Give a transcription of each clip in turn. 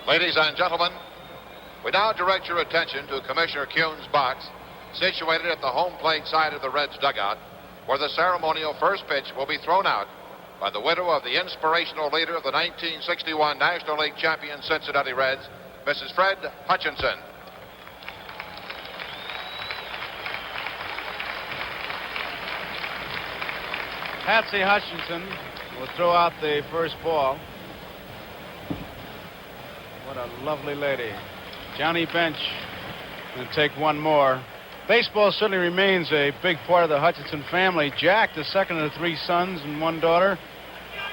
Ladies and gentlemen, we now direct your attention to Commissioner Kuhn's box, situated at the home plate side of the Reds dugout, where the ceremonial first pitch will be thrown out by the widow of the inspirational leader of the 1961 National League champion Cincinnati Reds, Mrs. Fred Hutchinson. Patsy Hutchinson will throw out the first ball. What a lovely lady. Johnny Bench will take one more. Baseball certainly remains a big part of the Hutchinson family. Jack, the second of the three sons and one daughter,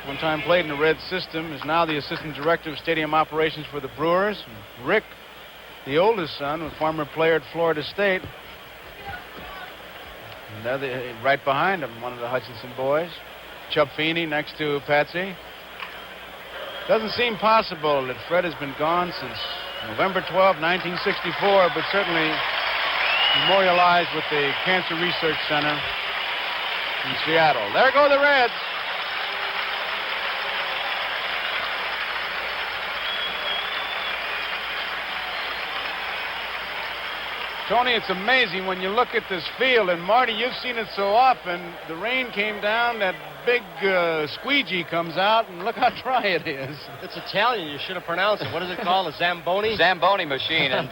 one time played in the Red system, is now the assistant director of stadium operations for the Brewers. Rick, the oldest son, a former player at Florida State. Right behind him, one of the Hutchinson boys. Chub Feeney next to Patsy. Doesn't seem possible that Fred has been gone since November 12, 1964, but certainly memorialized with the Cancer Research Center in Seattle. There go the Reds. Tony, it's amazing when you look at this field, and Marty, you've seen it so often. The rain came down, that big squeegee comes out, and look how dry it is. It's Italian. You should have pronounced it. What is it called? A Zamboni? Zamboni machine. And,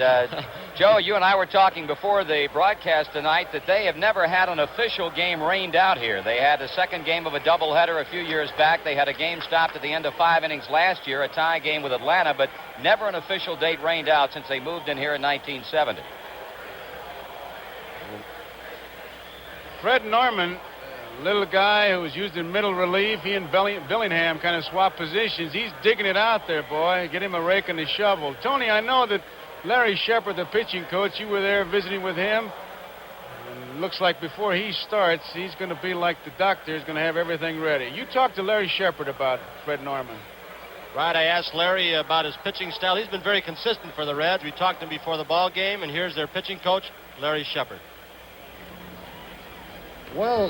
Joe, you and I were talking before the broadcast tonight that they have never had an official game rained out here. They had a second game of a doubleheader a few years back. They had a game stopped at the end of 5 innings last year, a tie game with Atlanta, but never an official date rained out since they moved in here in 1970. Fred Norman, a little guy who was used in middle relief, he and Billingham kind of swapped positions. He's digging it out there, boy. Get him a rake and a shovel. Tony, I know that Larry Shepard, the pitching coach, you were there visiting with him. And it looks like before he starts, he's going to be like the doctor. He's going to have everything ready. You talked to Larry Shepard about Fred Norman. Right, I asked Larry about his pitching style. He's been very consistent for the Reds. We talked to him before the ball game, and here's their pitching coach, Larry Shepard. Well,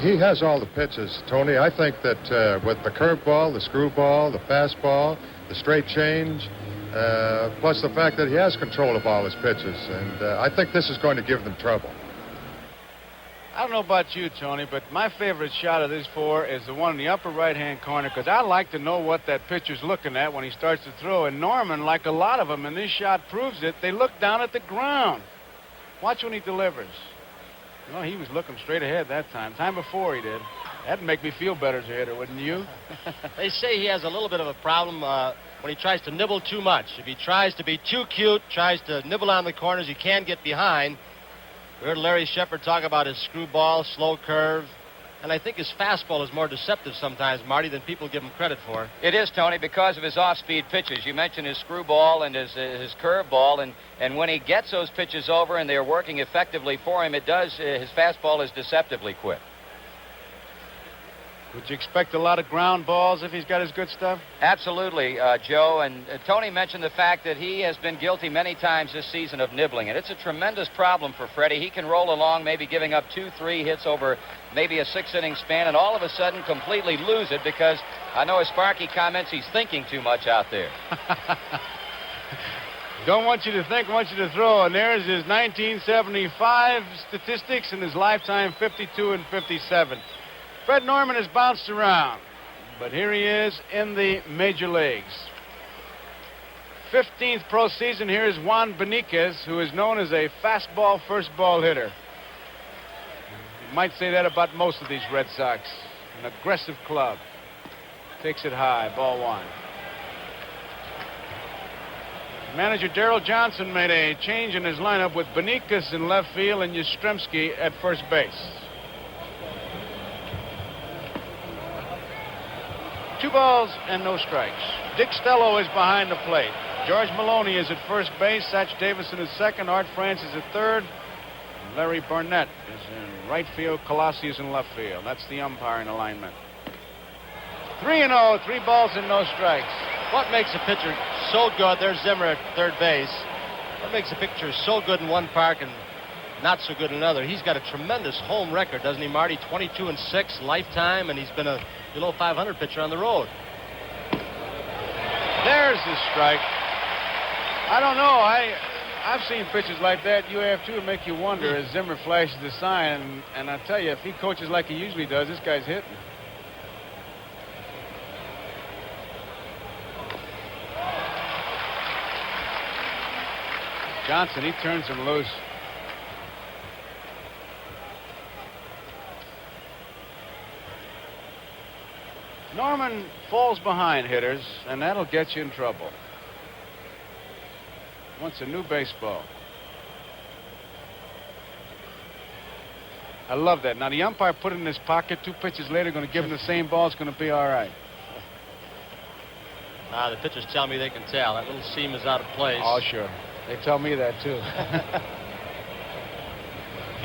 he has all the pitches, Tony. I think that with the curveball, the screwball, the fastball, the straight change, plus the fact that he has control of all his pitches, and I think this is going to give them trouble. I don't know about you, Tony, but my favorite shot of these four is the one in the upper right-hand corner, because I like to know what that pitcher's looking at when he starts to throw. And Norman, like a lot of them, and this shot proves it, they look down at the ground. Watch when he delivers. Well, he was looking straight ahead that time. Time before he did. That'd make me feel better as a hitter, wouldn't you? They say he has a little bit of a problem when he tries to nibble too much. If he tries to be too cute, tries to nibble on the corners, he can get behind. We heard Larry Shepard talk about his screwball, slow curve, and I think his fastball is more deceptive sometimes, Marty, than people give him credit for. It is, Tony, because of his off-speed pitches. You mentioned his screwball and his curveball, and when he gets those pitches over and they're working effectively for him, his fastball is deceptively quick. Would you expect a lot of ground balls if he's got his good stuff? Absolutely, Joe. And Tony mentioned the fact that he has been guilty many times this season of nibbling, and it's a tremendous problem for Freddie. He can roll along, maybe giving up 2-3 hits over maybe a 6-inning span, and all of a sudden completely lose it because I know as Sparky comments he's thinking too much out there. Don't want you to think, want you to throw. And there's his 1975 statistics and his lifetime 52 and 57. Fred Norman has bounced around, but here he is in the major leagues. 15th pro season. Here is Juan Beniquez, who is known as a fastball first ball hitter. You might say that about most of these Red Sox. An aggressive club. Takes it high, ball one. Manager Darrell Johnson made a change in his lineup with Beniquez in left field and Yastrzemski at first base. 2 balls and no strikes. Dick Stello is behind the plate. George Maloney is at first base. Satch Davison is second. Art France is at third. Larry Burnett is in right field. Colossi is in left field. That's the umpiring alignment. 3-0, 3 balls and no strikes. What makes a pitcher so good? There's Zimmer at third base. What makes a pitcher so good in one park and not so good in another? He's got a tremendous home record, doesn't he, Marty? 22-6 lifetime, and he's been a below 500 pitcher on the road. There's the strike. I don't know. I've seen pitches like that. You have too. It make you wonder as Zimmer flashes the sign. And I tell you, if he coaches like he usually does, this guy's hitting. Johnson, he turns him loose. Norman falls behind hitters, and that'll get you in trouble. Wants a new baseball. I love that. Now, the umpire put it in his pocket. 2 pitches later, going to give him the same ball. It's going to be all right. The pitchers tell me they can tell. That little seam is out of place. Oh, sure. They tell me that, too.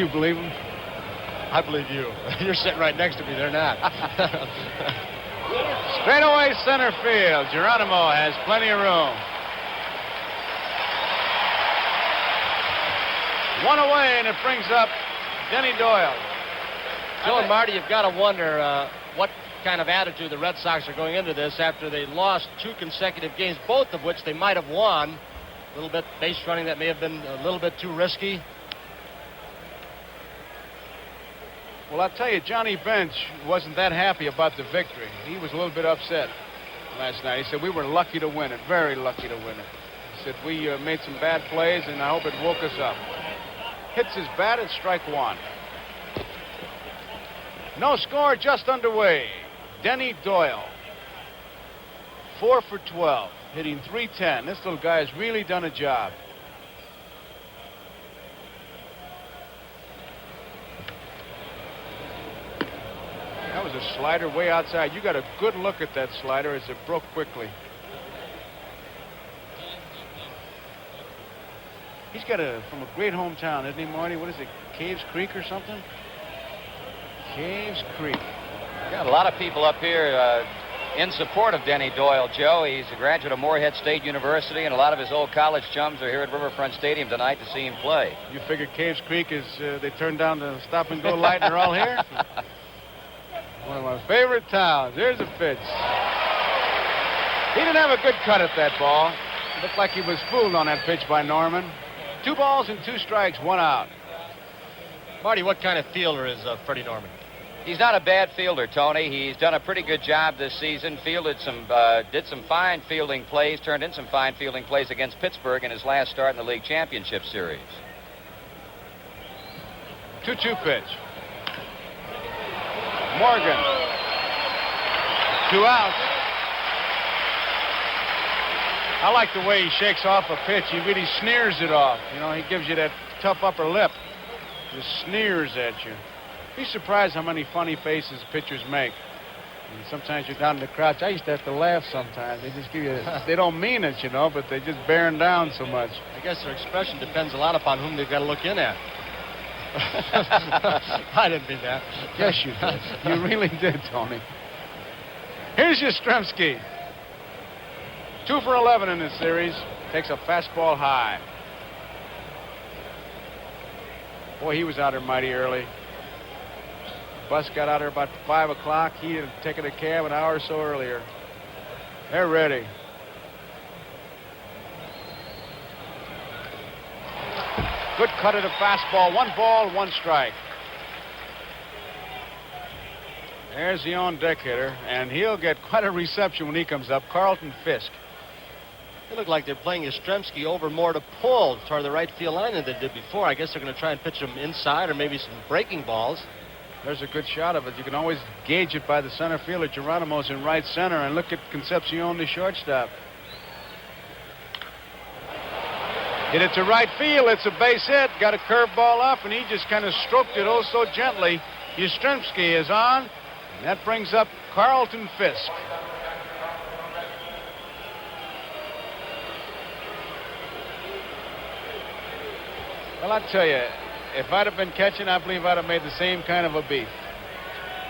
You believe them? I believe you. You're sitting right next to me. They're not. Straightaway center field. Geronimo has plenty of room. 1 away, and it brings up Denny Doyle. Joe and Marty, you've got to wonder what kind of attitude the Red Sox are going into this after they lost 2 consecutive games, both of which they might have won. A little bit base running that may have been a little bit too risky. Well, I'll tell you, Johnny Bench wasn't that happy about the victory. He was a little bit upset last night. He said, we were lucky to win it, very lucky to win it. He said, we made some bad plays, and I hope it woke us up. Hits his bat at strike 1. No score, just underway. Denny Doyle, 4 for 12, hitting .310. This little guy has really done a job. That was a slider way outside. You got a good look at that slider as it broke quickly. He's got from a great hometown, isn't he, Marty? What is it, Caves Creek or something? Caves Creek. Got a lot of people up here in support of Denny Doyle, Joe. He's a graduate of Morehead State University, and a lot of his old college chums are here at Riverfront Stadium tonight to see him play. You figure Caves Creek is, they turned down the stop-and-go light and they're all here? One of my favorite towns. There's a pitch. He didn't have a good cut at that ball. It looked like he was fooled on that pitch by Norman. 2 balls and 2 strikes, 1 out. Marty, what kind of fielder is Freddie Norman? He's not a bad fielder, Tony. He's done a pretty good job this season. Did some fine fielding plays, turned in some fine fielding plays against Pittsburgh in his last start in the league championship series. 2-2 pitch. Morgan. 2 outs. I like the way he shakes off a pitch. He really sneers it off. You know, he gives you that tough upper lip. Just sneers at you. Be surprised how many funny faces pitchers make. And sometimes you're down in the crouch. I used to have to laugh sometimes. They just give you, they don't mean it, you know, but they just bearing down so much. I guess their expression depends a lot upon whom they've got to look in at. I didn't mean that. Yes, you did. You really did, Tony. Here's Yastrzemski. 2 for 11 in this series. Takes a fastball high. Boy, he was out there mighty early. Bus got out there about 5 o'clock. He had taken a cab an hour or so earlier. They're ready. Good cut of the fastball. 1 ball, 1 strike. There's the on-deck hitter, and he'll get quite a reception when he comes up. Carlton Fisk. They look like they're playing Yastrzemski over more to pull toward the right field line than they did before. I guess they're going to try and pitch him inside or maybe some breaking balls. There's a good shot of it. You can always gauge it by the center fielder. Geronimo's in right center, and look at Concepcion, the shortstop. Hit it to right field. It's a base hit. Got a curveball up, and he just kind of stroked it oh so gently. Yastrzemski is on, and that brings up Carlton Fisk. Well, I tell you, if I'd have been catching, I believe I'd have made the same kind of a beat.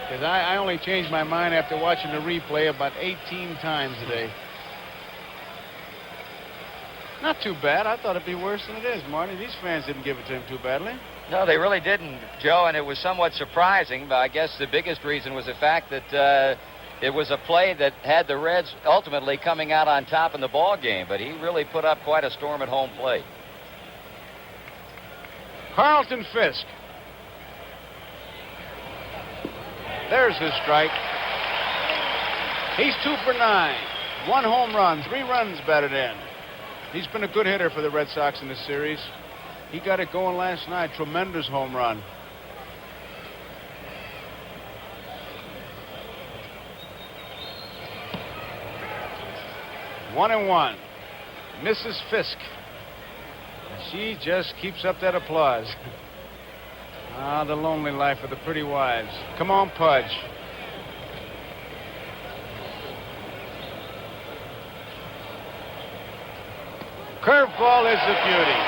Because I only changed my mind after watching the replay about 18 times today. Not too bad. I thought it'd be worse than it is, Marty. These fans didn't give it to him too badly. No, they really didn't, Joe, and it was somewhat surprising. But I guess the biggest reason was the fact that it was a play that had the Reds ultimately coming out on top in the ball game, but he really put up quite a storm at home plate. Carlton Fisk. There's his strike. He's 2 for 9. 1 home run, 3 runs batted in. He's been a good hitter for the Red Sox in this series. He got it going last night. Tremendous home run. One and one. Mrs. Fisk. She just keeps up that applause. Ah, the lonely life of the pretty wives. Come on, Pudge. Curveball is the beauty.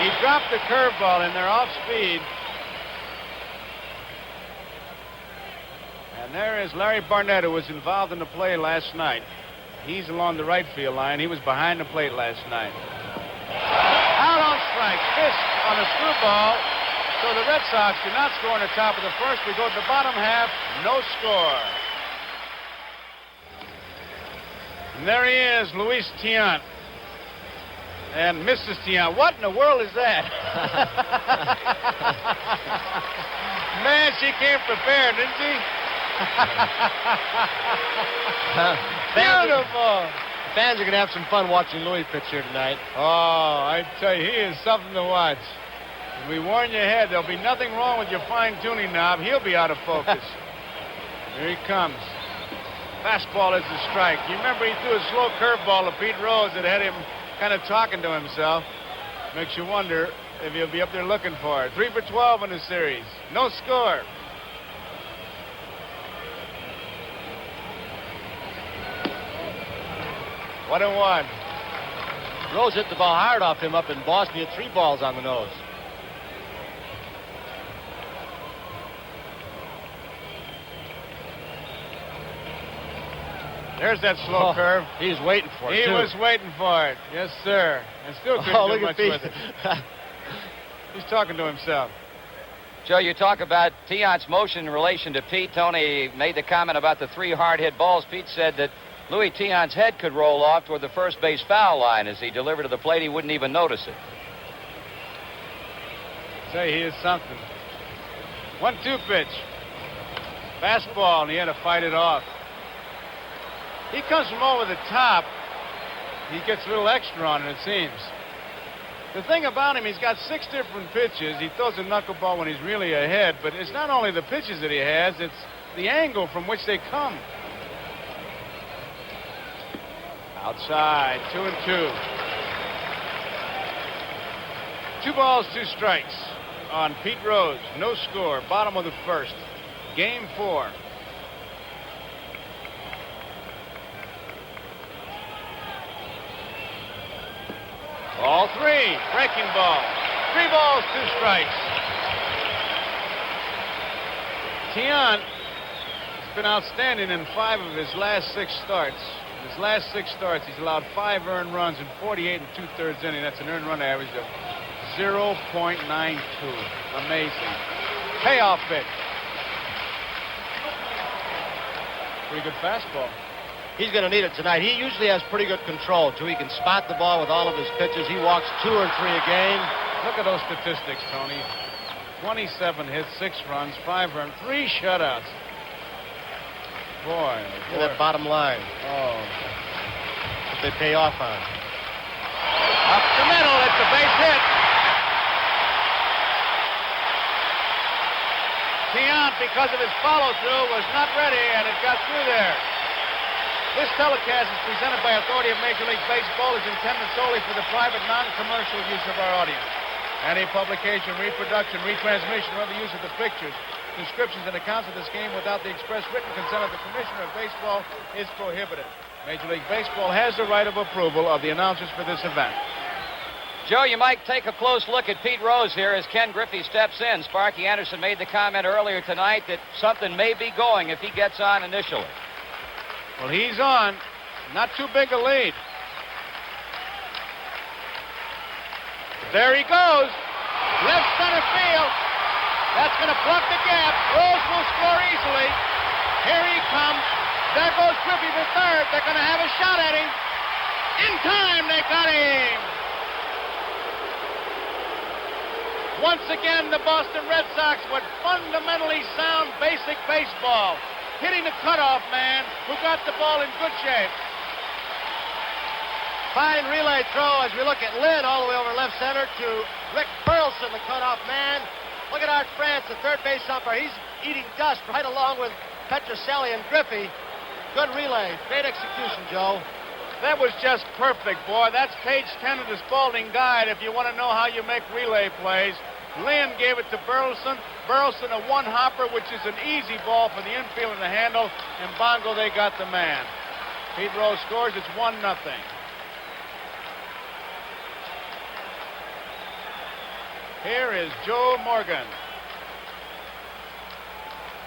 He dropped the curveball and they're off speed. And there is Larry Barnett, who was involved in the play last night. He's along the right field line. He was behind the plate last night. Out on strike. Fisk on a screwball. So the Red Sox do not score in the top of the first. We go to the bottom half. No score. And there he is, Luis Tiant. And Mrs. Tiant. What in the world is that? Man, she came prepared, didn't she? Beautiful. Fans are going to have some fun watching Louis pitch here tonight. Oh, I tell you, he is something to watch. We warn you ahead, there'll be nothing wrong with your fine-tuning knob. He'll be out of focus. Here he comes. Fastball is the strike. You remember he threw a slow curveball to Pete Rose that had him kind of talking to himself. Makes you wonder if he'll be up there looking for it. 3 for 12 in the series. No score. One and one. Rose hit the ball hard off him up in Boston. He had 3 balls on the nose. There's that slow curve. He was waiting for it, He was waiting for it. Yes, sir. And still couldn't do much with it. He's talking to himself. Joe, you talk about Tiant's motion in relation to Pete. Tony made the comment about the 3 hard-hit balls. Pete said that Louis Tiant's head could roll off toward the first base foul line. As he delivered to the plate, he wouldn't even notice it. Say, he is something. 1-2 pitch. Fastball, and he had to fight it off. He comes from over the top. He gets a little extra on it, it seems. The thing about him, he's got 6 different pitches. He throws a knuckleball when he's really ahead, but it's not only the pitches that he has, it's the angle from which they come. Outside, 2-2. 2 balls, 2 strikes on Pete Rose. No score, bottom of the first. Game 4. Ball 3, breaking ball. 3 balls, 2 strikes. Tiant has been outstanding in 5 of his last 6 starts. In his last 6 starts, he's allowed 5 earned runs in 48 2/3 innings. That's an earned run average of 0.92. Amazing. Payoff pitch. Pretty good fastball. He's going to need it tonight. He usually has pretty good control, too. He can spot the ball with all of his pitches. He walks 2 or 3 a game. Look at those statistics, Tony. 27 hits, 6 runs, 5 earned, 3 shutouts. Boy. Look at that bottom line. Oh. What they pay off on. Up the middle, it's a base hit. Tiant, because of his follow-through, was not ready, and it got through there. This telecast is presented by authority of Major League Baseball. Is intended solely for the private, non-commercial use of our audience. Any publication, reproduction, retransmission, or other use of the pictures, descriptions, and accounts of this game without the express written consent of the Commissioner of Baseball is prohibited. Major League Baseball has the right of approval of the announcers for this event. Joe, you might take a close look at Pete Rose here as Ken Griffey steps in. Sparky Anderson made the comment earlier tonight that something may be going if he gets on initially. Well, he's on. Not too big a lead. There he goes. Left center field. That's going to plug the gap. Rose will score easily. Here he comes. There goes Griffey to third. They're going to have a shot at him. In time, they got him. Once again, the Boston Red Sox with fundamentally sound, basic baseball. Hitting the cutoff man who got the ball in good shape. Fine relay throw as we look at Lynn all the way over left center to Rick Burleson, the cutoff man. Look at Art France, the third base umpire. He's eating dust right along with Petrocelli and Griffey. Good relay. Great execution, Joe. That was just perfect, boy. That's page 10 of the Spalding Guide if you want to know how you make relay plays. Lynn gave it to Burleson. Burleson a one-hopper, which is an easy ball for the infield and the handle. And Bongo, they got the man. Pete Rose scores. It's 1-0. Here is Joe Morgan.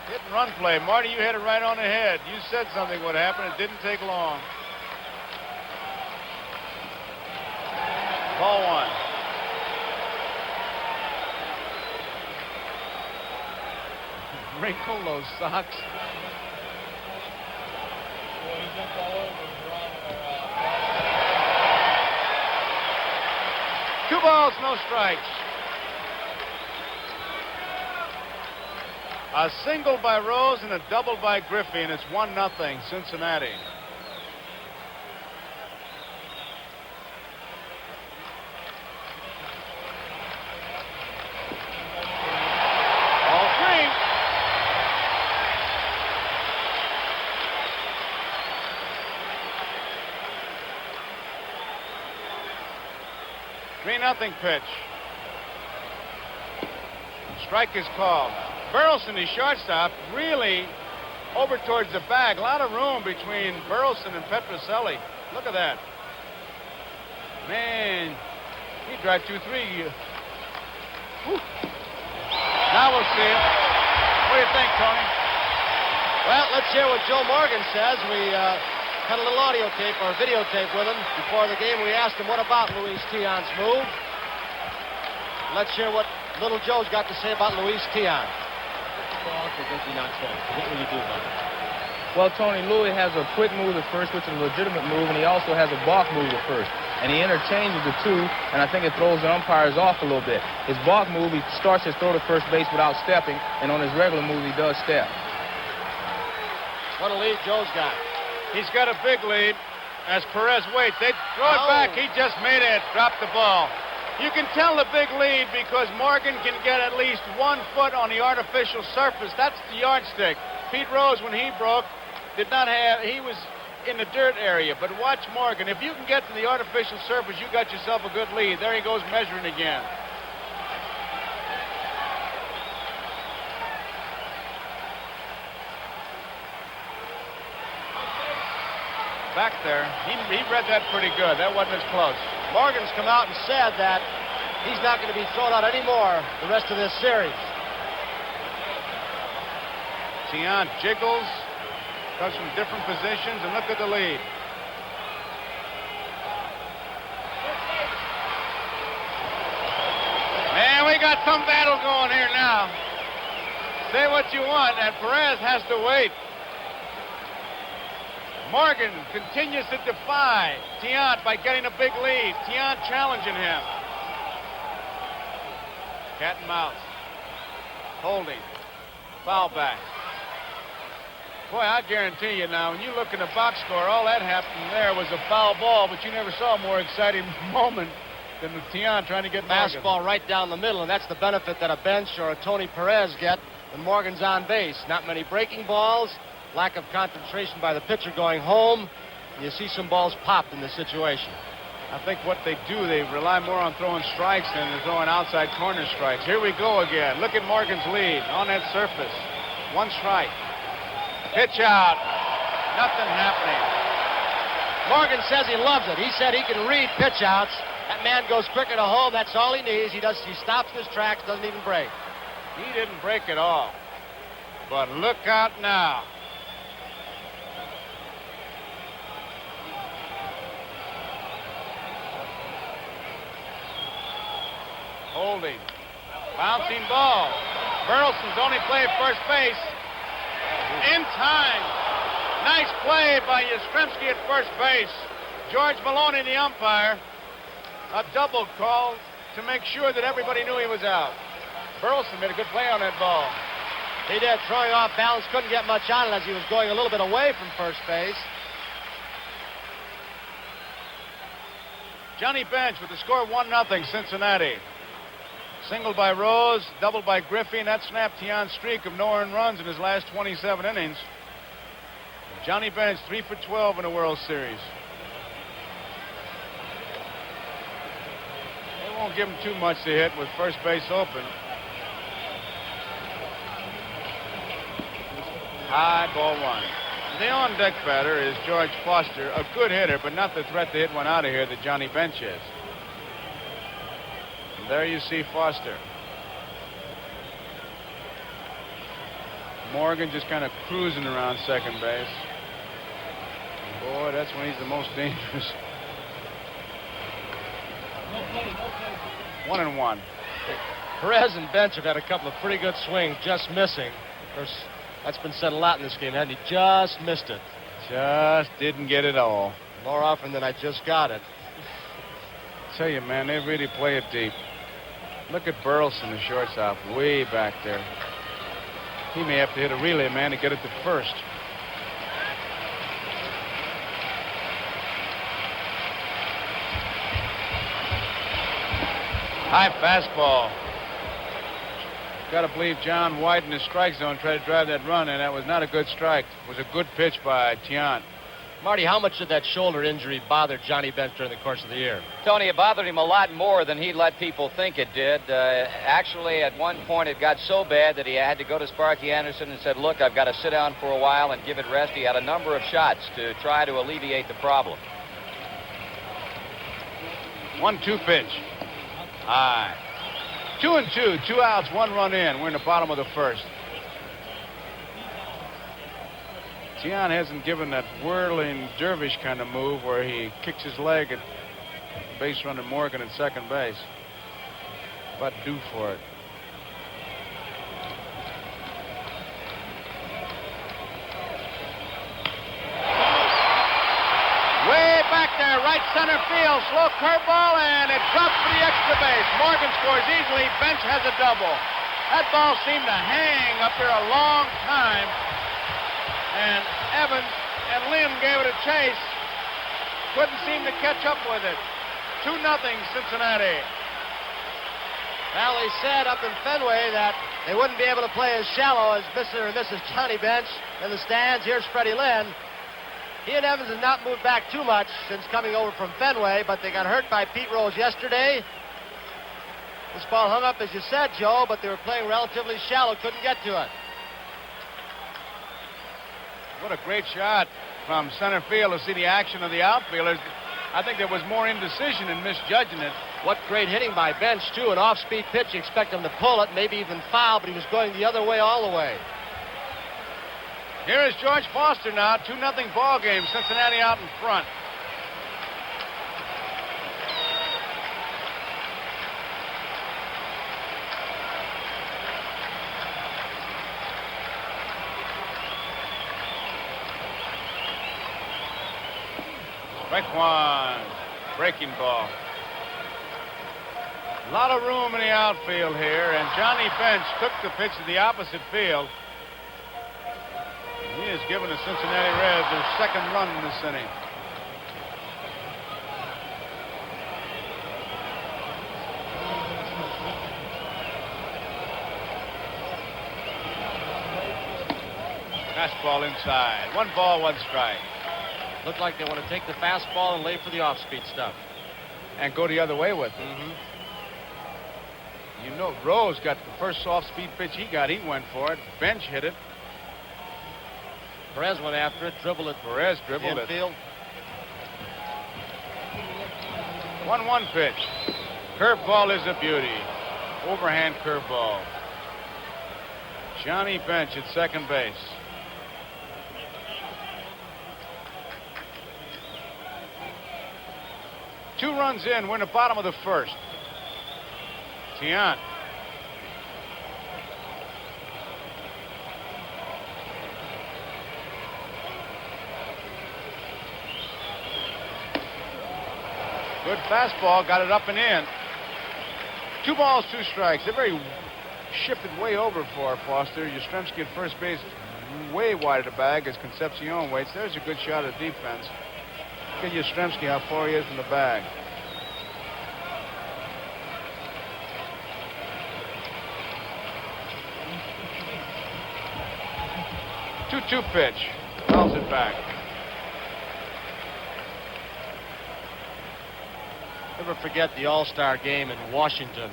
Hit and run play. Marty, you hit it right on the head. You said something would happen. It didn't take long. Ball one. Wrinkle those socks. 2 balls, no strikes. A single by Rose and a double by Griffey, and it's 1-0 Cincinnati. All 3. 3-0 pitch. Strike is called. Burleson, the shortstop, really over towards the bag. A lot of room between Burleson and Petrocelli. Look at that. Man, he drive 2-3. Now we'll see it. What do you think, Tony? Well, let's hear what Joe Morgan says. We had a little audio tape or videotape with him before the game. We asked him, what about Luis Tion's move? Let's hear what little Joe's got to say about Luis Tion. What will you do about it? Well, Tony, Louis has a quick move at first, which is a legitimate move, and he also has a balk move at first. And he interchanges the two, and I think it throws the umpires off a little bit. His balk move, he starts his throw to first base without stepping, and on his regular move, he does step. What a lead Joe's got. He's got a big lead as Perez waits. They throw it back. He just made it. Dropped the ball. You can tell the big lead because Morgan can get at least 1 foot on the artificial surface. That's the yardstick. Pete Rose, when he broke, he was in the dirt area. But watch Morgan. If you can get to the artificial surface, you got yourself a good lead. There he goes measuring again. Back there. He read that pretty good. That wasn't as close. Morgan's come out and said that he's not going to be thrown out anymore the rest of this series. Tion jiggles, comes from different positions, and look at the lead. Man, we got some battle going here now. Say what you want, and Perez has to wait. Morgan continues to defy Tion by getting a big lead. Tion challenging him. Cat and mouse. Holding. Foul back. Boy, I guarantee you now, when you look in the box score, all that happened there was a foul ball, but you never saw a more exciting moment than the Tion trying to get Morgan. Fastball right down the middle, and that's the benefit that a bench or a Tony Perez get when Morgan's on base. Not many breaking balls. Lack of concentration by the pitcher going home. You see some balls popped in this situation. I think what they do, they rely more on throwing strikes than they're throwing outside corner strikes. Here we go again. Look at Morgan's lead on that surface. 1 strike. Pitch out. Nothing happening. Morgan says he loves it. He said he can read pitch outs. That man goes quicker to home. That's all he needs. He stops in his tracks, doesn't even break. He didn't break at all. But look out now. Holding. Bouncing ball. Burleson's only played first base. In time. Nice play by Yastrzemski at first base. George Maloney, the umpire. A double call to make sure that everybody knew he was out. Burleson made a good play on that ball. He did, throwing off balance, couldn't get much on it as he was going a little bit away from first base. Johnny Bench with the score 1-0 Cincinnati. Single by Rose, double by Griffey, and that snapped Tian's streak of no earned runs in his last 27 innings. Johnny Bench 3 for 12 in the World Series. They won't give him too much to hit with first base open. High, ball 1. The on-deck batter is George Foster, a good hitter, but not the threat to hit one out of here that Johnny Bench is. And there you see Foster. Morgan just kind of cruising around second base. Boy, that's when he's the most dangerous. 1-1. Perez and Bench have had a couple of pretty good swings, just missing. Of course, that's been said a lot in this game, hasn't he? Just missed it. Just didn't get it all. More often than I just got it. Tell you, man, they really play it deep. Look at Burleson, the shortstop, way back there. He may have to hit a relay man to get it to first. High fastball. Got to believe John White in the strike zone tried to drive that run, and that was not a good strike. It was a good pitch by Tian. Marty, how much did that shoulder injury bother Johnny Bench during the course of the year? Tony, it bothered him a lot more than he let people think it did. Actually, at one point, it got so bad that he had to go to Sparky Anderson and said, look, I've got to sit down for a while and give it rest. He had a number of shots to try to alleviate the problem. 1-2 pitch. High. 2-2, 2 outs, 1 run in. We're in the bottom of the first. Tian hasn't given that whirling dervish kind of move where he kicks his leg at base runner Morgan at second base. But due for it. Way back there, right center field. Slow curveball, and it drops for the extra base. Morgan scores easily. Bench has a double. That ball seemed to hang up there a long time. And Evans and Lynn gave it a chase. Couldn't seem to catch up with it. 2-0 Cincinnati. Well, they said up in Fenway that they wouldn't be able to play as shallow as Mr. and Mrs. Johnny Bench in the stands. Here's Freddie Lynn. He and Evans have not moved back too much since coming over from Fenway, but they got hurt by Pete Rose yesterday. This ball hung up, as you said, Joe, but they were playing relatively shallow, couldn't get to it. What a great shot from center field to see the action of the outfielders. I think there was more indecision in misjudging it. What great hitting by Bench, too. An off-speed pitch. You expect him to pull it, maybe even foul, but he was going the other way all the way. Here is George Foster now. 2-0 ball game. Cincinnati out in front. Strike one. Breaking ball. A lot of room in the outfield here, and Johnny Bench took the pitch to the opposite field. He has given the Cincinnati Reds their second run in this inning. Fastball inside. 1 ball, 1 strike. Looked like they want to take the fastball and lay for the off-speed stuff. And go the other way with it. Mm-hmm. You know, Rose got the first off-speed pitch he got. He went for it. Bench hit it. Perez went after it, dribbled it. Perez dribbled it. Infield. 1-1 pitch. Curveball is a beauty. Overhand curveball. Johnny Bench at second base. Two runs in. We're in the bottom of the first. Tian. Good fastball, got it up and in. 2 balls, 2 strikes. They're very shifted way over for Foster. Yastrzemski at first base, way wide of the bag as Concepcion waits. There's a good shot at defense. Look at Yastrzemski, how far he is from the bag. Two-two pitch. Fouls it back. Never forget the All-Star game in Washington.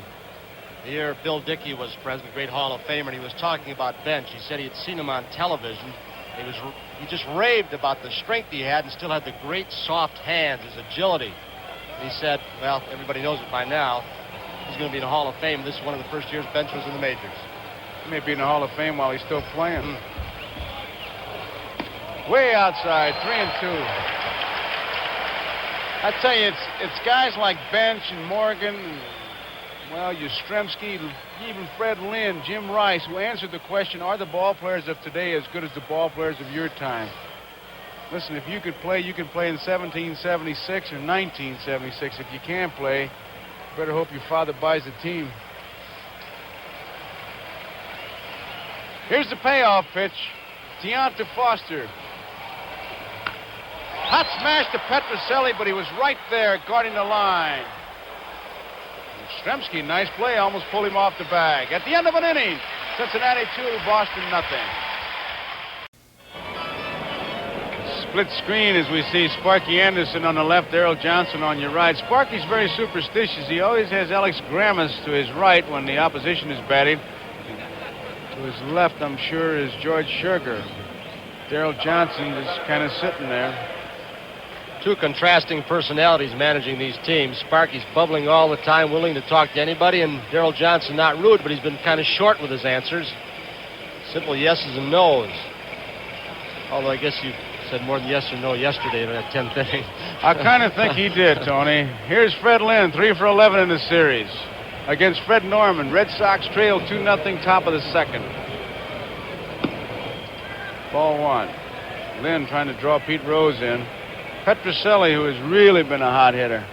The year Bill Dickey was president, great Hall of Famer, and he was talking about Bench. He said he had seen him on television. He just raved about the strength he had and still had the great soft hands, his agility. And he said, well, everybody knows it by now. He's going to be in the Hall of Fame. This is one of the first years Bench was in the majors. He may be in the Hall of Fame while he's still playing. Way outside, 3-2. I tell you, it's guys like Bench and Morgan, and, well, Yastrzemski, even Fred Lynn, Jim Rice, who answered the question, are the ball players of today as good as the ball players of your time? Listen, if you could play, you can play in 1776 or 1976. If you can't play, you better hope your father buys the team. Here's the payoff pitch. Deonta Foster. Hot smash to Petrocelli, but he was right there guarding the line. Yastrzemski, nice play, almost pulled him off the bag. At the end of an inning, Cincinnati 2, Boston nothing. Split screen as we see Sparky Anderson on the left, Darrell Johnson on your right. Sparky's very superstitious. He always has Alex Grammas to his right when the opposition is batting. To his left, I'm sure, is George Scherger. Darrell Johnson is kind of sitting there. 2 contrasting personalities managing these teams. Sparky's bubbling all the time, willing to talk to anybody, and Darrell Johnson not rude, but he's been kind of short with his answers. Simple yeses and nos. Although I guess you said more than yes or no yesterday in that 10th inning. I kind of think he did, Tony. Here's Fred Lynn, 3 for 11 in the series. Against Fred Norman. Red Sox trail 2-0, top of the second. Ball 1. Lynn trying to draw Pete Rose in. Petrocelli, who has really been a hot hitter.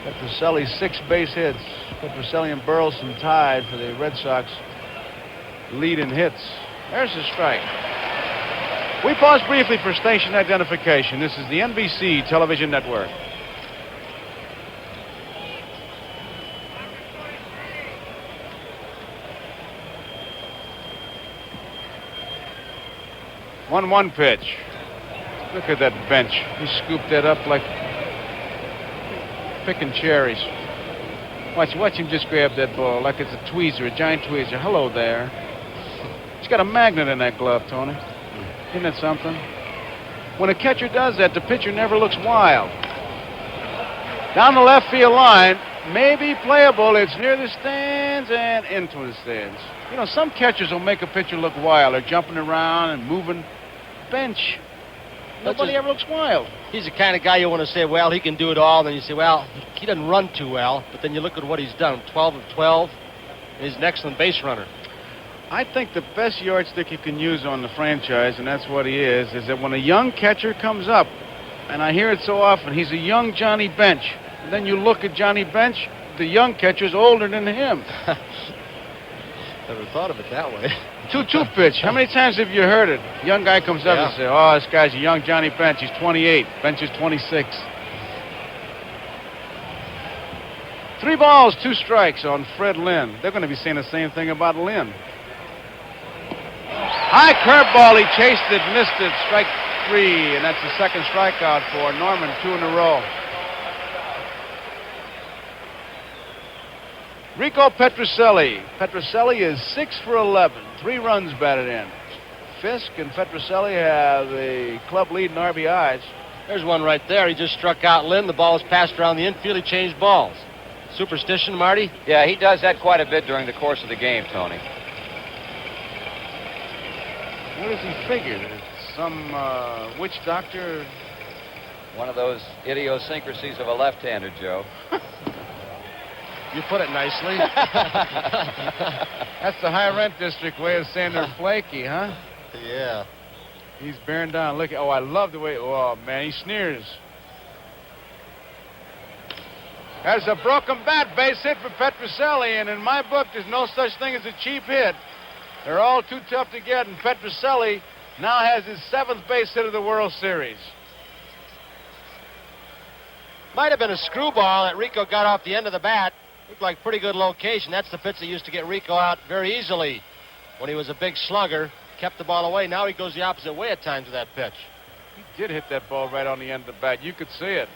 Petrocelli, 6 base hits. Petrocelli and Burleson tied for the Red Sox lead in hits. There's the strike. We pause briefly for station identification. This is the NBC television network. One pitch. Look at that bench. He scooped that up like picking cherries. Watch him just grab that ball like it's a tweezer, a giant tweezer. Hello there. He's got a magnet in that glove, Tony. Isn't that something? When a catcher does that, the pitcher never looks wild. Down the left field line, maybe playable. It's near the stands and into the stands. You know, some catchers will make a pitcher look wild. They're jumping around and moving. Bench. Nobody ever looks wild. He's the kind of guy you want to say, well, he can do it all. Then you say, well, he doesn't run too well. But then you look at what he's done, 12 of 12. He's an excellent base runner. I think the best yardstick you can use on the franchise, and that's what he is that when a young catcher comes up, and I hear it so often, he's a young Johnny Bench. And then you look at Johnny Bench, the young catcher's older than him. Never thought of it that way. 2-2 pitch. How many times have you heard it? Young guy comes up and says, oh, this guy's a young Johnny Bench. He's 28. Bench is 26. 3 balls, 2 strikes on Fred Lynn. They're going to be saying the same thing about Lynn. High curveball. He chased it, missed it. Strike 3, and that's the second strikeout for Norman, 2 in a row. Rico Petrocelli. Petrocelli is 6 for 11. 3 runs batted in. Fisk and Petrocelli have a club lead in RBIs. There's one right there. He just struck out Lynn. The ball was passed around the infield. He changed balls. Superstition, Marty? Yeah, he does that quite a bit during the course of the game, Tony. What does he figure? That it's some witch doctor? One of those idiosyncrasies of a left-hander, Joe. You put it nicely. That's the high rent district way of saying they're flaky, huh? Yeah. He's bearing down. Look, I love the way. Oh man, he sneers. There's a broken bat, base hit for Petrocelli, and in my book, there's no such thing as a cheap hit. They're all too tough to get, and Petrocelli now has his 7th base hit of the World Series. Might have been a screwball that Rico got off the end of the bat. Looked like pretty good location. That's the pitch that used to get Rico out very easily when he was a big slugger. Kept the ball away. Now he goes the opposite way at times with that pitch. He did hit that ball right on the end of the bat. You could see it.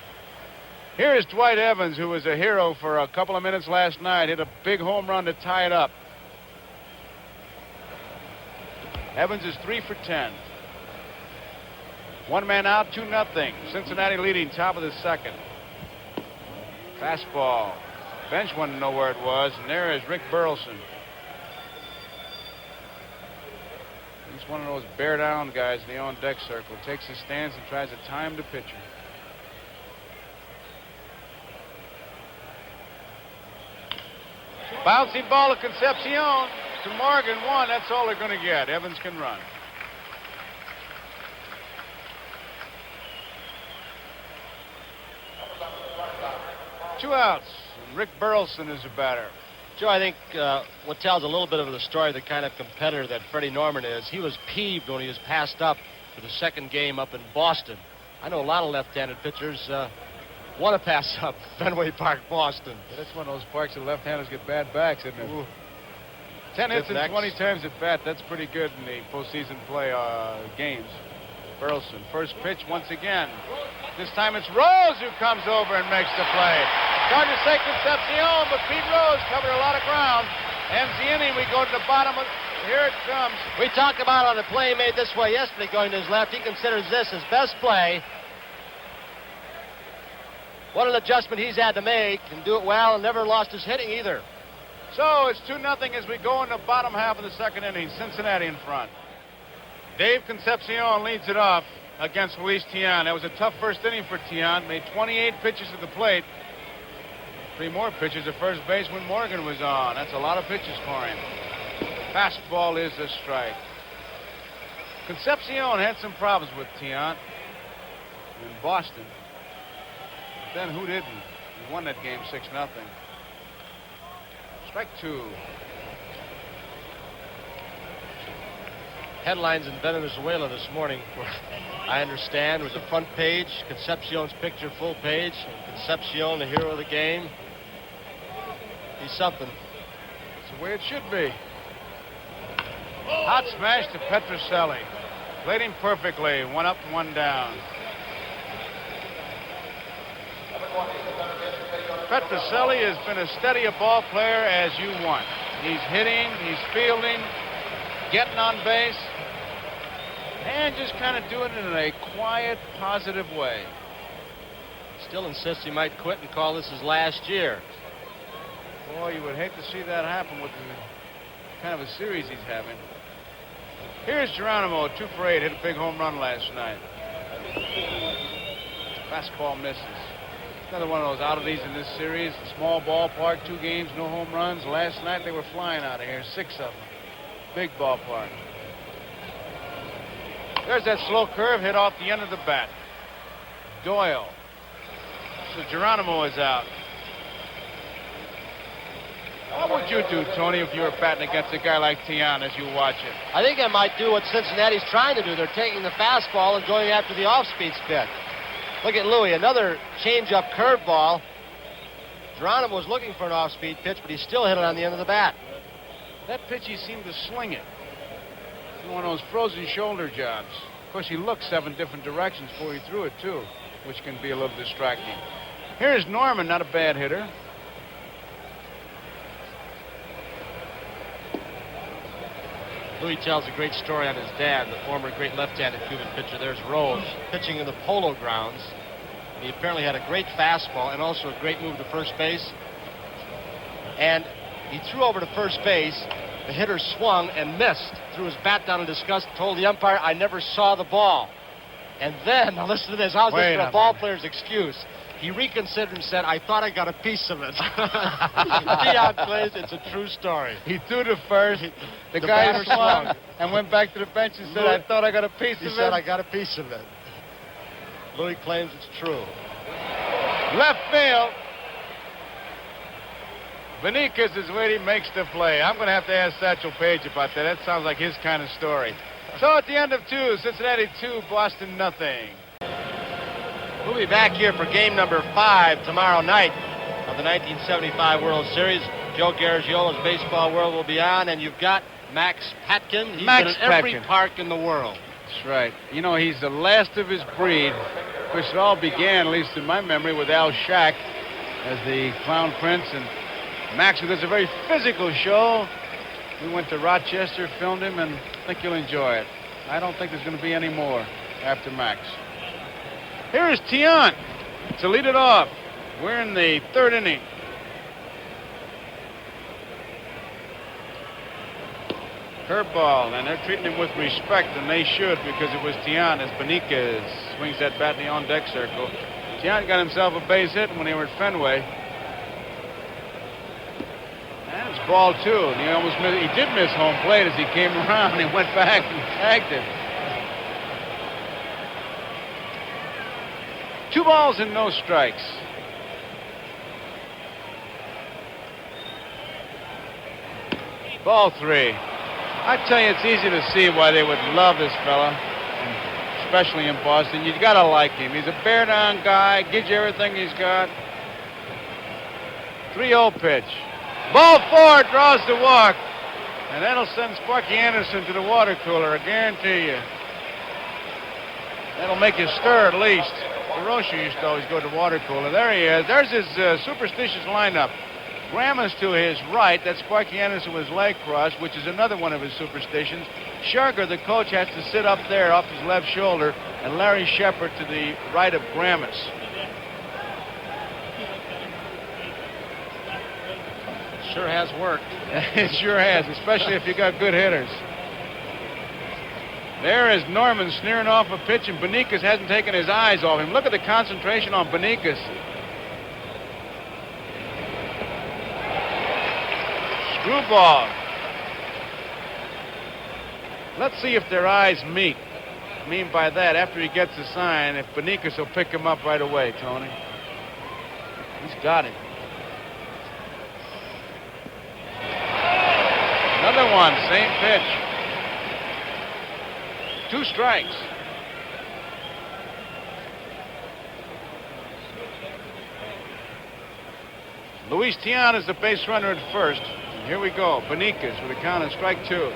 Here is Dwight Evans, who was a hero for a couple of minutes last night. Hit a big home run to tie it up. Evans is 3 for 10. 1 man out, 2-0. Cincinnati leading, top of the 2nd. Fastball. Bench wanted to know where it was, and there is Rick Burleson. He's one of those bear-down guys in the on-deck circle. Takes his stance and tries to time the pitcher. Bouncing ball to Concepcion. To Morgan, 1. That's all they're going to get. Evans can run. Two outs. Rick Burleson is a batter. Joe, I think what tells a little bit of the story of the kind of competitor that Freddie Norman is, he was peeved when he was passed up for the 2nd game up in Boston. I know a lot of left-handed pitchers want to pass up Fenway Park, Boston. Yeah, that's one of those parks that left-handers get bad backs, isn't it? Ooh. 10 hits and 20 times at bat. That's pretty good in the postseason play games. Burleson, first pitch once again. This time it's Rose who comes over and makes the play. Dodgers say Concepcion, but Pete Rose covered a lot of ground. Ends the inning. We go to the bottom of... Here it comes. We talked about on a play made this way yesterday going to his left. He considers this his best play. What an adjustment he's had to make and do it well, and never lost his hitting either. So it's 2-0 as we go in the bottom half of the 2nd inning. Cincinnati in front. Dave Concepcion leads it off against Luis Tiant. That was a tough first inning for Tiant. Made 28 pitches at the plate. 3 more pitches at first base when Morgan was on. That's a lot of pitches for him. Fastball is a strike. Concepcion had some problems with Tiant in Boston. But then who didn't? He won that game 6-0. Strike 2. Headlines in Venezuela this morning, I understand, was the front page, Concepcion's picture, full page, and Concepcion, the hero of the game. He's something. It's the way it should be. Hot smash to Petrocelli. Played him perfectly. 1 up, 1 down. Petrocelli has been as steady a ball player as you want. He's hitting, he's fielding, getting on base, and just kind of doing it in a quiet, positive way. Still insists he might quit and call this his last year. Boy, you would hate to see that happen with the kind of a series he's having. Here's Geronimo, 2 for 8, hit a big home run last night. Fastball misses. Another one of those oddities in this series. Small ballpark, 2 games, no home runs. Last night they were flying out of here, 6 of them. Big ballpark. There's that slow curve hit off the end of the bat. Doyle. So Geronimo is out. What would you do, Tony, if you were batting against a guy like Tiant as you watch it? I think I might do what Cincinnati's trying to do. They're taking the fastball and going after the off-speed pitch. Look at Louis, another change-up curveball. Geronimo was looking for an off-speed pitch, but he still hit it on the end of the bat. That pitch, he seemed to sling it. One of those frozen shoulder jobs. Of course, he looked 7 different directions before he threw it, too, which can be a little distracting. Here's Norman, not a bad hitter. Louis tells a great story on his dad, the former great left-handed Cuban pitcher. There's Rose pitching in the Polo Grounds. And he apparently had a great fastball and also a great move to first base. And he threw over to first base. The hitter swung and missed. Threw his bat down in disgust, told the umpire, "I never saw the ball." And then, now listen to this. How's this for a ball player's excuse? He reconsidered and said, "I thought I got a piece of it." Dion plays, it's a true story. He threw to first. The guy swung and went back to the bench and said, "I thought I got a piece of it." He said, "I got a piece of it." Louis claims it's true. Left field. Beniquez is waiting, makes the play. I'm going to have to ask Satchel Paige about that. That sounds like his kind of story. So at the end of 2, Cincinnati 2, Boston nothing. We'll be back here for game number 5 tomorrow night of the 1975 World Series. Joe Garagio's Baseball World will be on, and you've got Max Patkin. He's been in every park in the world. That's right. You know, he's the last of his breed, which it all began, at least in my memory, with Al Shack as the Clown Prince. And Max does a very physical show. We went to Rochester, filmed him, and I think you'll enjoy it. I don't think there's going to be any more after Max. Here is Tiant to lead it off. We're in the 3rd inning. Curveball, and they're treating him with respect, and they should, because it was Tiant as Beniquez swings that bat in the on-deck circle. Tiant got himself a base hit when they were at Fenway. And it's ball 2, and he did miss home plate as he came around. He went back and tagged it. 2 balls and no strikes. Ball 3. I tell you, it's easy to see why they would love this fella, especially in Boston. You got to like him. He's a bear-down guy, gives you everything he's got. 3-0 pitch. Ball 4, draws the walk. And that'll send Sparky Anderson to the water cooler, I guarantee you. That'll make you stir at least. DeRocher used to always go to the water cooler. There he is. There's his superstitious lineup. Graham to his right. That's Sparky Anderson with his leg crossed, which is another one of his superstitions. Scherger, the coach, has to sit up there off his left shoulder, and Larry Shepard to the right of Gramus. Sure has worked. It sure has, especially if you got good hitters. There is Norman sneering off a pitch, and Beniquez hasn't taken his eyes off him. Look at the concentration on Beniquez. Screwball. Let's see if their eyes meet. I mean by that, after he gets the sign, if Beniquez will pick him up right away, Tony. He's got it. Another one, same pitch. 2 strikes. Luis Tiant is the base runner at first. Here we go. Beniquez with a count of strike 2.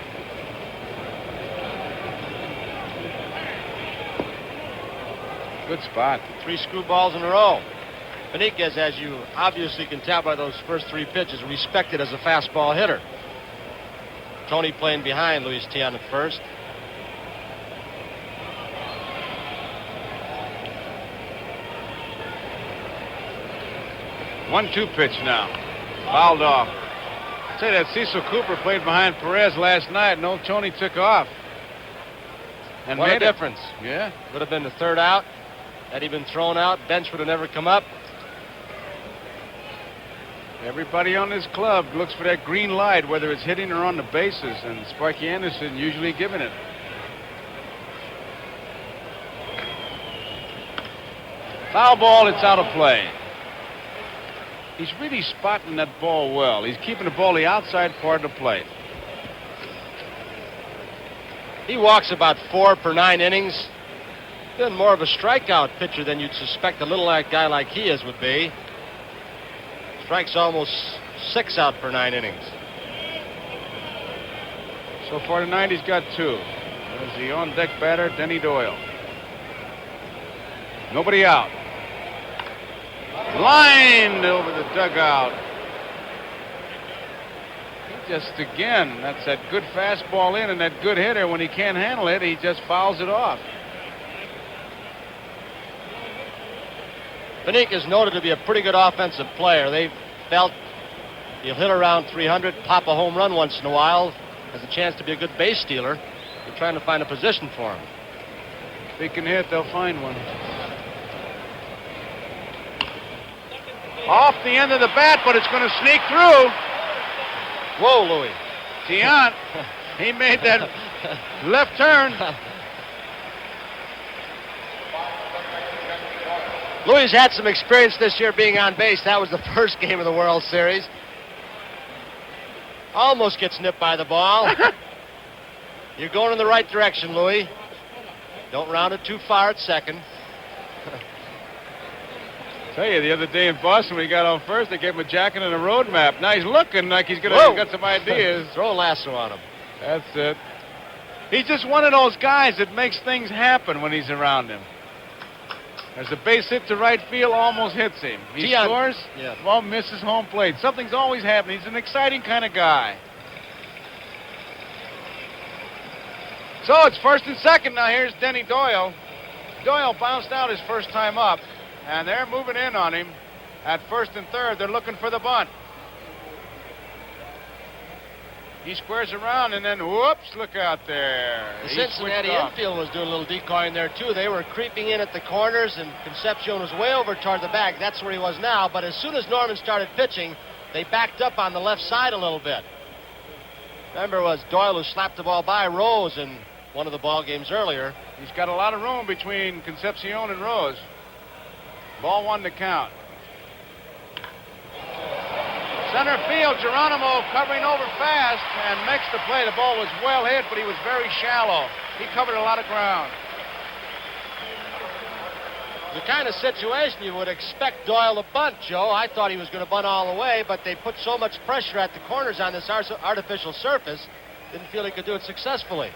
Good spot. 3 screwballs in a row. Beniquez, as you obviously can tell by those first 3 pitches, respected as a fastball hitter. Tony playing behind Luis Tiant at first. One-two pitch now. Fouled off. I'd say that Cecil Cooper played behind Perez last night, and old Tony took off. And what made a difference. Yeah. Would have been the 3rd out. Had he been thrown out, bench would have never come up. Everybody on this club looks for that green light, whether it's hitting or on the bases, and Sparky Anderson usually giving it. Foul ball, it's out of play. He's really spotting that ball well. He's keeping the ball the outside part of the plate. He walks about 4 per 9 innings. Been more of a strikeout pitcher than you'd suspect a little guy like he is would be. Strikes almost 6 out per 9 innings. So far tonight, he's got 2. There's the on-deck batter, Denny Doyle. Nobody out. Lined over the dugout. He just, again, that's that good fastball in, and that good hitter, when he can't handle it, he just fouls it off. Beniquez is noted to be a pretty good offensive player. They've felt he'll hit around 300, pop a home run once in a while, has a chance to be a good base stealer. They're trying to find a position for him. If he can hit, they'll find one. Off the end of the bat, but it's going to sneak through. Whoa, Louis. Tiant, he made that left turn. Louis had some experience this year being on base. That was the first game of the World Series. Almost gets nipped by the ball. You're going in the right direction, Louie. Don't round it too far at second. Tell you, the other day in Boston, when he got on first, they gave him a jacket and a road map. Now he's looking like he's got some ideas. Throw a lasso on him. That's it. He's just one of those guys that makes things happen when he's around him. There's a base hit to right field, almost hits him. He scores, ball misses home plate. Something's always happening. He's an exciting kind of guy. So it's first and second now. Here's Denny Doyle. Doyle bounced out his first time up, and they're moving in on him at first and third. They're looking for the bunt. He squares around, and then, whoops, look out there. The Cincinnati infield was doing a little decoying there, too. They were creeping in at the corners, and Concepcion was way over toward the back. That's where he was now. But as soon as Norman started pitching, they backed up on the left side a little bit. Remember, it was Doyle who slapped the ball by Rose in one of the ball games earlier. He's got a lot of room between Concepcion and Rose. Ball one to count. Center field, Geronimo covering over fast and makes the play. The ball was well hit, but he was very shallow. He covered a lot of ground. The kind of situation you would expect Doyle to bunt, Joe. I thought he was going to bunt all the way, but they put so much pressure at the corners on this artificial surface, didn't feel he could do it successfully.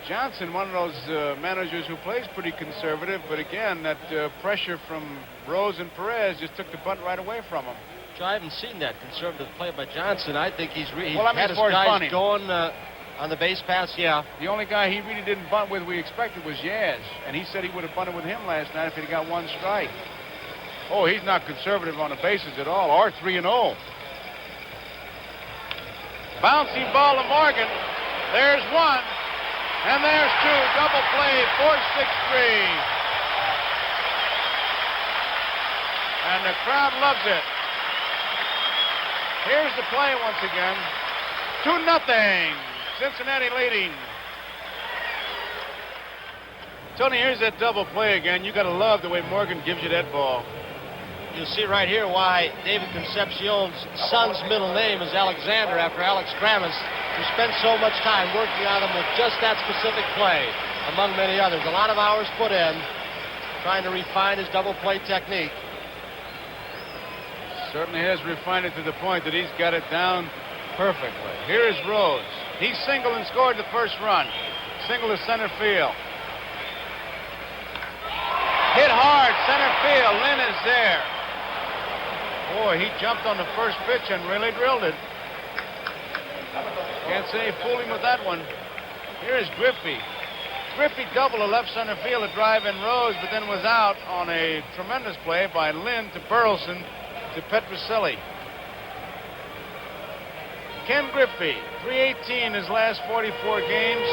Johnson, one of those managers who plays pretty conservative, but again, that pressure from Rose and Perez just took the bunt right away from him. Joe, I haven't seen that conservative play by Johnson. I think he's well, I mean, had as his far as guys bunting. going on the base pass, yeah. The only guy he really didn't bunt with we expected was Yaz, and he said he would have bunted with him last night if he'd got one strike. Oh, he's not conservative on the bases at all, or 3-0. Bouncing ball to Morgan. There's one. And there's two. Double play, 4-6-3. And the crowd loves it. Here's the play once again. 2-0. Cincinnati leading. Tony, here's that double play again. You got to love the way Morgan gives you that ball. You'll see right here why David Concepcion's son's middle name is Alexander, after Alex Kramis, who spent so much time working on him with just that specific play, among many others. A lot of hours put in, trying to refine his double play technique. Certainly has refined it to the point that he's got it down perfectly. Here is Rose. He singled and scored the first run. Single to center field. Hit hard, center field. Lynn is there. Boy, he jumped on the first pitch and really drilled it. Can't say he fooled him with that one. Here is Griffey. Griffey doubled to left center field to drive in Rose, but then was out on a tremendous play by Lynn to Burleson to Petroselli. Ken Griffey, 318 his last 44 games.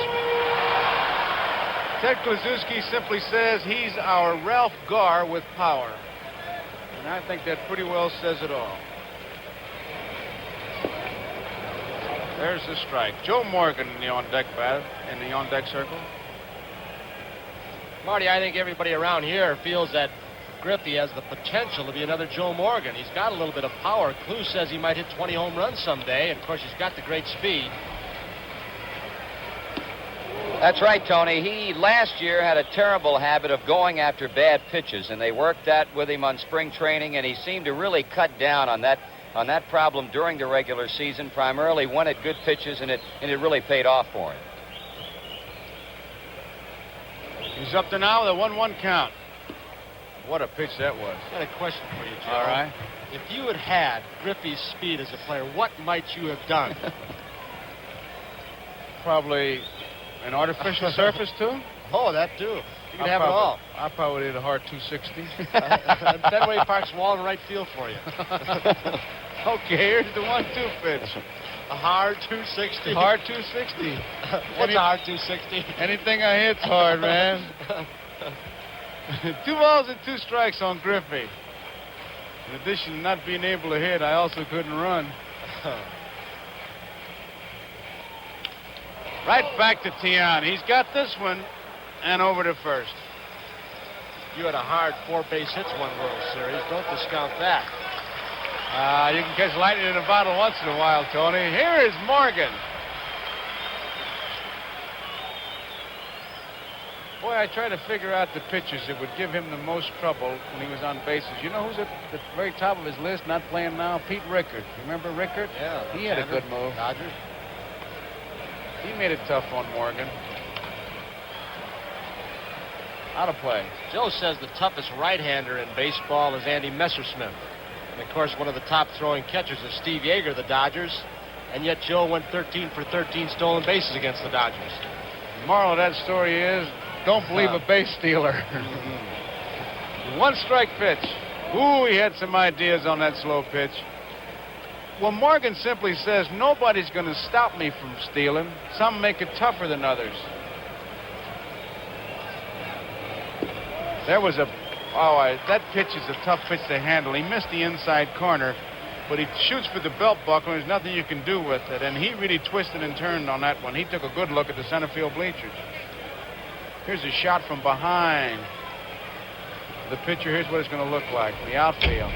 Ted Kluszewski simply says he's our Ralph Garr with power. And I think that pretty well says it all. There's the strike. Joe Morgan in the on-deck circle. Marty, I think everybody around here feels that Griffey has the potential to be another Joe Morgan. He's got a little bit of power. Clue says he might hit 20 home runs someday, and of course he's got the great speed. That's right, Tony. He last year had a terrible habit of going after bad pitches, and they worked that with him on spring training, and he seemed to really cut down on that problem during the regular season, primarily when at good pitches, and it really paid off for him. He's up to now with a 1-1 count. What a pitch that was. I've got a question for you, Joe. All right. If you had had Griffey's speed as a player, what might you have done? Probably an artificial surface, too? Oh, that too. You can have it all. I probably hit a hard 260. Fenway Park's wall in right field for you. Okay, here's the 1-2 pitch. A hard 260. Hard 260. What's a hard 260? Anything I hit's hard, man. 2 balls and 2 strikes on Griffey. In addition to not being able to hit, I also couldn't run. Right back to Tian. He's got this one and over to first. You had a hard 4 base hits one World Series. Don't discount that. You can catch lightning in a bottle once in a while, Tony. Here is Morgan. Boy, I try to figure out the pitches that would give him the most trouble when he was on bases. You know who's at the very top of his list, not playing now? Pete Rickard. You remember Rickard? Yeah. He had a good move. Dodgers. He made it tough on Morgan. Out of play. Joe says the toughest right-hander in baseball is Andy Messersmith. And, of course, one of the top throwing catchers is Steve Yeager, the Dodgers. And yet Joe went 13 for 13 stolen bases against the Dodgers. The moral of that story is, don't believe a base stealer. One strike pitch. Ooh, he had some ideas on that slow pitch. Well, Morgan simply says, nobody's going to stop me from stealing. Some make it tougher than others. There was that pitch is a tough pitch to handle. He missed the inside corner, but he shoots for the belt buckle, and there's nothing you can do with it. And he really twisted and turned on that one. He took a good look at the center field bleachers. Here's a shot from behind. The pitcher, here's what it's going to look like in the outfield.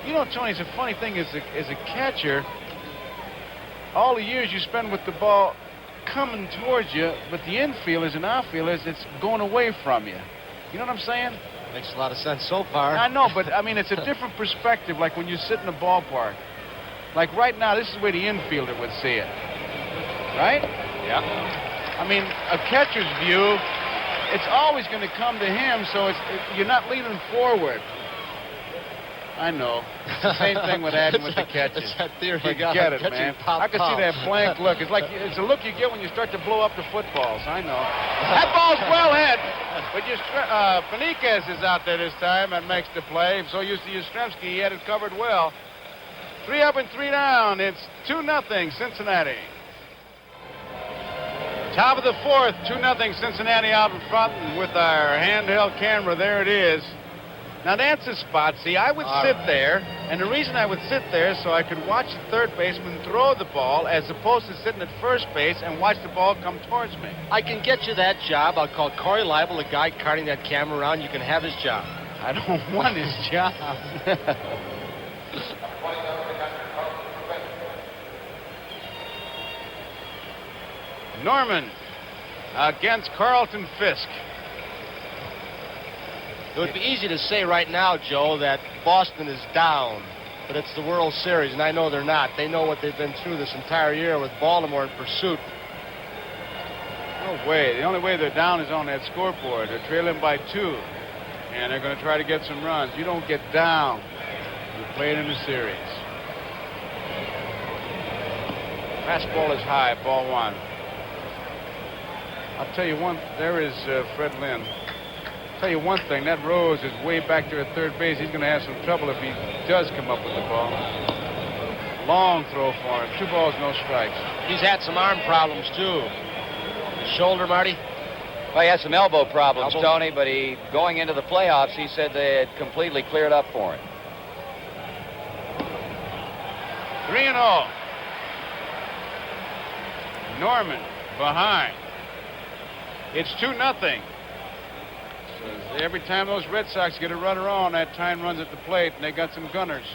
You know, Tony, it's a funny thing as a catcher, all the years you spend with the ball coming towards you, but the infielders and outfielders, it's going away from you. You know what I'm saying? Makes a lot of sense so far. I know, but I mean, it's a different perspective, like when you sit in a ballpark. Like right now, this is where the infielder would see it. Right? Yeah. I mean, a catcher's view, it's always going to come to him, so you're not leaning forward. I know. It's the same thing with adding with the catches. It's that theory you got. Get it, man. I can see that blank look. It's a look you get when you start to blow up the footballs. I know. That ball's well hit, but Benitez is out there this time and makes the play. So used to Yastrzemski, he had it covered well. 3 up and 3 down. It's 2-0 Cincinnati. Top of the fourth, 2-0 Cincinnati out in front, and with our handheld camera, there it is. Now, that's a spot. See, I would sit there, and the reason I would sit there is so I could watch the third baseman throw the ball as opposed to sitting at first base and watch the ball come towards me. I can get you that job. I'll call Corey Leibel, the guy carting that camera around. You can have his job. I don't want his job. Norman against Carlton Fisk. It would be easy to say right now, Joe, that Boston is down, but it's the World Series, and I know they're not. They know what they've been through this entire year with Baltimore in pursuit. No way. The only way they're down is on that scoreboard. They're trailing by 2, and they're going to try to get some runs. You don't get down. You play it in the series. Fastball is high, ball 1. I'll tell you one, there is Fred Lynn. I'll tell you one thing, that Rose is way back there at third base. He's going to have some trouble if he does come up with the ball. Long throw for him. 2 balls, no strikes. He's had some arm problems, too. His shoulder, Marty? Well, he had some elbow problems, Tony, but going into the playoffs, he said they had completely cleared up for him. 3-0. Norman behind. It's 2-0. So every time those Red Sox get a runner on, that time runs at the plate, and they got some gunners.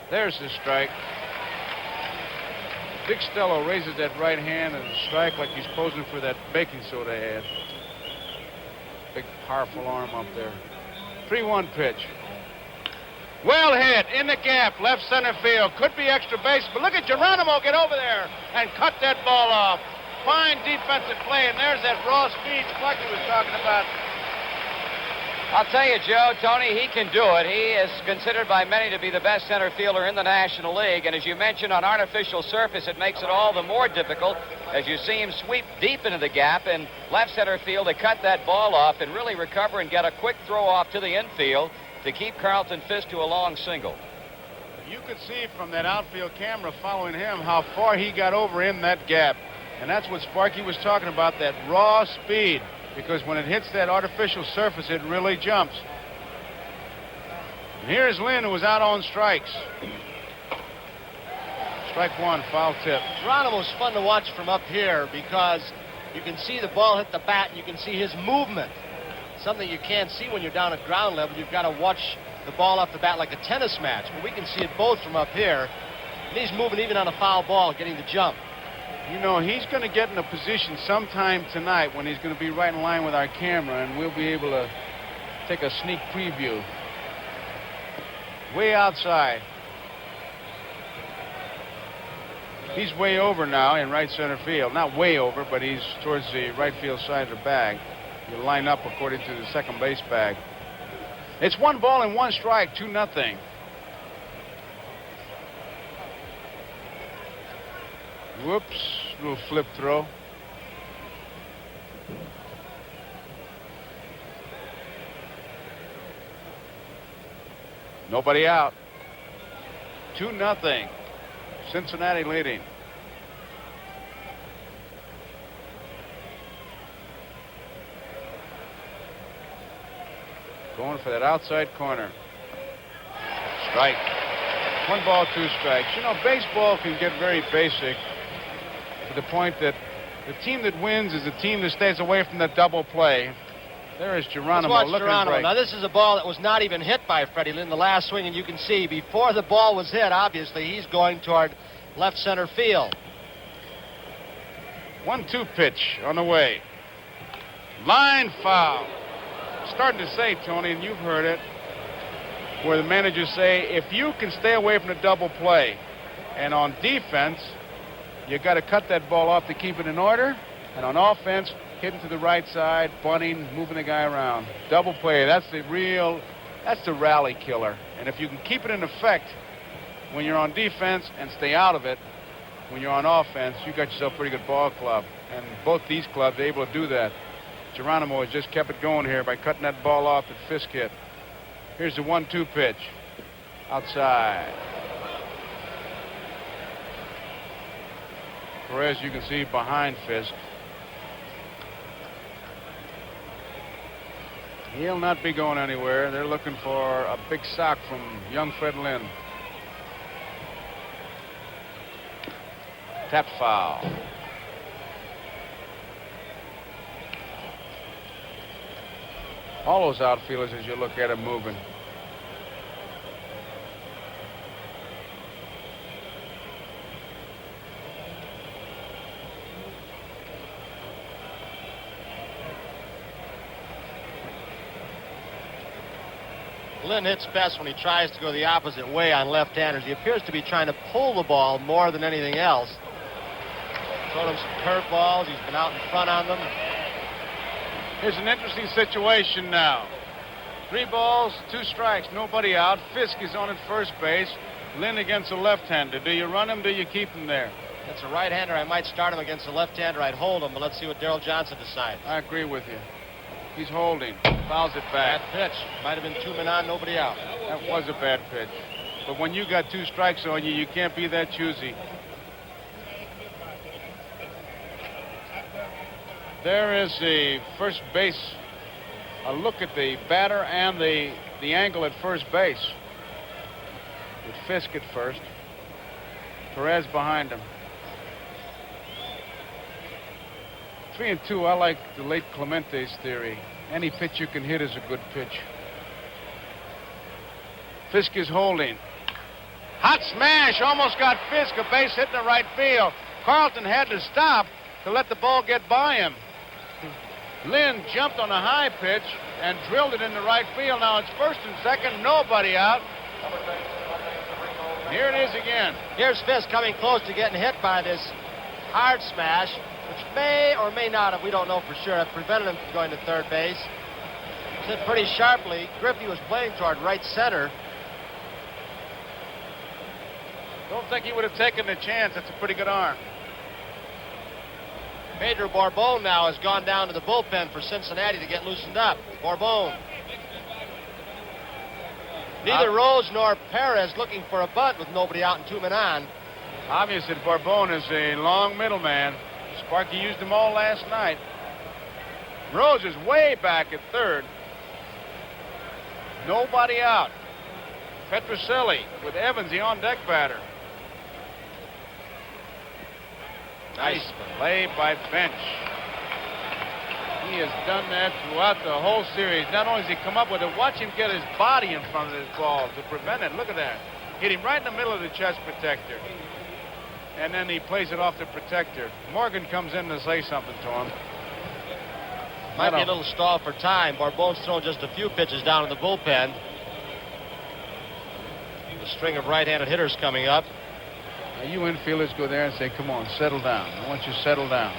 There's the strike. Dick Stello raises that right hand and strike like he's posing for that baking soda ad. Big, powerful arm up there. 3-1 pitch. Well hit, in the gap, left center field. Could be extra base, but look at Geronimo get over there and cut that ball off. Fine defensive play, and there's that raw speed Plucky was talking about. I'll tell you, Joe, Tony, he can do it. He is considered by many to be the best center fielder in the National League, and as you mentioned, on artificial surface, it makes it all the more difficult as you see him sweep deep into the gap in left center field to cut that ball off and really recover and get a quick throw off to the infield to keep Carlton Fisk to a long single. You could see from that outfield camera following him how far he got over in that gap. And that's what Sparky was talking about, that raw speed. Because when it hits that artificial surface, it really jumps. And here's Lynn, who was out on strikes. Strike 1, foul tip. Geronimo's fun to watch from up here because you can see the ball hit the bat and you can see his movement. something you can't see when you're down at ground level. You've got to watch the ball off the bat like a tennis match. But we can see it both from up here. And he's moving even on a foul ball, getting the jump. You know, he's going to get in a position sometime tonight when he's going to be right in line with our camera, and we'll be able to take a sneak preview. Way outside. He's way over now in right center field. Not way over, but he's towards the right field side of the bag. You line up according to the second base bag. It's 1 ball and 1 strike, 2-0. Whoops, little flip throw. Nobody out. 2-0. Cincinnati leading. Going for that outside corner. Strike. 1 ball, 2 strikes. You know, baseball can get very basic to the point that the team that wins is the team that stays away from the double play. There is Geronimo. Let's watch Geronimo. Now, this is a ball that was not even hit by Freddie Lynn the last swing, and you can see before the ball was hit, obviously, he's going toward left center field. 1-2 pitch on the way. Line foul. Starting to say, Tony, and you've heard it, where the managers say, if you can stay away from the double play, and on defense, you got to cut that ball off to keep it in order, and on offense, hitting to the right side, bunting, moving the guy around. Double play, that's the rally killer. And if you can keep it in effect when you're on defense and stay out of it when you're on offense, you got yourself a pretty good ball club. And both these clubs are able to do that. Geronimo has just kept it going here by cutting that ball off that Fisk hit. Here's the 1-2 pitch. Outside. Perez, you can see behind Fisk. He'll not be going anywhere. They're looking for a big sock from young Fred Lynn. Tap foul. All those outfielders, as you look at them moving. Lynn hits best when he tries to go the opposite way on left-handers. He appears to be trying to pull the ball more than anything else. Thrown him some curveballs. He's been out in front on them. Here's an interesting situation now. 3 balls, 2 strikes, nobody out. Fisk is on at first base. Lynn against a left-hander. Do you run him? Do you keep him there? It's a right-hander. I might start him against a left-hander. I'd hold him, but let's see what Darrell Johnson decides. I agree with you. He's holding. Fouls it back. Bad pitch. Might have been 2 men on, nobody out. That was a bad pitch. But when you got 2 strikes on you, you can't be that choosy. There is the first base. A look at the batter and the angle at first base. With Fisk at first. Perez behind him. 3-2, I like the late Clemente's theory. Any pitch you can hit is a good pitch. Fisk is holding. Hot smash, almost got Fisk, a base hit in the right field. Carlton had to stop to let the ball get by him. Lynn jumped on a high pitch and drilled it into right field. Now it's first and second, nobody out. Here it is again. Here's Fisk coming close to getting hit by this hard smash, which may or may not have, we don't know for sure, have prevented him from going to third base. Hit pretty sharply. Griffey was playing toward right center. Don't think he would have taken the chance. That's a pretty good arm. Pedro Borbon now has gone down to the bullpen for Cincinnati to get loosened up. Borbon. Neither Rose nor Perez looking for a bunt with nobody out and 2 men on. Obviously, Borbon is a long middleman. Sparky used them all last night. Rose is way back at third. Nobody out. Petrocelli with Evans, the on-deck batter. Nice play by Bench. He has done that throughout the whole series. Not only does he come up with it, watch him get his body in front of this ball to prevent it. Look at that. Hit him right in the middle of the chest protector. And then he plays it off the protector. Morgan comes in to say something to him. Might be a little stall for time. Barbone's thrown just a few pitches down in the bullpen. The string of right-handed hitters coming up. Now you infielders go there and say, come on, settle down. I want you to settle down.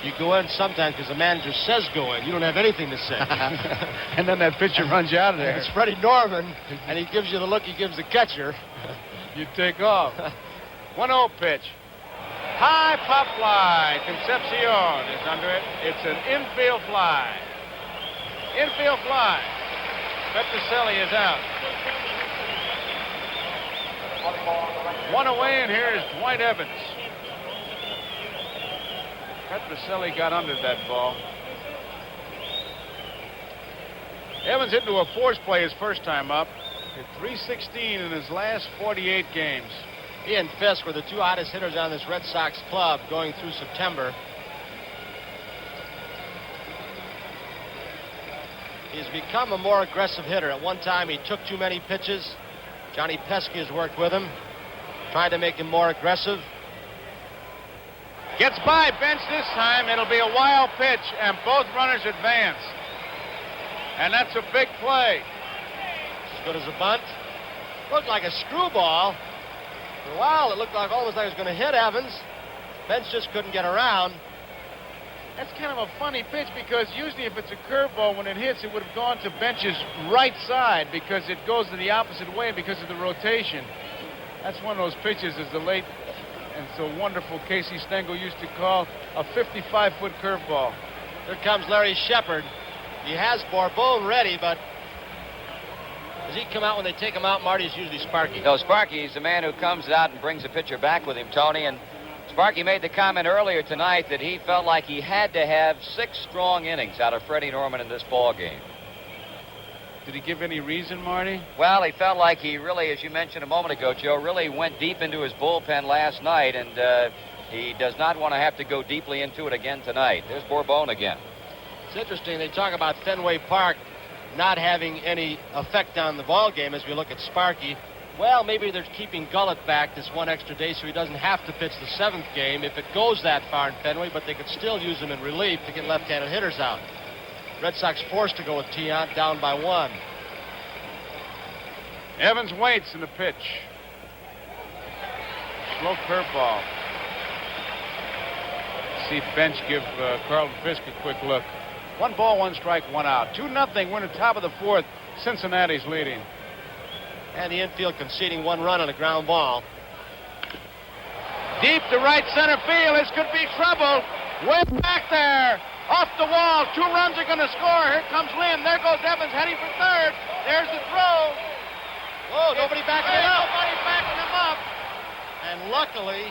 You go in sometimes because the manager says go in. You don't have anything to say. And then that pitcher runs you out of there. It's Freddie Norman, and he gives you the look he gives the catcher. You take off. 1-0 pitch. High pop fly. Concepcion is under it. It's an infield fly. Infield fly. Petrocelli is out. One away, and here is Dwight Evans. Petrocelli got under that ball. Evans into a force play his first time up. Hit .316 in his last 48 games. He and Fisk were the two hottest hitters on this Red Sox club going through September. He's become a more aggressive hitter. At one time, he took too many pitches. Johnny Pesky has worked with him, trying to make him more aggressive. Gets by bench this time. It'll be a wild pitch, and both runners advance. And that's a big play. As good as a bunt. Looked like a screwball. For a while, it looked like almost like it was going to hit Evans. Bench just couldn't get around. That's kind of a funny pitch because usually if it's a curveball, when it hits, it would have gone to Bench's right side because it goes to the opposite way because of the rotation. That's one of those pitches, as the late and so wonderful Casey Stengel used to call a 55-foot curveball. Here comes Larry Shepard. He has Bourbon ready, but does he come out when they take him out? Marty is usually Sparky. No, Sparky's the man who comes out and brings the pitcher back with him, Tony. And Sparky made the comment earlier tonight that he felt like he had to have 6 strong innings out of Freddie Norman in this ball game. Did he give any reason, Marty? Well, he felt like he really, as you mentioned a moment ago, Joe, really went deep into his bullpen last night, and he does not want to have to go deeply into it again tonight. There's Bourbon again. It's interesting. They talk about Fenway Park not having any effect on the ball game as we look at Sparky. Well, maybe they're keeping Gullett back this one extra day so he doesn't have to pitch the 7th game if it goes that far in Fenway, but they could still use him in relief to get left-handed hitters out. Red Sox forced to go with Tiant, down by 1. Evans waits in the pitch. Slow curveball. See Bench give Carlton Fisk a quick look. 1 ball, 1 strike, 1 out. 2-0. We're in the top of the 4th. Cincinnati's leading. And the infield conceding 1 run on a ground ball. Deep to right center field. This could be trouble. Way back there. Off the wall. 2 runs are going to score. Here comes Lynn. There goes Evans heading for third. There's the throw. Whoa, nobody backing him up. Nobody backing him up. And luckily...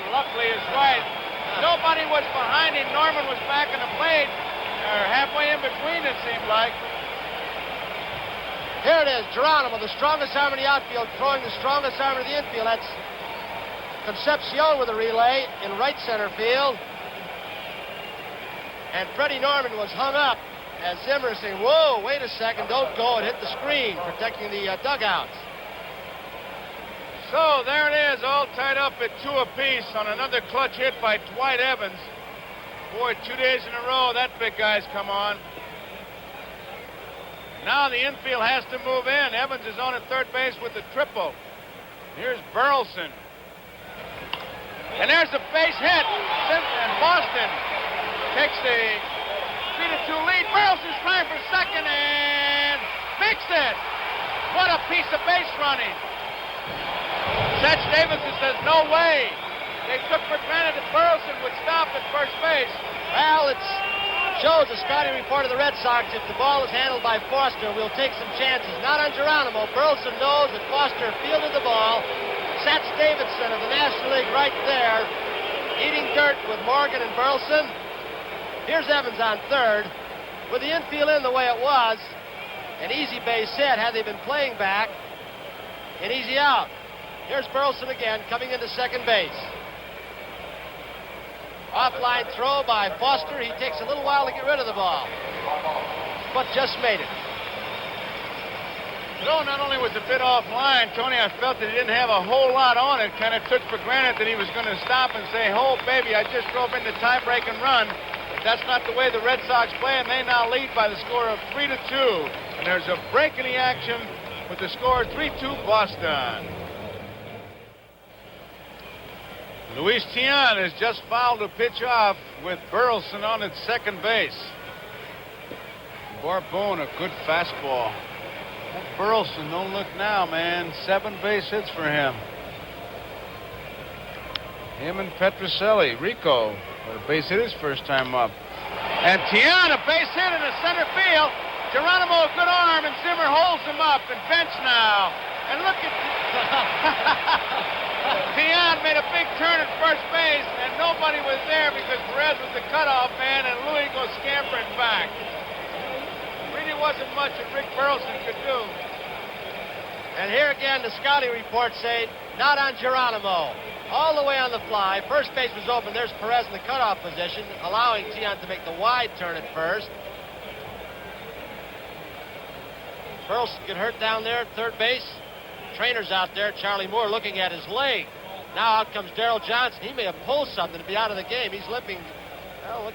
luckily is right. Nobody was behind him. Norman was back in the plate. Or halfway in between, it seemed like. Here it is. Geronimo, the strongest arm in the outfield, throwing the strongest arm in the infield. That's Concepcion with a relay in right center field. And Freddie Norman was hung up as Zimmer saying, whoa, wait a second, don't go. It hit the screen, protecting the dugouts. So there it is, all tied up at 2 apiece on another clutch hit by Dwight Evans. Boy, 2 days in a row, that big guy's come on. Now the infield has to move in. Evans is on at third base with the triple. Here's Burleson. And there's the base hit. And Boston takes the 3-2 lead. Burleson's trying for second and makes it. What a piece of base running. Satch Davidson says no way. They took for granted that Burleson would stop at first base. Well, it shows the scouting report of the Red Sox. If the ball is handled by Foster, we'll take some chances. Not on Geronimo. Burleson knows that Foster fielded the ball. Satch Davidson of the National League right there, eating dirt with Morgan and Burleson. Here's Evans on third. With the infield in the way it was, an easy base hit had they been playing back. An easy out. Here's Burleson again, coming into second base. Offline throw by Foster. He takes a little while to get rid of the ball, but just made it. Throw not only was a bit offline, Tony, I felt that he didn't have a whole lot on it. Kind of took for granted that he was going to stop and say, "Oh, baby, I just drove in the tie-breaking run." But that's not the way the Red Sox play, and they now lead by the score of 3-2. And there's a break in the action with the score 3-2 Boston. Luis Tian has just fouled a pitch off with Burleson on at second base. Barbone, a good fastball. Burleson, don't look now, man. 7 base hits for him. Him and Petrocelli. Rico, a base hit his first time up. And Tian, a base hit in the center field. Geronimo, a good arm, and Zimmer holds him up and bench now. And look at Tian made a big turn at first base, and nobody was there because Perez was the cutoff man, and Louis goes scampering back. Really wasn't much that Rick Burleson could do. And here again, the scouting reports say, not on Geronimo. All the way on the fly. First base was open. There's Perez in the cutoff position, allowing Tian to make the wide turn at first. Burleson get hurt down there at third base. Trainer's out there, Charlie Moore, looking at his leg. Now out comes Darrell Johnson. He may have pulled something to be out of the game. He's limping. Well,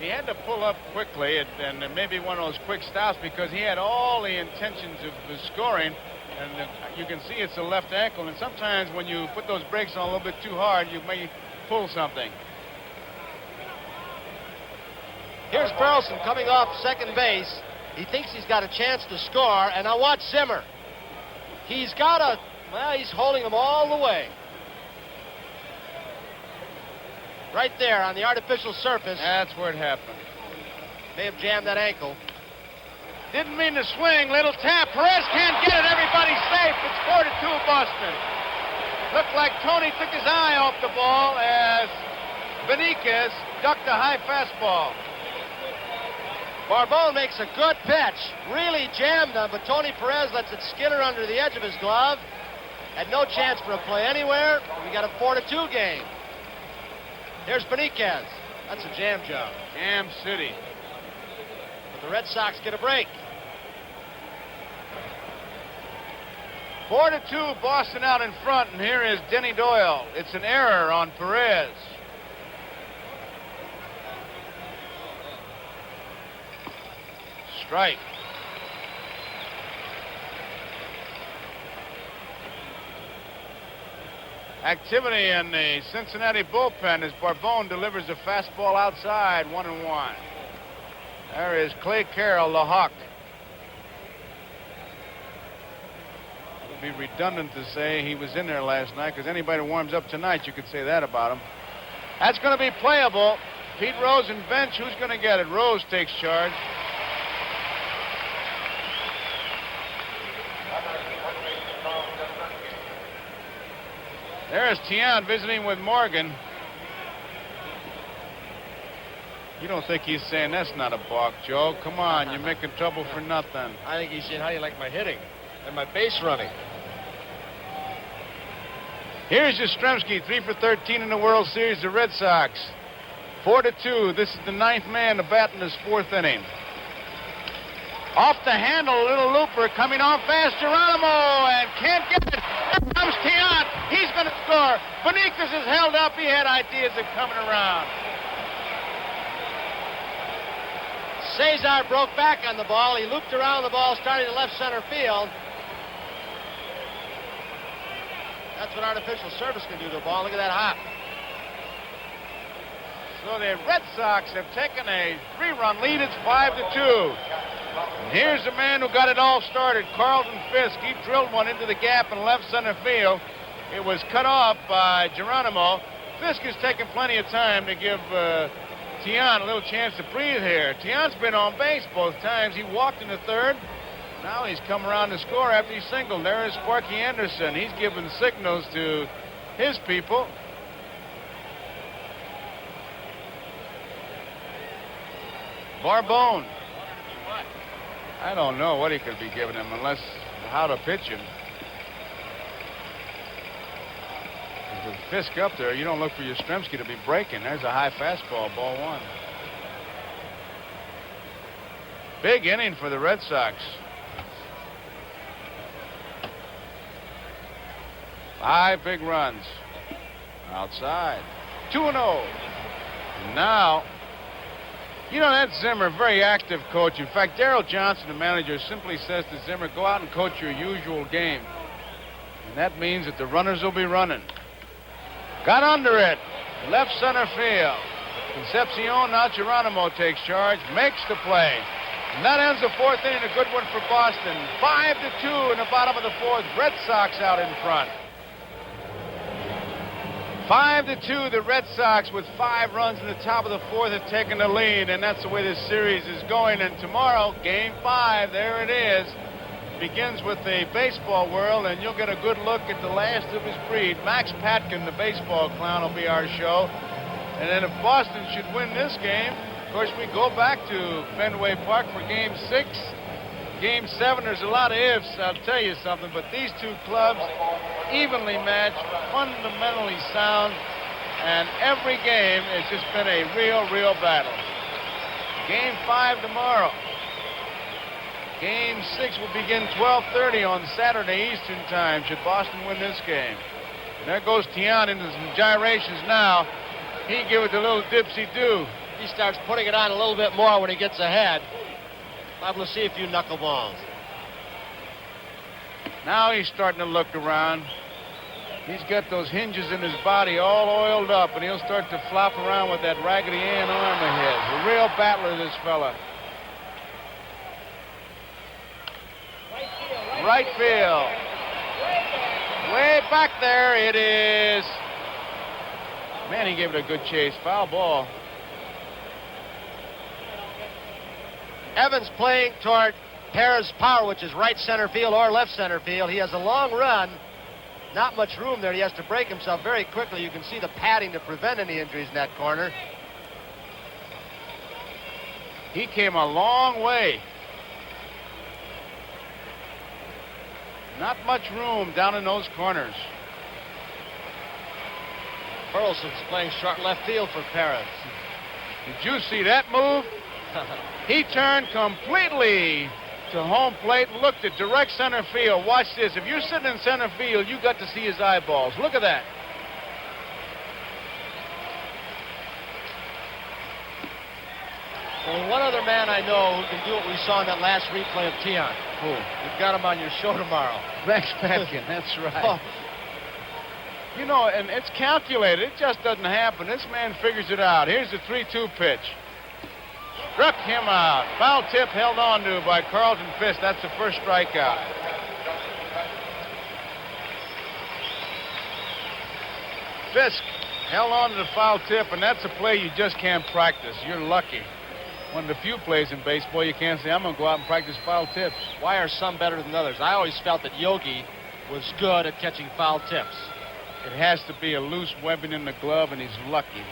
he had to pull up quickly, and maybe one of those quick stops because he had all the intentions of scoring. And you can see it's a left ankle. And sometimes when you put those brakes on a little bit too hard, you may pull something. Here's Burleson coming off second base. He thinks he's got a chance to score. And now watch Zimmer. He's holding him all the way. Right there on the artificial surface. That's where it happened. May have jammed that ankle. Didn't mean to swing. Little tap. Perez can't get it. Everybody's safe. It's 4-2 Boston. Looked like Tony took his eye off the ball as Benitez ducked a high fastball. Barbone makes a good pitch. Really jammed him, but Tony Perez lets it skitter under the edge of his glove. Had no chance for a play anywhere. We got a 4-2 game. Here's Benitez. That's a jam job. Jam City. But the Red Sox get a break. 4-2, Boston out in front, and here is Denny Doyle. It's an error on Perez. Strike. Activity in the Cincinnati bullpen as Barbone delivers a fastball outside, 1-1. There is Clay Carroll, the Hawk. It would be redundant to say he was in there last night, because anybody who warms up tonight, you could say that about him. That's going to be playable. Pete Rose and bench. Who's going to get it? Rose takes charge. There's Tian visiting with Morgan. You don't think he's saying that's not a balk, Joe? Come on, you're making trouble for nothing. I think he's saying, how do you like my hitting and my base running? Here's Yastrzemski, 3 for 13 in the World Series, the Red Sox. 4-2. This is the 9th man to bat in this 4th inning. Off the handle, little looper coming on fast, Geronimo, and can't get it. Here comes Tian. He's going to score. Benitez is held up. He had ideas of coming around. Cesar broke back on the ball. He looped around the ball, starting to left center field. That's what artificial surface can do to a ball. Look at that hop. So the Red Sox have taken a 3-run lead. It's 5-2. And here's the man who got it all started, Carlton Fisk. He drilled one into the gap in left center field. It was cut off by Geronimo. Fisk has taken plenty of time to give Tian a little chance to breathe here. Tian's been on base both times. He walked in the 3rd. Now he's come around to score after he singled. There is Sparky Anderson. He's giving signals to his people. Barbone. I don't know what he could be giving him unless how to pitch him. With Fisk up there, you don't look for Yastrzemski to be breaking. There's a high fastball, ball one. Big inning for the Red Sox. 5 big runs. Outside. 2-0. And now, you know, that Zimmer, very active coach. In fact, Darrell Johnson, the manager, simply says to Zimmer, go out and coach your usual game. And that means that the runners will be running. Got under it. Left center field. Concepcion, now Geronimo takes charge, makes the play. And that ends the 4th inning, a good one for Boston. 5-2 in the bottom of the 4th. Red Sox out in front. 5-2, the Red Sox with 5 runs in the top of the 4th have taken the lead, and that's the way this series is going. And tomorrow, Game 5, there it is. Begins with the baseball world, and you'll get a good look at the last of his breed. Max Patkin, the baseball clown, will be our show. And then if Boston should win this game, of course, we go back to Fenway Park for Game 6. Game 7, there's a lot of ifs, I'll tell you something, but these two clubs, evenly matched, fundamentally sound, and every game has just been a real battle. Game 5 tomorrow. Game 6 will begin 12:30 on Saturday Eastern Time, should Boston win this game. And there goes Tian into some gyrations now. He give it a little dipsy-do. He starts putting it on a little bit more when he gets ahead. Liable to see a few knuckleballs. Now he's starting to look around. He's got those hinges in his body all oiled up, and he'll start to flop around with that Raggedy Ann arm of his. A real battler, this fella. Right field. Way back there it is. Man, he gave it a good chase. Foul ball. Evans playing toward Perez Power, which is right center field or left center field. He has a long run. Not much room there. He has to break himself very quickly. You can see the padding to prevent any injuries in that corner. He came a long way. Not much room down in those corners. Burleson's playing short left field for Perez. Did you see that move? He turned completely to home plate and looked at direct center field. Watch this. If you're sitting in center field, you got to see his eyeballs. Look at that. Well, one other man I know who can do what we saw in that last replay of Tian. Who? You've got him on your show tomorrow. Max Patkin, that's right. Oh. You know, and it's calculated. It just doesn't happen. This man figures it out. Here's the 3-2 pitch. Struck him out. Foul tip held on to by Carlton Fisk. That's the first strikeout. Fisk held on to the foul tip, and that's a play you just can't practice. You're lucky. One of the few plays in baseball you can't say, I'm going to go out and practice foul tips. Why are some better than others? I always felt that Yogi was good at catching foul tips. It has to be a loose webbing in the glove, and he's lucky.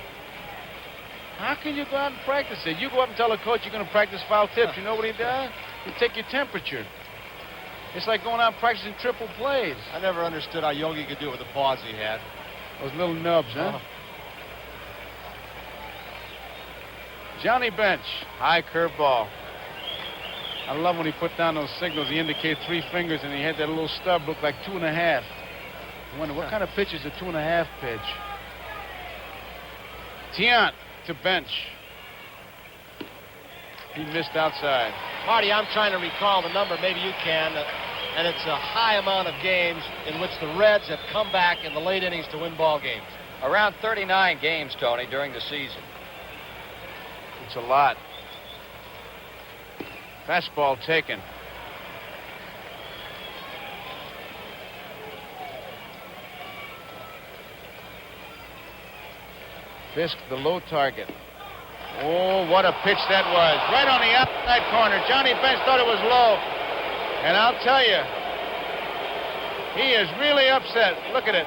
How can you go out and practice it? You go up and tell a coach you're going to practice foul tips. You know what he does? He take your temperature. It's like going out and practicing triple plays. I never understood how Yogi could do it with the paws he had. Those little nubs, huh? Johnny Bench, high curveball. I love when he put down those signals. He indicated 3 fingers, and he had that little stub look like 2.5. I wonder what kind of pitch is a 2.5 pitch. Tiant to Bench. He missed outside. Marty, I'm trying to recall the number. Maybe you can. And it's a high amount of games in which the Reds have come back in the late innings to win ball games. Around 39 games, Tony, during the season. It's a lot. Fastball taken. Fisk, the low target. Oh, what a pitch that was. Right on the outside corner. Johnny Bench thought it was low. And I'll tell you, he is really upset. Look at it.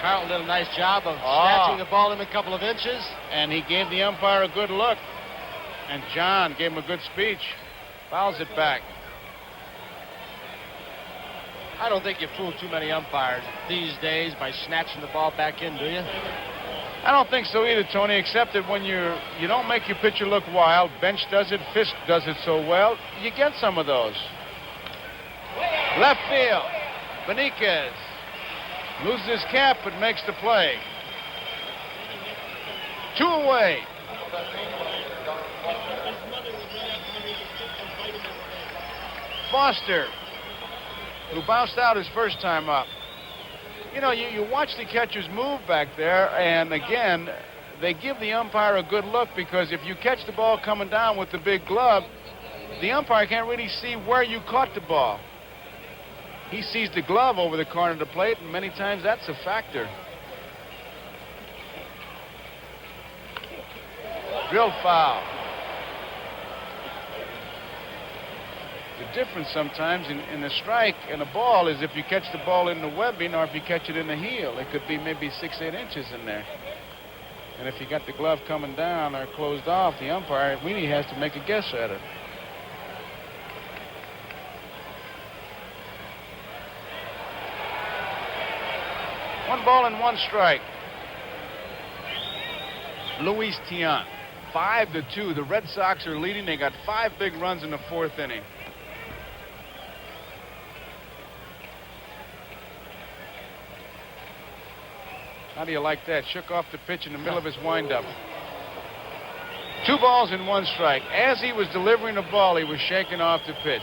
Carlton did a nice job of snatching the ball in a couple of inches. And he gave the umpire a good look. And John gave him a good speech. Fouls it back. I don't think you fool too many umpires these days by snatching the ball back in, do you? I don't think so either, Tony, except that when you don't make your pitcher look wild, Bench does it, Fisk does it so well, you get some of those. Left field, Benitez loses his cap but makes the play. 2 away. Foster, who bounced out his first time up. You know, you watch the catchers move back there, and again, they give the umpire a good look, because if you catch the ball coming down with the big glove, the umpire can't really see where you caught the ball. He sees the glove over the corner of the plate, and many times that's a factor. Drill foul. The difference sometimes in a strike and a ball is if you catch the ball in the webbing or if you catch it in the heel. It could be maybe 6-8 inches in there. And if you got the glove coming down or closed off, the umpire really has to make a guess at it. One ball and 1 strike. Luis Tiant, 5-2. The Red Sox are leading. They got 5 big runs in the 4th inning. How do you like that? Shook off the pitch in the middle of his windup. 2 balls and 1 strike. As he was delivering the ball, he was shaking off the pitch.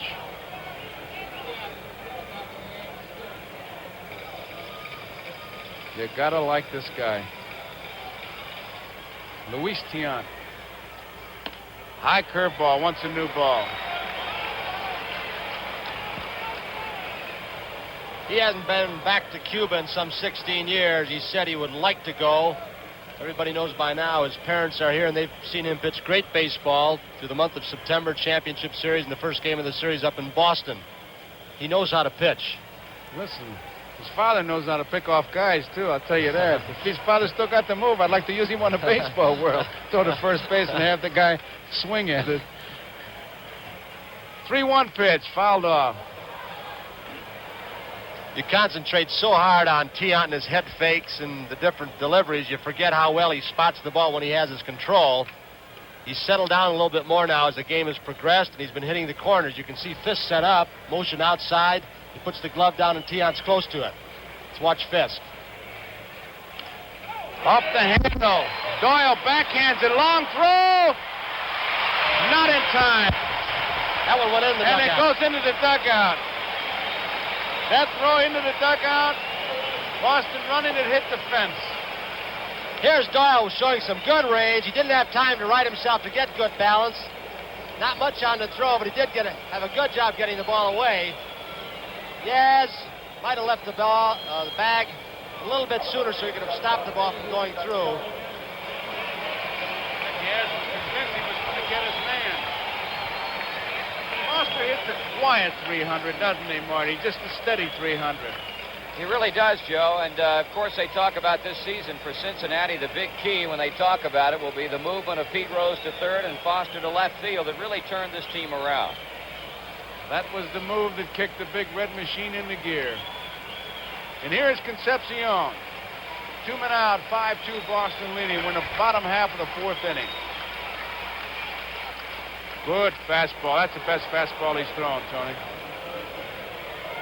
You gotta like this guy. Luis Tiant. High curveball, wants a new ball. He hasn't been back to Cuba in some 16 years. He said he would like to go. Everybody knows by now his parents are here, and they've seen him pitch great baseball through the month of September, championship series, and the first game of the series up in Boston. He knows how to pitch. Listen, his father knows how to pick off guys, too, I'll tell you that. If his father still got the move, I'd like to use him on the baseball world. Throw to first base and have the guy swing at it. 3-1 pitch, fouled off. You concentrate so hard on Tiant and his head fakes and the different deliveries, you forget how well he spots the ball when he has his control. He's settled down a little bit more now as the game has progressed, and he's been hitting the corners. You can see Fisk set up, motion outside. He puts the glove down, and Tiant's close to it. Let's watch Fisk. Off the handle. Doyle backhands it. Long throw. Not in time. That one went in the dugout. And it goes into the dugout. That throw into the dugout. Boston running, it hit the fence. Here's Doyle showing some good range. He didn't have time to right himself to get good balance. Not much on the throw, but he did have a good job getting the ball away. Yes, might have left the bag a little bit sooner so he could have stopped the ball from going through. Yes, was convinced he was going to get his man. Foster hits a quiet 300, doesn't he, Marty? Just a steady 300. He really does, Joe. And, of course, they talk about this season for Cincinnati. The big key when they talk about it will be the movement of Pete Rose to third and Foster to left field that really turned this team around. That was the move that kicked the big red machine into gear. And here is Concepcion. 2 men out, 5-2 Boston leading. We're in the bottom half of the 4th inning. Good fastball. That's the best fastball he's thrown, Tony.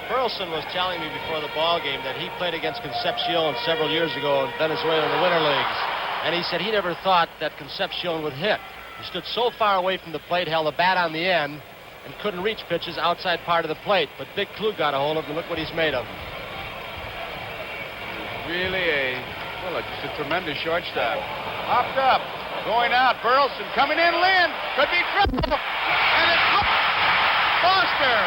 Burleson was telling me before the ball game that he played against Concepcion several years ago in Venezuela in the Winter Leagues. And he said he never thought that Concepcion would hit. He stood so far away from the plate, held the bat on the end, and couldn't reach pitches outside part of the plate. But Big Klug got a hold of him, and look what he's made of. Really just a tremendous shortstop. Hopped up, going out, Burleson coming in, Lynn, could be trouble, and it's Foster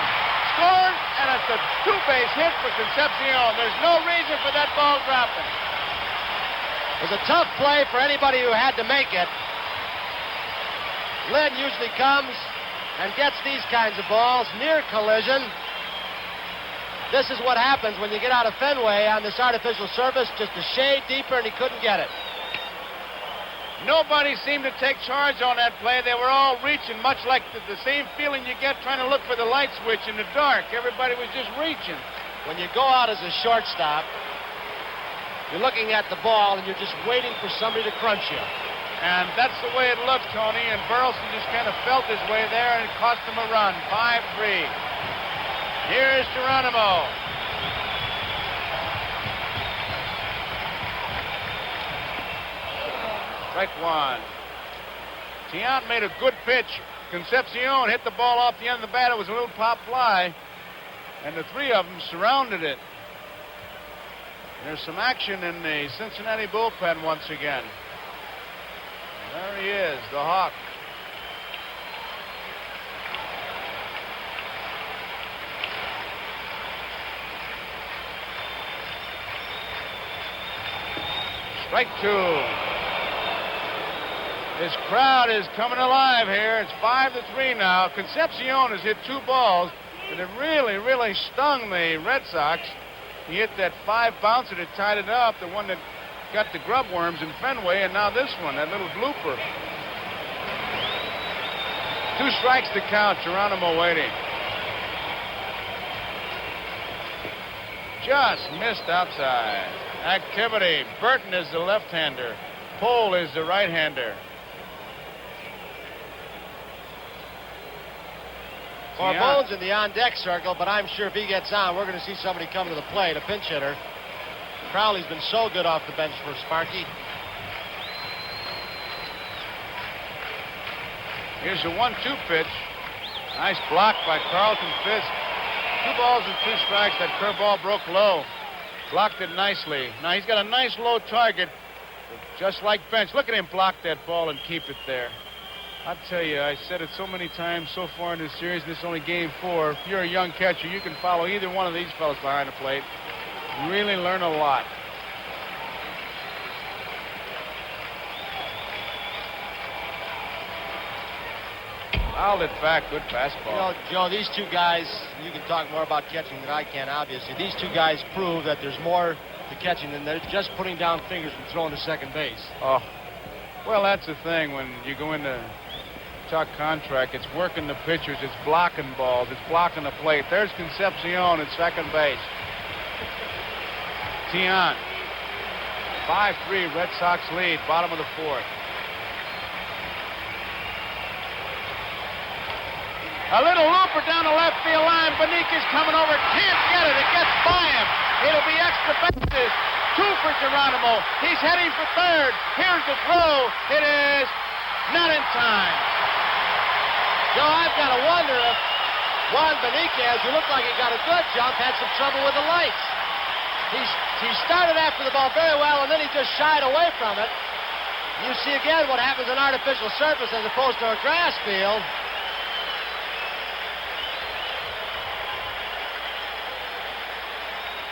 scores, and it's a 2-base hit for Concepcion. There's no reason for that ball dropping. It was a tough play for anybody who had to make it. Lynn usually comes and gets these kinds of balls, near collision. This is what happens when you get out of Fenway on this artificial surface, just a shade deeper, and he couldn't get it. Nobody seemed to take charge on that play. They were all reaching, much like the same feeling you get trying to look for the light switch in the dark. Everybody was just reaching. when you go out as a shortstop, you're looking at the ball and you're just waiting for somebody to crunch you. And that's the way it looked, Tony, and Burleson just kind of felt his way there, and it cost him a run. 5-3. Here's Geronimo. Strike one. Tiant made a good pitch. Concepcion hit the ball off the end of the bat. It was a little pop fly, and the three of them surrounded it. There's some action in the Cincinnati bullpen once again. There he is, the Hawk. Strike two. This crowd is coming alive here. It's 5-3 now. Concepcion has hit 2 balls, and it really, really stung the Red Sox. He hit that 5 bouncer that tied it up, the one that got the grub worms in Fenway, and now this one, that little blooper. 2 strikes to count. Geronimo waiting. Just missed outside. Activity. Burton is the left-hander. Pohl is the right-hander. Corbone's in the on-deck circle, but I'm sure if he gets on, we're going to see somebody come to the plate, a pinch hitter. Crowley's been so good off the bench for Sparky. Here's a 1-2 pitch. Nice block by Carlton Fisk. 2 balls and 2 strikes. That curveball broke low. Blocked it nicely. Now he's got a nice low target, just like Bench. Look at him block that ball and keep it there. I'll tell you, I said it so many times so far in this series, and this is only game 4. If you're a young catcher, you can follow either one of these fellas behind the plate. Really learn a lot. Fouled it back. Good fastball. You know, Joe, these 2 guys, you can talk more about catching than I can, obviously. These 2 guys prove that there's more to catching than they're just putting down fingers and throwing to second base. Oh, well, that's the thing. When you go into talk contract, it's working the pitchers, it's blocking balls, it's blocking the plate. There's Concepcion at second base. Tiant. 5-3, Red Sox lead, bottom of the 4th. A little looper down the left field line. Beniquez coming over, can't get it. It gets by him. It'll be extra bases. 2 for Geronimo. He's heading for third. Here's the throw. It is not in time. Joe, I've got to wonder if Juan Beniquez, who looked like he got a good jump, had some trouble with the lights. He started after the ball very well, and then he just shied away from it. You see again what happens on artificial surface as opposed to a grass field.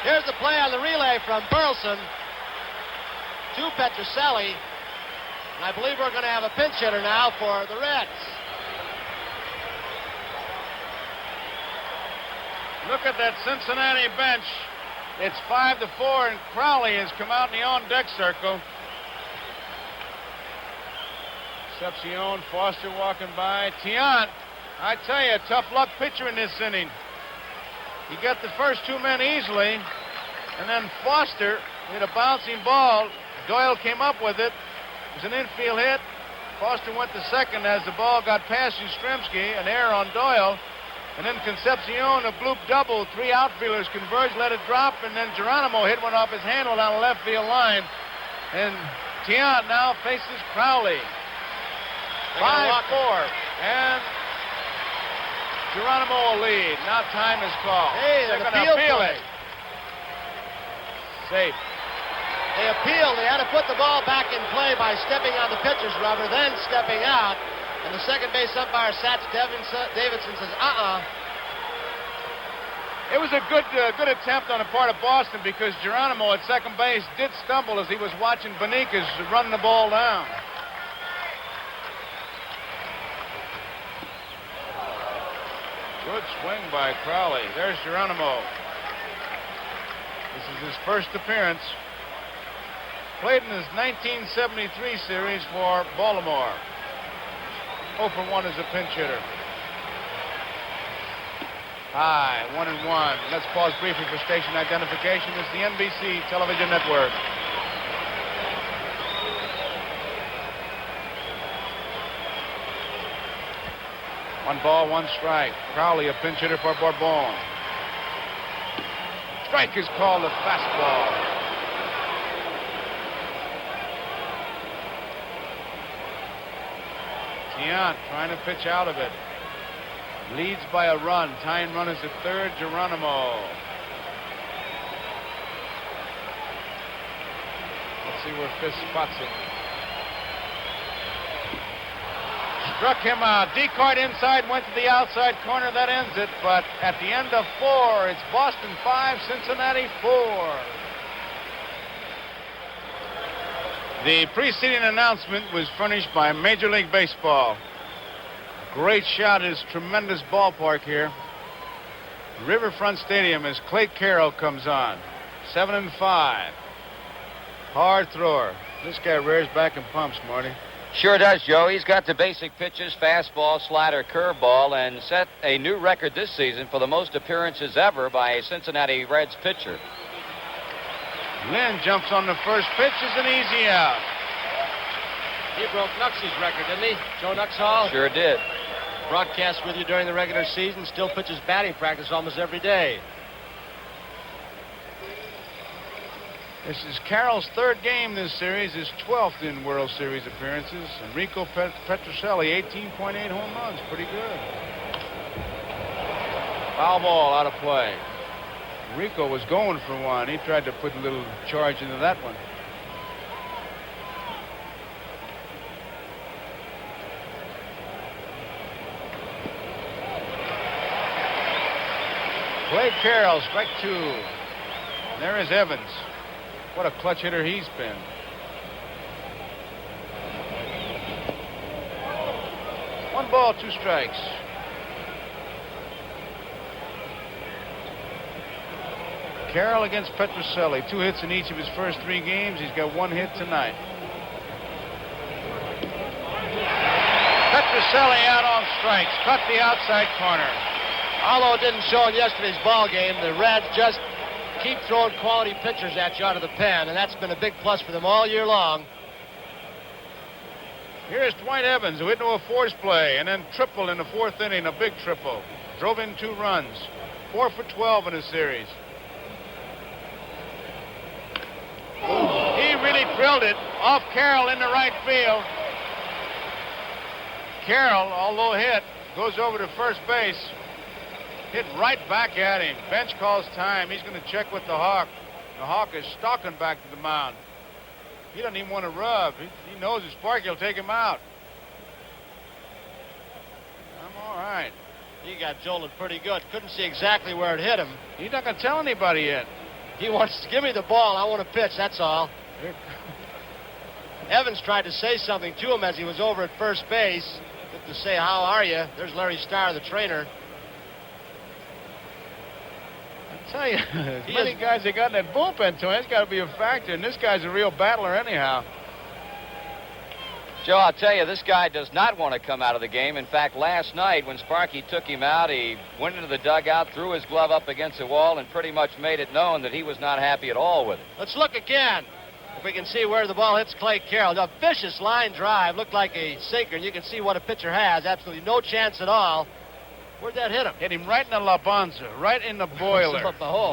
Here's the play on the relay from Burleson to Petrocelli. And I believe we're going to have a pinch hitter now for the Reds. Look at that Cincinnati bench. It's 5-4, and Crowley has come out in the on-deck circle. Concepcion, Foster walking by. Tiant, I tell you, a tough luck pitcher in this inning. He got the first 2 men easily, and then Foster hit a bouncing ball. Doyle came up with it. It was an infield hit. Foster went to second as the ball got past Yastrzemski, an error on Doyle. And then Concepcion, a bloop double. 3 outfielders converged, let it drop, and then Geronimo hit one off his handle down the left field line. And Tiant now faces Crowley. 5-4. And Geronimo will lead. Now time is called. Hey, they're an going to appeal appeal play. it. Safe. They appealed. They had to put the ball back in play by stepping on the pitcher's rubber, then stepping out. And the second base umpire, Satch Davidson, says, It was a good attempt on the part of Boston because Geronimo at second base did stumble as he was watching Beniquez run the ball down. Good swing by Crowley. There's Geronimo. This is his first appearance. Played in his 1973 series for Baltimore. 0 for 1 as a pinch hitter. High, 1-1. Let's pause briefly for station identification. It's the NBC television network. One ball, one strike. Crowley, a pinch hitter for Bourbon. Strike is called a fastball. Tiant trying to pitch out of it. Leads by a run. Tying run is at third. Geronimo. Let's see where Fisk spots it. Struck him out. Decoyed inside, went to the outside corner. That ends it. But at the end of 4, it's Boston 5, Cincinnati 4. The preceding announcement was furnished by Major League Baseball. Great shot at this tremendous ballpark here. Riverfront Stadium as Clay Carroll comes on. 7-5. Hard thrower. This guy rears back and pumps, Marty. Sure does, Joe. He's got the basic pitches, fastball, slider, curveball, and set a new record this season for the most appearances ever by a Cincinnati Reds pitcher. Lynn jumps on the first pitch, is an easy out. He broke Nuxie's record, didn't he? Joe Nuxhall? Sure did. Broadcast with you during the regular season, still pitches batting practice almost every day. This is Carroll's 3rd game this series, his 12th in World Series appearances. Enrico Petrocelli, 18.8 home runs, pretty good. Foul ball out of play. Enrico was going for one. He tried to put a little charge into that one. Clay Carroll, strike 2. And there is Evans. What a clutch hitter he's been. One ball, 2 strikes. Carroll against Petrocelli. 2 hits in each of his first 3 games. He's got 1 hit tonight. Petrocelli out on strikes. Cut the outside corner. Although it didn't show in yesterday's ball game, the Reds just keep throwing quality pitchers at you out of the pen, and that's been a big plus for them all year long. Here's Dwight Evans, who hit into a force play, and then triple in the 4th inning, a big triple. Drove in 2 runs. 4 for 12 in the series. He really drilled it off Carroll into right field. Carroll, although hit, goes over to first base. Hit right back at him. Bench calls time. He's going to check with the Hawk. The Hawk is stalking back to the mound. He doesn't even want to rub. He knows his Sparky will take him out. I'm all right. He got jolted pretty good. Couldn't see exactly where it hit him. He's not going to tell anybody yet. He wants to give me the ball. I want to pitch, that's all. Evans tried to say something to him as he was over at first base. To say, how are you? There's Larry Starr, the trainer. I tell you, as many guys they got in that bullpen, Tony, that's got to be a factor. And this guy's a real battler anyhow. Joe, I'll tell you, this guy does not want to come out of the game. In fact, last night when Sparky took him out, he went into the dugout, threw his glove up against the wall, and pretty much made it known that he was not happy at all with it. Let's look again. If we can see where the ball hits Clay Carroll. A vicious line drive. Looked like a sinker, and you can see what a pitcher has. Absolutely no chance at all. Where'd that hit him? Hit him right in the La Bonza, right in the boiler.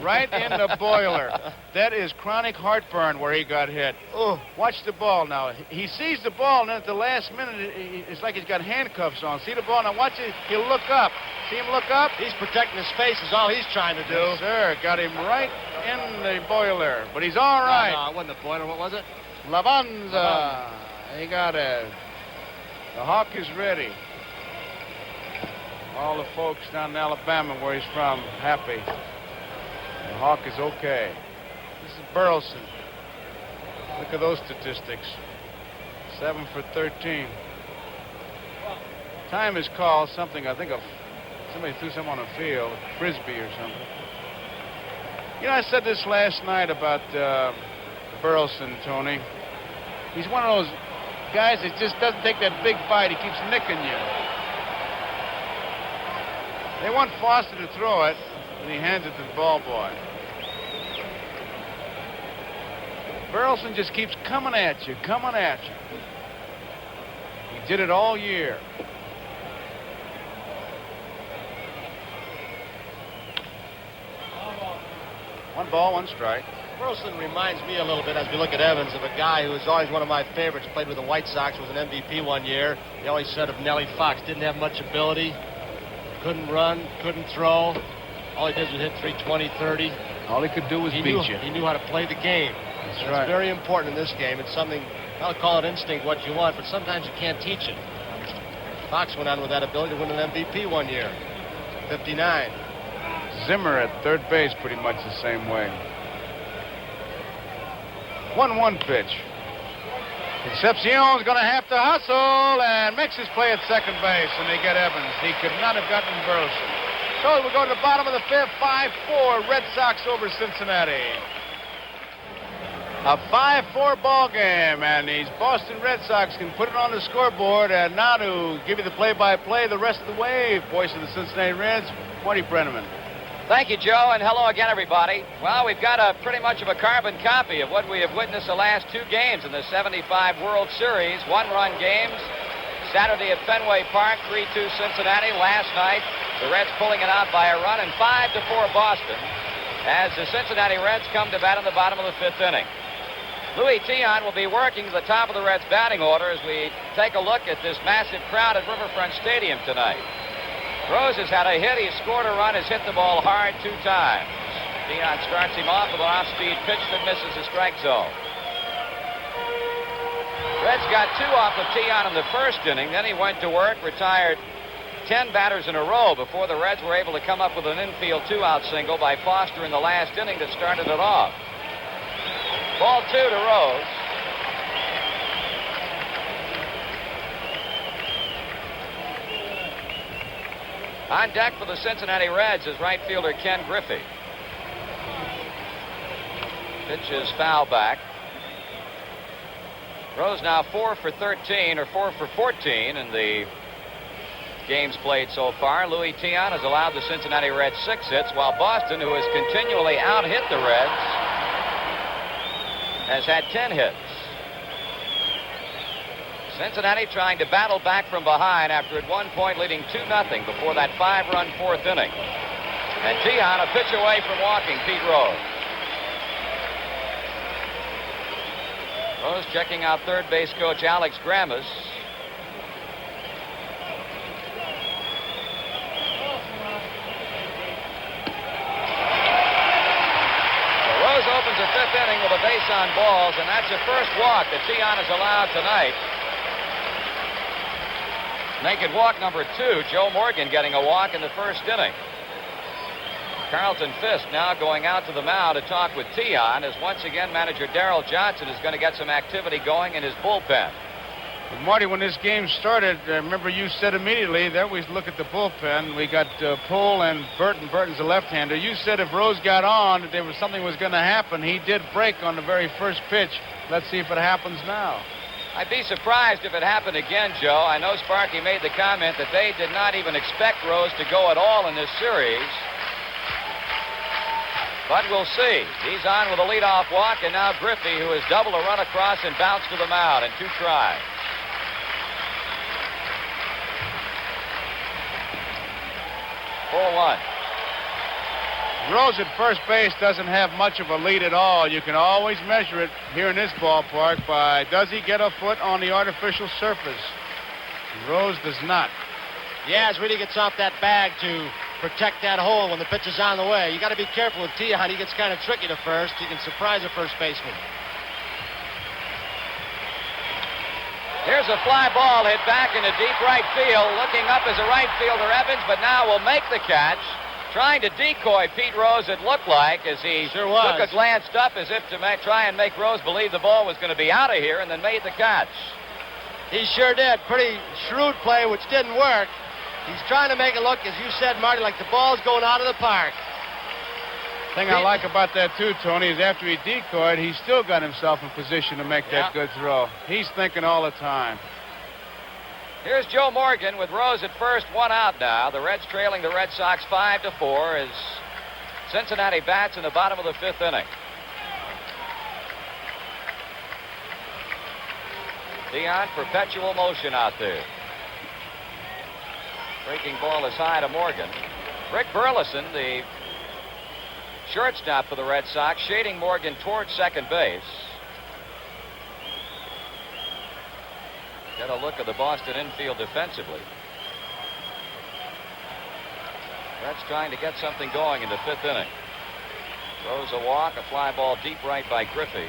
Right in the boiler. That is chronic heartburn where he got hit. Oh, watch the ball now. He sees the ball, and then at the last minute, it's like he's got handcuffs on. See the ball? Now watch it. He'll look up. See him look up? He's protecting his face is all he's trying to do. Yes, sir. Got him right in the boiler. But he's all right. No, it wasn't the boiler. What was it? La Bonza. He got it. The Hawk is ready. All the folks down in Alabama where he's from, happy. The Hawk is okay. This is Burleson. Look at those statistics. 7 for 13. Time is called something, I think of somebody threw something on the field, a frisbee or something. You know, I said this last night about Burleson, Tony. He's one of those guys that just doesn't take that big bite. He keeps nicking you. They want Foster to throw it, and he hands it to the ball boy. Burleson just keeps coming at you, coming at you. He did it all year. One ball, one strike. Burleson reminds me a little bit, as we look at Evans, of a guy who was always one of my favorites. Played with the White Sox, was an MVP one year. They always said of Nellie Fox, didn't have much ability, couldn't run, couldn't throw. All he did was hit 320, 30. All he could do was beat you. He knew how to play the game. That's right. It's very important in this game. It's something, I'll call it instinct, what you want, but sometimes you can't teach it. Fox went on with that ability to win an MVP one year, 59. Zimmer at third base pretty much the same way. 1-1 pitch. Concepcion's going to have to hustle and makes his play at second base, and they get Evans. He could not have gotten Burleson. So we go to the bottom of the fifth, 5-4, Red Sox over Cincinnati. A 5-4 ball game, and these Boston Red Sox can put it on the scoreboard. And now to give you the play-by-play the rest of the way, voice of the Cincinnati Reds, Marty Brenneman. Thank you, Joe, and hello again, everybody. Well, we've got a pretty much of a carbon copy of what we have witnessed the last two games in the 75 World Series. One-run games. Saturday at Fenway Park, 3-2 Cincinnati. Last night, the Reds pulling it out by a run, and 5-4 Boston as the Cincinnati Reds come to bat in the bottom of the fifth inning. Louis Tiant will be working to the top of the Reds' batting order as we take a look at this massive crowd at Riverfront Stadium tonight. Rose has had a hit. He scored a run, has hit the ball hard 2 times. Tiant starts him off with an off-speed pitch that misses the strike zone. Reds got 2 off of Tiant in the first inning. Then he went to work, retired 10 batters in a row before the Reds were able to come up with an infield 2-out single by Foster in the last inning that started it off. Ball 2 to Rose. On deck for the Cincinnati Reds is right fielder Ken Griffey. Pitch is foul back. Rose now 4 for 13 or 4 for 14 in the games played so far. Louis Tiant has allowed the Cincinnati Reds 6 hits, while Boston, who has continually out-hit the Reds, has had 10 hits. Cincinnati trying to battle back from behind after at one point leading 2-0 before that 5-run fourth inning. And Tiant a pitch away from walking Pete Rose. Rose checking out third base coach Alex Grammas. Rose opens the fifth inning with a base on balls, and that's the first walk that Tiant has allowed tonight. Naked walk number 2, Joe Morgan getting a walk in the first inning. Carlton Fisk now going out to the mound to talk with Tiant, as once again manager Darrell Johnson is going to get some activity going in his bullpen. Well, Marty, when this game started, remember you said immediately that we look at the bullpen. We got Poole and Burton. Burton's a left-hander. You said if Rose got on, that there was something was going to happen. He did break on the very first pitch. Let's see if it happens now. I'd be surprised if it happened again, Joe. I know Sparky made the comment that they did not even expect Rose to go at all in this series. But we'll see. He's on with a leadoff walk, and now Griffey, who has doubled a run across and bounced to the mound in 2 tries. Full 1. Rose at first base doesn't have much of a lead at all. You can always measure it here in this ballpark by does he get a foot on the artificial surface. Rose does not. Yaz really gets off that bag to protect that hole when the pitch is on the way. You got to be careful with Tiant. He gets kind of tricky to first. He can surprise a first baseman. Here's a fly ball hit back into deep right field. Looking up is a right fielder, Evans, but now will make the catch. Trying to decoy Pete Rose, it looked like, as he took a glance up as if to try and make Rose believe the ball was going to be out of here, and then made the catch. He sure did. Pretty shrewd play, which didn't work. He's trying to make it look, as you said, Marty, like the ball's going out of the park. Thing I like about that, too, Tony, is after he decoyed, he still got himself in position to make that good throw. He's thinking all the time. Here's Joe Morgan with Rose at first, 1 out now. The Reds trailing the Red Sox 5-4 as Cincinnati bats in the bottom of the 5th inning. Dion, perpetual motion out there. Breaking ball is high to Morgan. Rick Burleson, the shortstop for the Red Sox, shading Morgan towards second base. Get a look at the Boston infield defensively. Reds trying to get something going in the 5th inning. Throws a walk, a fly ball deep right by Griffey.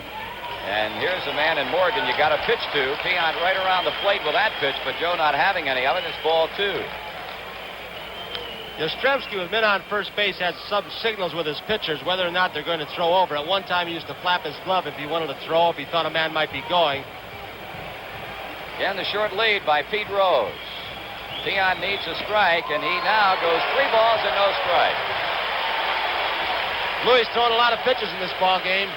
And here's a man in Morgan you got to pitch to. Peon right around the plate with that pitch, but Joe not having any of it. It's ball 2. Yastrzemski, with men on first base, has some signals with his pitchers whether or not they're going to throw over. At one time, he used to flap his glove if he wanted to throw, if he thought a man might be going. Again, the short lead by Pete Rose. Peon needs a strike, and he now goes 3 balls and no strike. Louis throwing a lot of pitches in this ball game.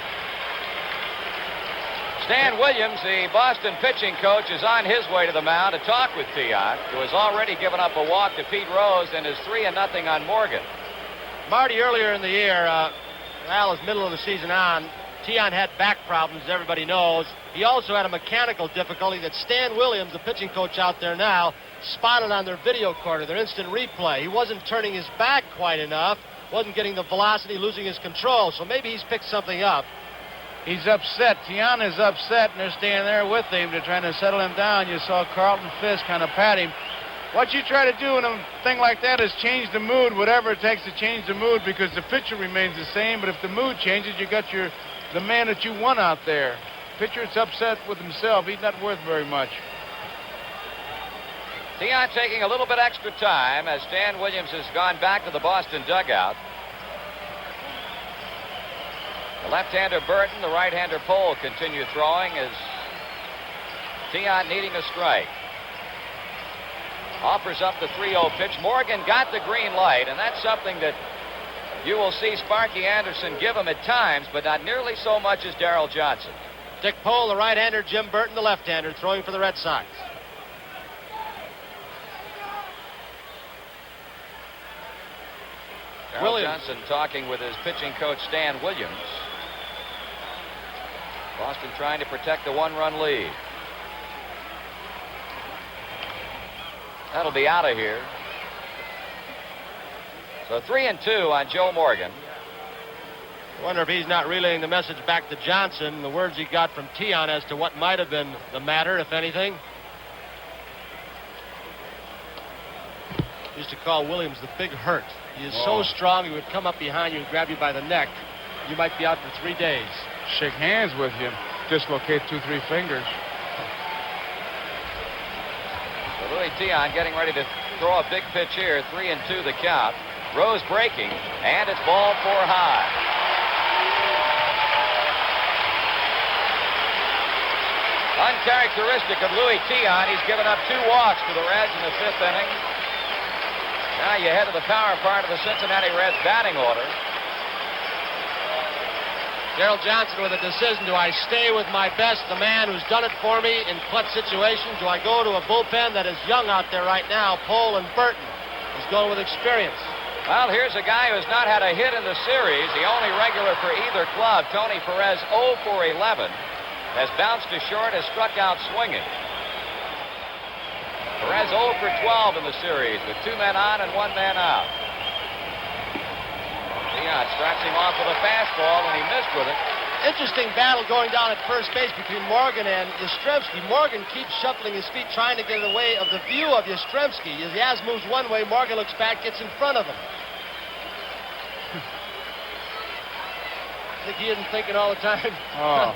Stan Williams, the Boston pitching coach, is on his way to the mound to talk with Tiant, who has already given up a walk to Pete Rose and is 3-0 on Morgan. Marty, earlier in the year, as middle of the season on, Tiant had back problems, as everybody knows. He also had a mechanical difficulty that Stan Williams, the pitching coach out there now, spotted on their video corner, their instant replay. He wasn't turning his back quite enough, wasn't getting the velocity, losing his control, so maybe he's picked something up. He's upset. Tiana is upset, and they're staying there with him. They're trying to settle him down. You saw Carlton Fisk kind of pat him. What you try to do in a thing like that is change the mood, whatever it takes to change the mood, because the pitcher remains the same, but if the mood changes, you got the man that you want out there. Pitcher's upset with himself. He's not worth very much. Tiant taking a little bit extra time as Stan Williams has gone back to the Boston dugout. The left-hander Burton, the right-hander Pohl continue throwing as Tiant needing a strike. Offers up the 3-0 pitch. Morgan got the green light, and that's something that you will see Sparky Anderson give him at times, but not nearly so much as Darrell Johnson. Dick Pohl, the right-hander, Jim Burton, the left-hander, throwing for the Red Sox. Darrell Johnson talking with his pitching coach Stan Williams. Boston trying to protect the 1-run lead. That'll be out of here. So 3-2 on Joe Morgan. I wonder if he's not relaying the message back to Johnson, the words he got from Tiant as to what might have been the matter, if anything. Used to call Williams the big hurt. He is so strong, he would come up behind you and grab you by the neck. You might be out for 3 days. Shake hands with you, dislocate 2-3 fingers. So Louis Tiant getting ready to throw a big pitch here. 3-2 the count. Rose breaking, and it's ball 4 high. Uncharacteristic of Louis Tiant, he's given up 2 walks to the Reds in the 5th inning. Now you head to the power part of the Cincinnati Reds batting order. Darrell Johnson with a decision. Do I stay with my best, the man who's done it for me in clutch situations? Do I go to a bullpen that is young out there right now? Pohl and Burton. He's going with experience. Well, here's a guy who's not had a hit in the series. The only regular for either club, Tony Perez, 0 for 11. Has bounced to short, has struck out swinging. Perez 0 for 12 in the series with 2 men on and 1 man out. Tiant strikes him off with a fastball, and he missed with it. Interesting battle going down at first base between Morgan and Yastrzemski. Morgan keeps shuffling his feet, trying to get in the way of the view of Yastrzemski. As Yaz moves one way, Morgan looks back, gets in front of him. I think he isn't thinking all the time. Oh.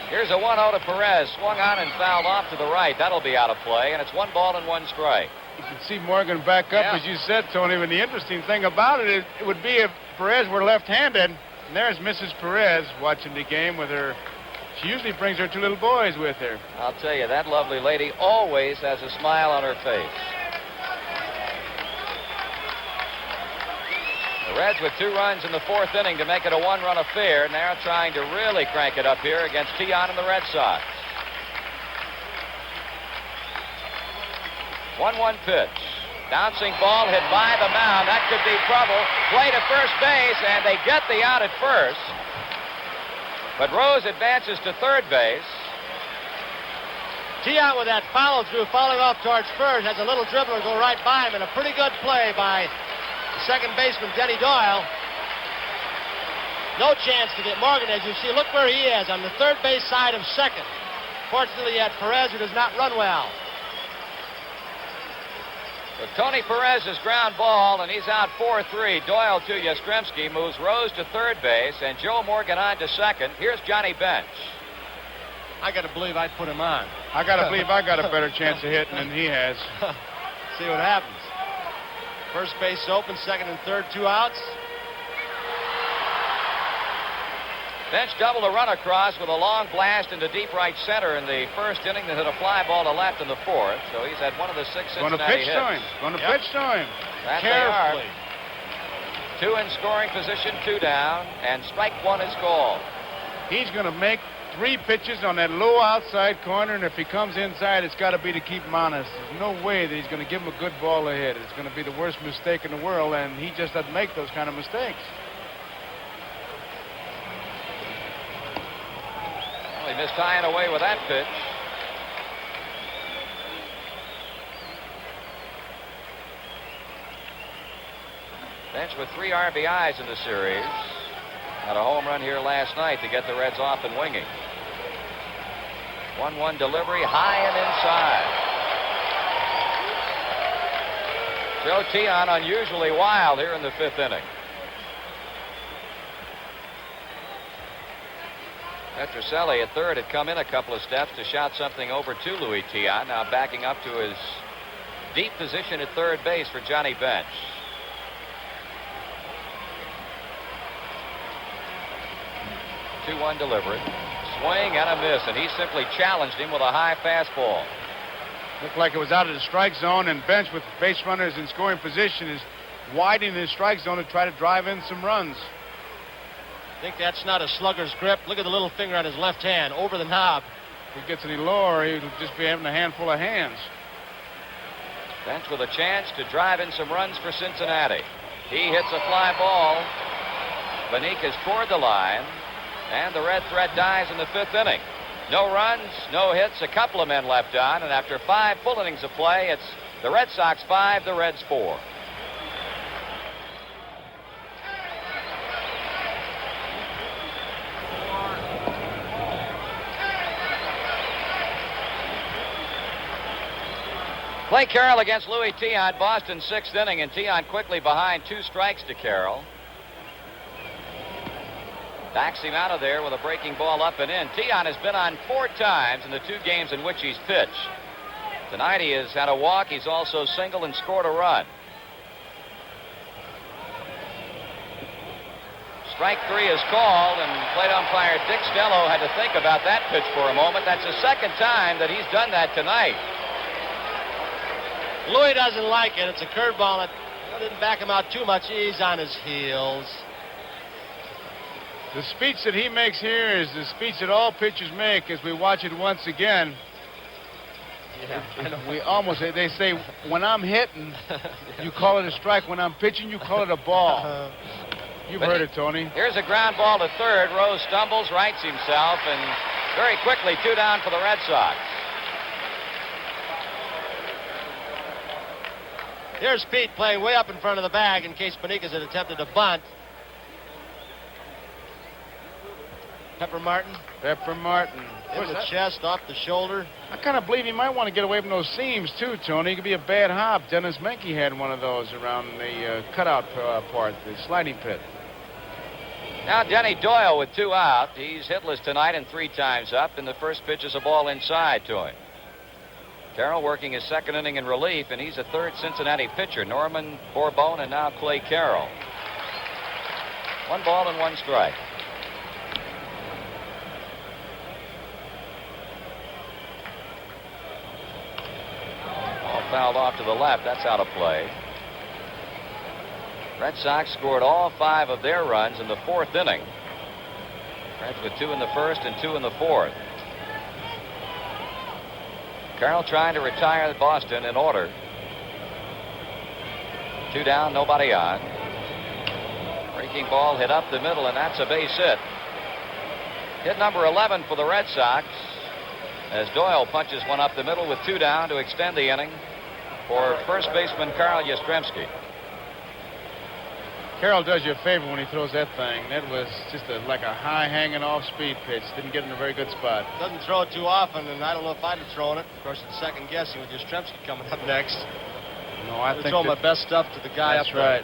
Here's a 1-0 to Perez. Swung on and fouled off to the right. That'll be out of play, and it's 1 ball and 1 strike. You can see Morgan back up, as you said, Tony. But the interesting thing about it is, it would be if Perez were left-handed. And there's Mrs. Perez watching the game with her. She usually brings her 2 little boys with her. I'll tell you, that lovely lady always has a smile on her face. The Reds with 2 runs in the 4th inning to make it a 1-run affair. Now trying to really crank it up here against Tian and the Red Sox. 1-1 pitch. Bouncing ball hit by the mound. That could be trouble. Play to first base, and they get the out at first. But Rose advances to third base. Tian with that follow-through, falling off towards first, has a little dribbler go right by him, and a pretty good play by the second baseman, Denny Doyle. No chance to get Morgan, as you see. Look where he is, on the third base side of second. Fortunately, at Perez, who does not run well. So Tony Perez's ground ball, and he's out 4-3. Doyle to Yastrzemski, moves Rose to third base, and Joe Morgan on to second. Here's Johnny Bench. I got to believe I'd put him on. I got to believe I got a better chance of hitting than he has. See what happens. First base open, second and third, 2 outs. Bench doubled a run across with a long blast into deep right center in the 1st inning that hit a fly ball to left in the 4th. So he's had one of the 6 Going to Cincinnati pitch hits. to him. Going to pitch to him. That Carefully. they are. 2 in scoring position, 2 down, and strike 1 is called. He's going to make 3 pitches on that low outside corner, and if he comes inside, it's got to be to keep him honest. There's no way that he's going to give him a good ball to hit. It's going to be the worst mistake in the world, and he just doesn't make those kind of mistakes. Well, he missed tying away with that pitch. Bench with 3 RBIs in the series. Had a home run here last night to get the Reds off and winging. 1-1 delivery, high and inside. Joe Tian unusually wild here in the 5th inning. Petrocelli at third had come in a couple of steps to shout something over to Louis Tian. Now backing up to his deep position at third base for Johnny Bench. Two-one delivery. Swing and a miss, and he simply challenged him with a high fastball. Looked like it was out of the strike zone, and Bench with base runners in scoring position is widening his strike zone to try to drive in some runs. I think that's not a slugger's grip. Look at the little finger on his left hand over the knob. If he gets any lower, he'll just be having a handful of hands. Bench with a chance to drive in some runs for Cincinnati. He hits a fly ball. Benitez toward the line, and the red thread dies in the 5th inning. No runs, no hits, a couple of men left on, and after 5 full innings of play, it's the Red Sox 5, the Reds 4. Clay Carroll against Louis Tian, Boston 6th inning, and Tian quickly behind 2 strikes to Carroll. Backs him out of there with a breaking ball up and in. Tian has been on 4 times in the 2 games in which he's pitched. Tonight he has had a walk. He's also singled and scored a run. Strike 3 is called, and plate umpire Dick Stello had to think about that pitch for a moment. That's the 2nd time that he's done that tonight. Louis doesn't like it. It's a curveball that didn't back him out too much. He's on his heels. The speech that he makes here is the speech that all pitchers make as we watch it once again. Yeah, we almost say, they say, when I'm hitting, you call it a strike. When I'm pitching, you call it a ball. You've heard it, Tony. Here's a ground ball to third. Rose stumbles, rights himself, and very quickly 2 down for the Red Sox. Here's Pete playing way up in front of the bag in case Benitez had attempted to bunt. Pepper Martin. In the chest, off the shoulder. I kind of believe he might want to get away from those seams, too, Tony. It could be a bad hop. Dennis Menke had one of those around the cutout part, the sliding pit. Now Denny Doyle with 2 out. He's hitless tonight and 3 times up, and the first pitch is a ball inside to him. Carroll working his 2nd inning in relief, and he's a 3rd Cincinnati pitcher. Norman Bourbon and now Clay Carroll. 1 ball and 1 strike. Ball fouled off to the left. That's out of play. Red Sox scored all 5 of their runs in the 4th inning. Reds with 2 in the 1st and 2 in the 4th. Carroll trying to retire Boston in order. 2 down, nobody on. Breaking ball hit up the middle, and that's a base hit. Hit number 11 for the Red Sox as Doyle punches one up the middle with 2 down to extend the inning for first baseman Carl Yastrzemski. Carroll does you a favor when he throws that thing. That was just like a high hanging off speed pitch. Didn't get in a very good spot. Doesn't throw it too often, and I don't know if I'd have thrown it. Of course, it's second guessing with Yastrzemski coming up next. No, I think throw my best stuff to the guy up that's there. right.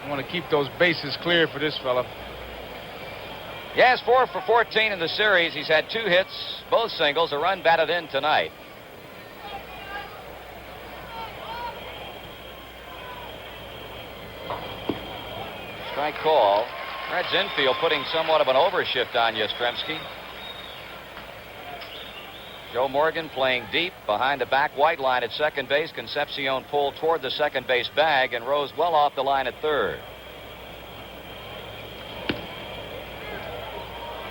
I want to keep those bases clear for this fella. Yes, 4 for 14 in the series. He's had 2 hits, both singles, a run batted in tonight. Strike call. Reds infield putting somewhat of an overshift on Yastrzemski. Joe Morgan playing deep behind the back white line at second base. Concepcion pulled toward the second base bag and rose well off the line at third.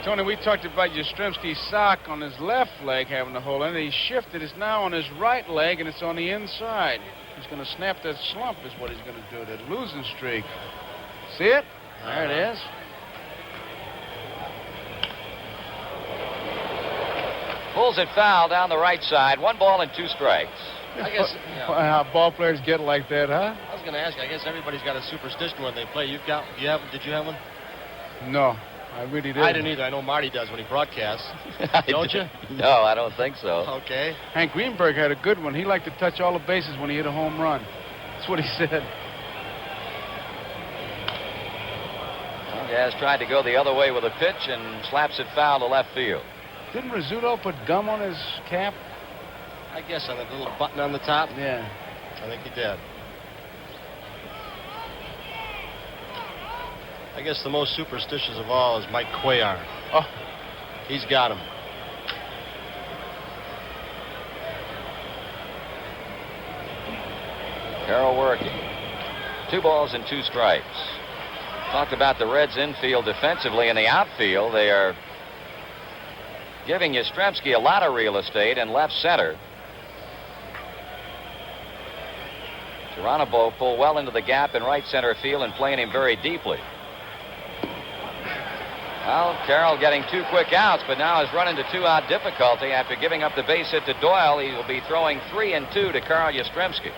Tony, we talked about Yastrzemski's sock on his left leg having a hole in it. He shifted. It's now on his right leg, and it's on the inside. He's going to snap that slump is what he's going to do, that losing streak. See it? There it is. Pulls it foul down the right side. 1 ball and 2 strikes. I guess How ball players get like that, huh? I was going to ask you. I guess everybody's got a superstition when they play. Did you have one? No, I really didn't. I didn't either. I know Marty does when he broadcasts. Don't you? No, I don't think so. Okay. Hank Greenberg had a good one. He liked to touch all the bases when he hit a home run. That's what he said. Diaz tried to go the other way with a pitch and slaps it foul to left field. Didn't Rizzuto put gum on his cap? I guess on that little button on the top. Yeah. I think he did. I guess the most superstitious of all is Mike Cuellar. Oh. He's got him. Carroll working. 2 balls and 2 strikes. Talked about the Reds infield defensively. In the outfield, they are giving Yastrzemski a lot of real estate in left center. Geronimo pulled well into the gap in right center field and playing him very deeply. Well, Carroll getting 2 quick outs, but now has run into 2-out difficulty after giving up the base hit to Doyle. He will be throwing 3 and 2 to Carl Yastrzemski.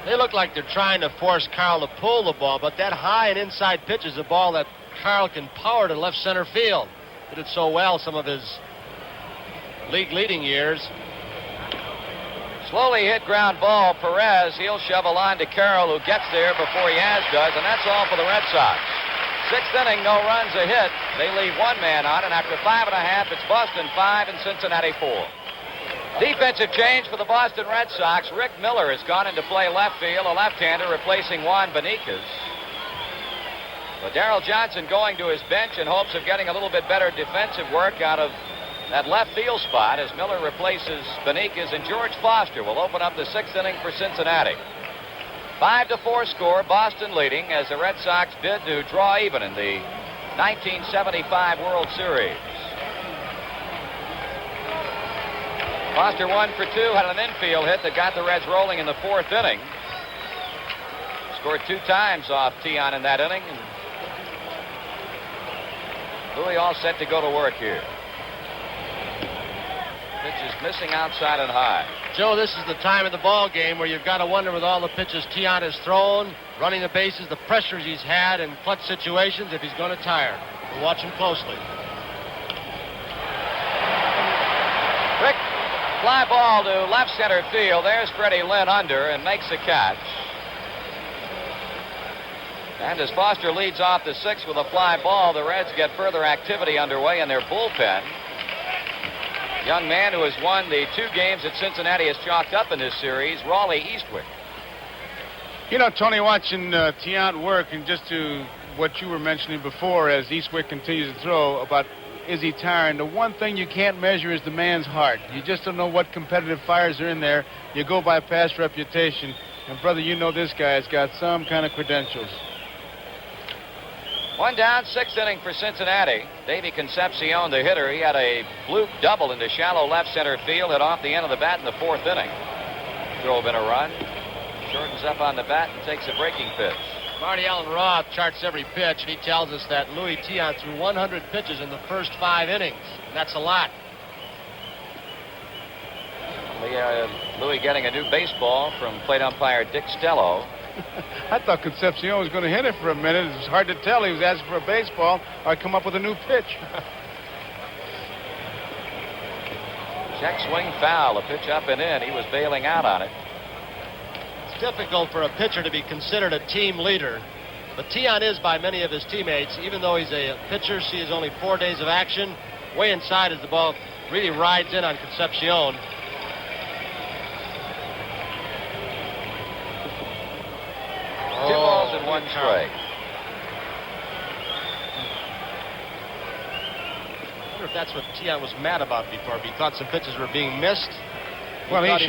They look like they're trying to force Carl to pull the ball, but that high and inside pitch is a ball that Carl can power to left center field. Did it so well some of his league leading years. Slowly hit ground ball. Perez, he'll shove a line to Carroll, who gets there before Yaz does, and that's all for the Red Sox. 6th inning, no runs, a hit. They leave 1 man on, and after 5 1/2, it's Boston 5 and Cincinnati 4. Defensive change for the Boston Red Sox. Rick Miller has gone into play left field, a left-hander replacing Juan Benitez. But Darrell Johnson going to his bench in hopes of getting a little bit better defensive work out of that left field spot as Miller replaces Benitez, and George Foster will open up the 6th inning for Cincinnati. 5-4 score, Boston leading as the Red Sox bid to draw even in the 1975 World Series. Foster 1 for 2, had an infield hit that got the Reds rolling in the 4th inning. Scored 2 times off Tion in that inning. And Louis all set to go to work here. Pitch is missing outside and high. Joe, this is the time of the ball game where you've got to wonder with all the pitches Tion has thrown, running the bases, the pressures he's had in clutch situations, if he's going to tire. We'll watch him closely. Quick fly ball to left center field. There's Freddie Lynn under and makes the catch. And as Foster leads off the 6th with a fly ball, the Reds get further activity underway in their bullpen. Young man who has won the 2 games that Cincinnati has chalked up in this series, Raleigh Eastwick. You know, Tony, watching Tion work, and just to what you were mentioning before as Eastwick continues to throw about is he tiring, the one thing you can't measure is the man's heart. You just don't know what competitive fires are in there. You go by past reputation. And, brother, you know this guy has got some kind of credentials. One down, sixth inning for Cincinnati. Davey Concepcion, the hitter, he had a fluke double into shallow left center field, hit off the end of the bat in the fourth inning. Drove in a run, shortens up on the bat and takes a breaking pitch. Marty Allen Roth charts every pitch, and he tells us that Louis Tiant threw 100 pitches in the first 5 innings. And that's a lot. Louis getting a new baseball from plate umpire Dick Stello. I thought Concepcion was going to hit it for a minute. It was hard to tell. He was asking for a baseball or come up with a new pitch. Check swing foul, a pitch up and in. He was bailing out on it. It's difficult for a pitcher to be considered a team leader. But Tiant is by many of his teammates. Even though he's a pitcher, sees only 4 days of action. Way inside as the ball really rides in on Concepcion. Two balls and one strike. I wonder if that's what Tiant was mad about before. If he thought some pitches were being missed. Well, he's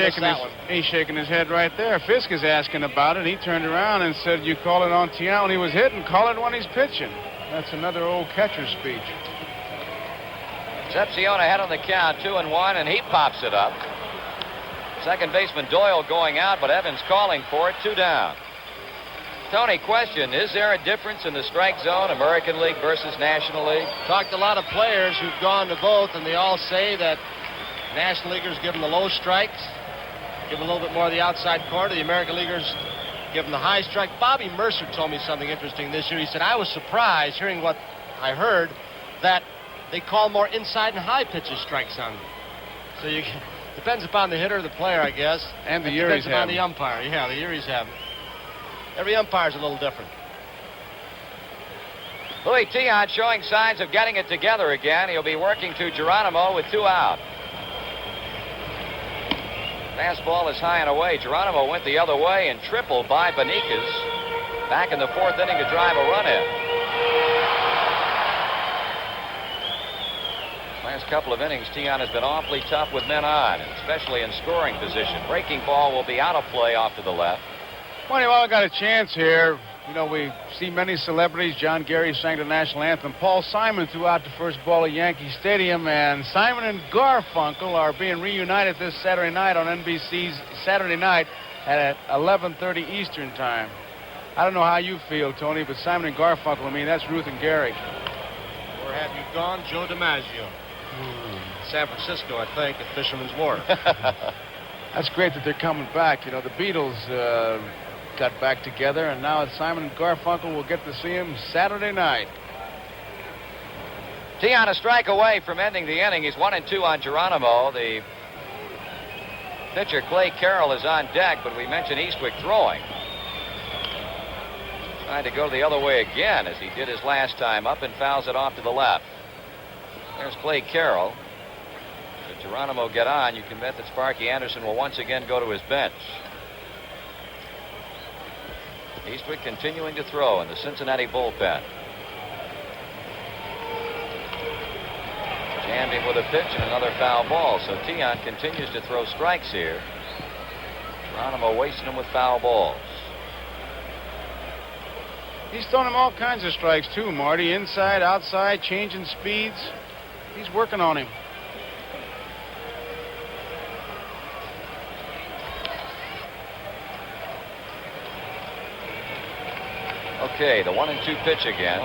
shaking his head right there. Fisk is asking about it. He turned around and said, you call it on Tiant when he was hitting, call it when he's pitching. That's another old catcher speech. Concepcion ahead on the count, 2-1, and he pops it up. Second baseman Doyle going out, but Evans calling for it, 2 down. Tony, question, is there a difference in the strike zone, American League versus National League? Talked to a lot of players who've gone to both, and they all say that National Leaguers give them the low strikes, give them a little bit more of the outside corner. The American Leaguers give them the high strike. Bobby Mercer told me something interesting this year. He said, I was surprised hearing what I heard, that they call more inside and high pitches strikes on them. So depends upon the hitter, the player, I guess. And the year he's having. Depends upon having. the umpire. Yeah, the year he's having. Every umpire's a little different. Louis Tiant showing signs of getting it together again. He'll be working to Geronimo with 2 out. Fastball is high and away. Geronimo went the other way and tripled by Beniquez. Back in the 4th inning to drive a run in. Last couple of innings, Tiant has been awfully tough with men on, especially in scoring position. Breaking ball will be out of play off to the left. Well, we got a chance here. You know, we see many celebrities. John Gary sang the national anthem. Paul Simon threw out the first ball at Yankee Stadium, and Simon and Garfunkel are being reunited this Saturday night on NBC's Saturday Night at 11:30 Eastern Time. I don't know how you feel, Tony, but Simon and Garfunkel, I mean, that's Ruth and Gary. Or have you gone, Joe DiMaggio? San Francisco, I think, at Fisherman's Wharf. That's great that they're coming back. You know, the Beatles got back together, and now it's Simon and Garfunkel. We'll get to see him Saturday night. Tiant a strike away from ending the inning. He's 1-2 on Geronimo. The pitcher, Clay Carroll, is on deck, but we mentioned Eastwick throwing. Trying to go the other way again, as he did his last time up, and fouls it off to the left. There's Clay Carroll. If Geronimo get on, you can bet that Sparky Anderson will once again go to his bench. Eastwick continuing to throw in the Cincinnati bullpen. Jammed him with a pitch and another foul ball. So Tiant continues to throw strikes here. Geronimo wasting them with foul balls. He's throwing him all kinds of strikes, too, Marty. Inside, outside, changing speeds. He's working on him. Okay, the 1-2 pitch again.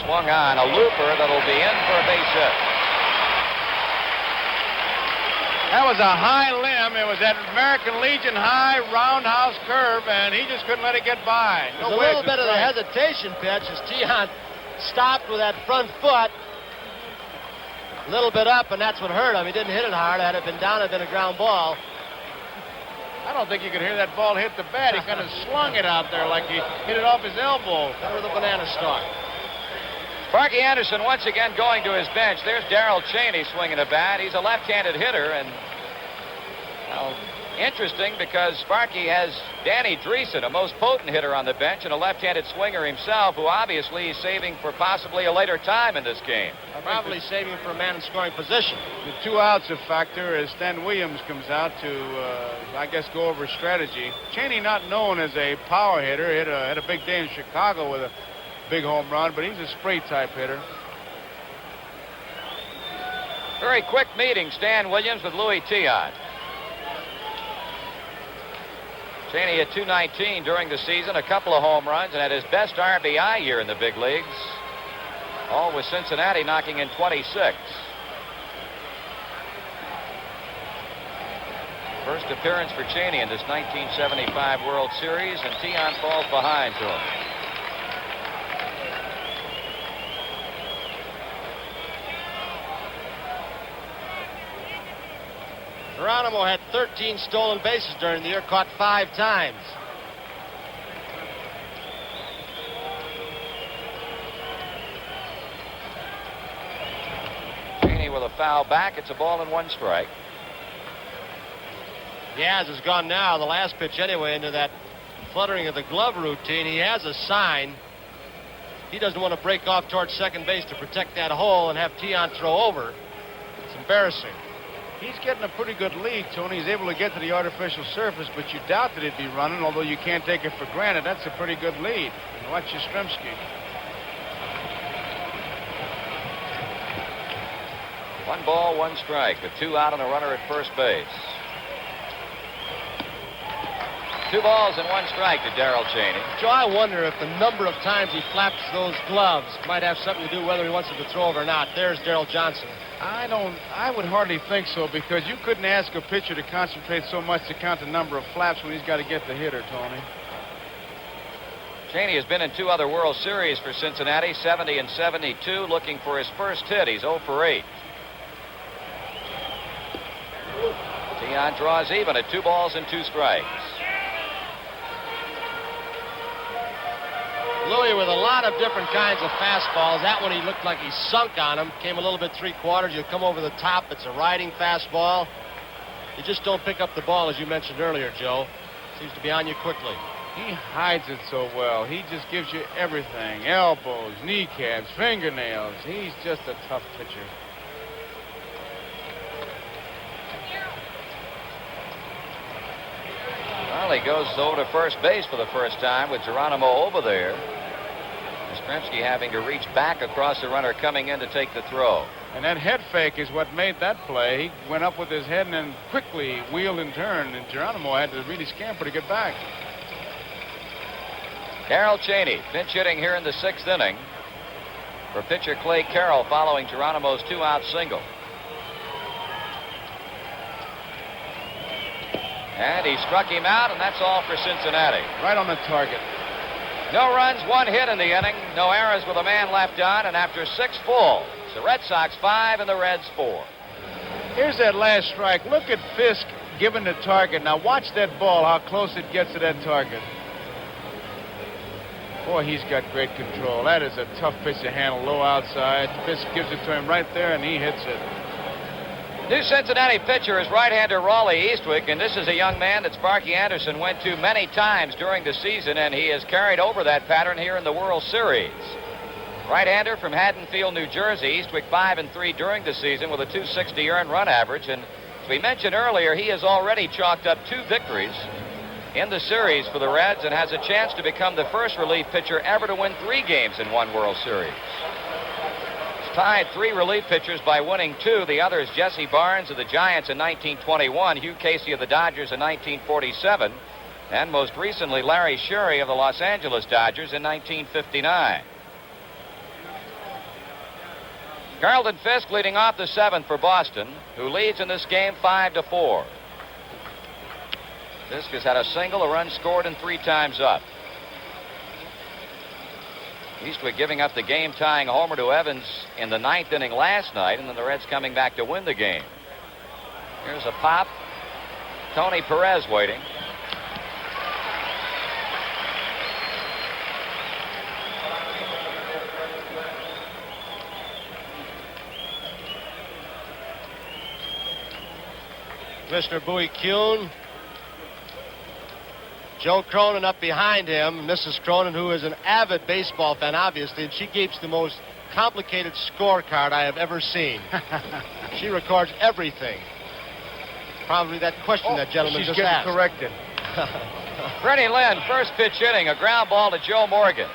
Swung on, a looper that'll be in for a base hit. That was a high limb. It was that American Legion high roundhouse curve, and he just couldn't let it get by. It was a little bit of a hesitation pitch as Tiant stopped with that front foot. A little bit up, and that's what hurt him. He didn't hit it hard. Had it been down, it had been a ground ball. I don't think you could hear that ball hit the bat. He kind of slung it out there like he hit it off his elbow. Over the banana stalk. Sparky Anderson once again going to his bench. There's Darrell Cheney swinging a bat. He's a left-handed hitter, and interesting because Sparky has Danny Dreesen, a most potent hitter on the bench, and a left-handed swinger himself, who obviously is saving for possibly a later time in this game. Probably saving for a man in scoring position. The 2 outs a factor as Stan Williams comes out to, I guess, go over strategy. Cheney, not known as a power hitter, had a big day in Chicago with a big home run, but he's a spray type hitter. Very quick meeting, Stan Williams with Louis Tion. Cheney hit .219 during the season, a couple of home runs, and had his best RBI year in the big leagues. All with Cincinnati knocking in 26. First appearance for Cheney in this 1975 World Series, and Tion falls behind to him. Geronimo had 13 stolen bases during the year, caught 5 times. Cheney with a foul back. It's a ball and 1 strike. Yaz has gone now, the last pitch anyway, into that fluttering of the glove routine. He has a sign. He doesn't want to break off towards second base to protect that hole and have Tion throw over. It's embarrassing. He's getting a pretty good lead, Tony. He's able to get to the artificial surface, but you doubt that he'd be running, although you can't take it for granted. That's a pretty good lead. And watch Yastrzemski. 1 ball, 1 strike, with 2 out and a runner at first base. 2 balls and 1 strike to Darrell Cheney. Joe, I wonder if the number of times he flaps those gloves might have something to do whether he wants it to throw over or not. There's Darrell Johnson. I would hardly think so, because you couldn't ask a pitcher to concentrate so much to count the number of flaps when he's got to get the hitter, Tony. Cheney has been in 2 other World Series for Cincinnati, 70 and 72, looking for his first hit. He's 0 for 8. Tion draws even at 2 balls and 2 strikes. Louis with a lot of different kinds of fastballs. That one he looked like he sunk on him. Came a little bit 3/4. You come over the top. It's a riding fastball. You just don't pick up the ball, as you mentioned earlier, Joe. Seems to be on you quickly. He hides it so well. He just gives you everything. Elbows, kneecaps, fingernails. He's just a tough pitcher. Well, he goes over to first base for the first time with Geronimo over there. Yastrzemski having to reach back across the runner coming in to take the throw. And that head fake is what made that play. He went up with his head and then quickly wheeled and turned, and Geronimo had to really scamper to get back. Darrell Cheney pinch hitting here in the 6th inning for pitcher Clay Carroll following Geronimo's 2-out single. And he struck him out, and that's all for Cincinnati. Right on the target. No runs, 1 hit in the inning. No errors with a man left on, and after 6 falls, the Red Sox 5 and the Reds 4. Here's that last strike. Look at Fisk giving the target. Now watch that ball, how close it gets to that target. Boy, he's got great control. That is a tough pitch to handle, low outside. Fisk gives it to him right there, and he hits it. New Cincinnati pitcher is right-hander Raleigh Eastwick, and this is a young man that Sparky Anderson went to many times during the season, and he has carried over that pattern here in the World Series. Right-hander from Haddonfield, New Jersey. Eastwick 5-3 during the season with a .260 earned run average, and as we mentioned earlier, he has already chalked up 2 victories in the series for the Reds and has a chance to become the first relief pitcher ever to win 3 games in one World Series. Tied 3 relief pitchers by winning 2. The other is Jesse Barnes of the Giants in 1921, Hugh Casey of the Dodgers in 1947, and most recently Larry Sherry of the Los Angeles Dodgers in 1959. Carlton Fisk leading off the 7th for Boston, who leads in this game 5-4. Fisk has had a single, a run scored, and 3 times up. Eastwick giving up the game-tying homer to Evans in the 9th inning last night, and then the Reds coming back to win the game. Here's a pop. Tony Perez waiting. Mr. Bowie Kuhn. Joe Cronin up behind him. Mrs. Cronin, who is an avid baseball fan, obviously, and she keeps the most complicated scorecard I have ever seen. She records everything. Probably that question that gentleman just asked. She's getting corrected. Freddie Lynn, first pitch hitting, a ground ball to Joe Morgan.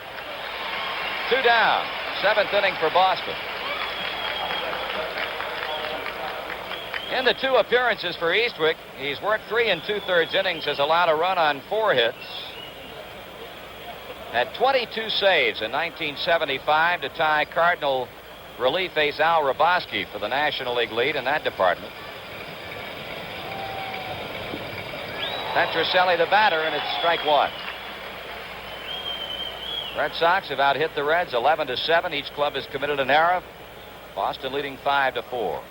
2 down. 7th inning for Boston. In the 2 appearances for Eastwick, he's worked 3 2/3 innings, has allowed a run on 4 hits. Had 22 saves in 1975 to tie Cardinal relief ace Al Raboski for the National League lead in that department. Petrocelli the batter, and it's strike 1. Red Sox have out-hit the Reds 11-7. Each club has committed an error. Boston leading 5-4.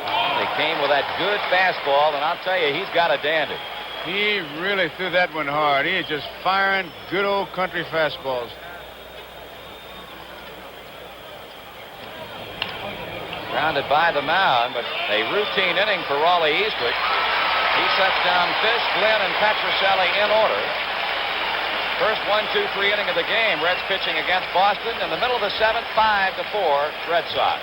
They came with that good fastball, and I'll tell you, he's got a dandy. He really threw that one hard. He is just firing good old country fastballs. Grounded by the mound, but a routine inning for Raleigh Eastwick. He sets down Fish, Glenn, and Petrocelli in order. First 1-2-3 inning of the game. Reds pitching against Boston. In the middle of the 7th, 5-4 Red Sox.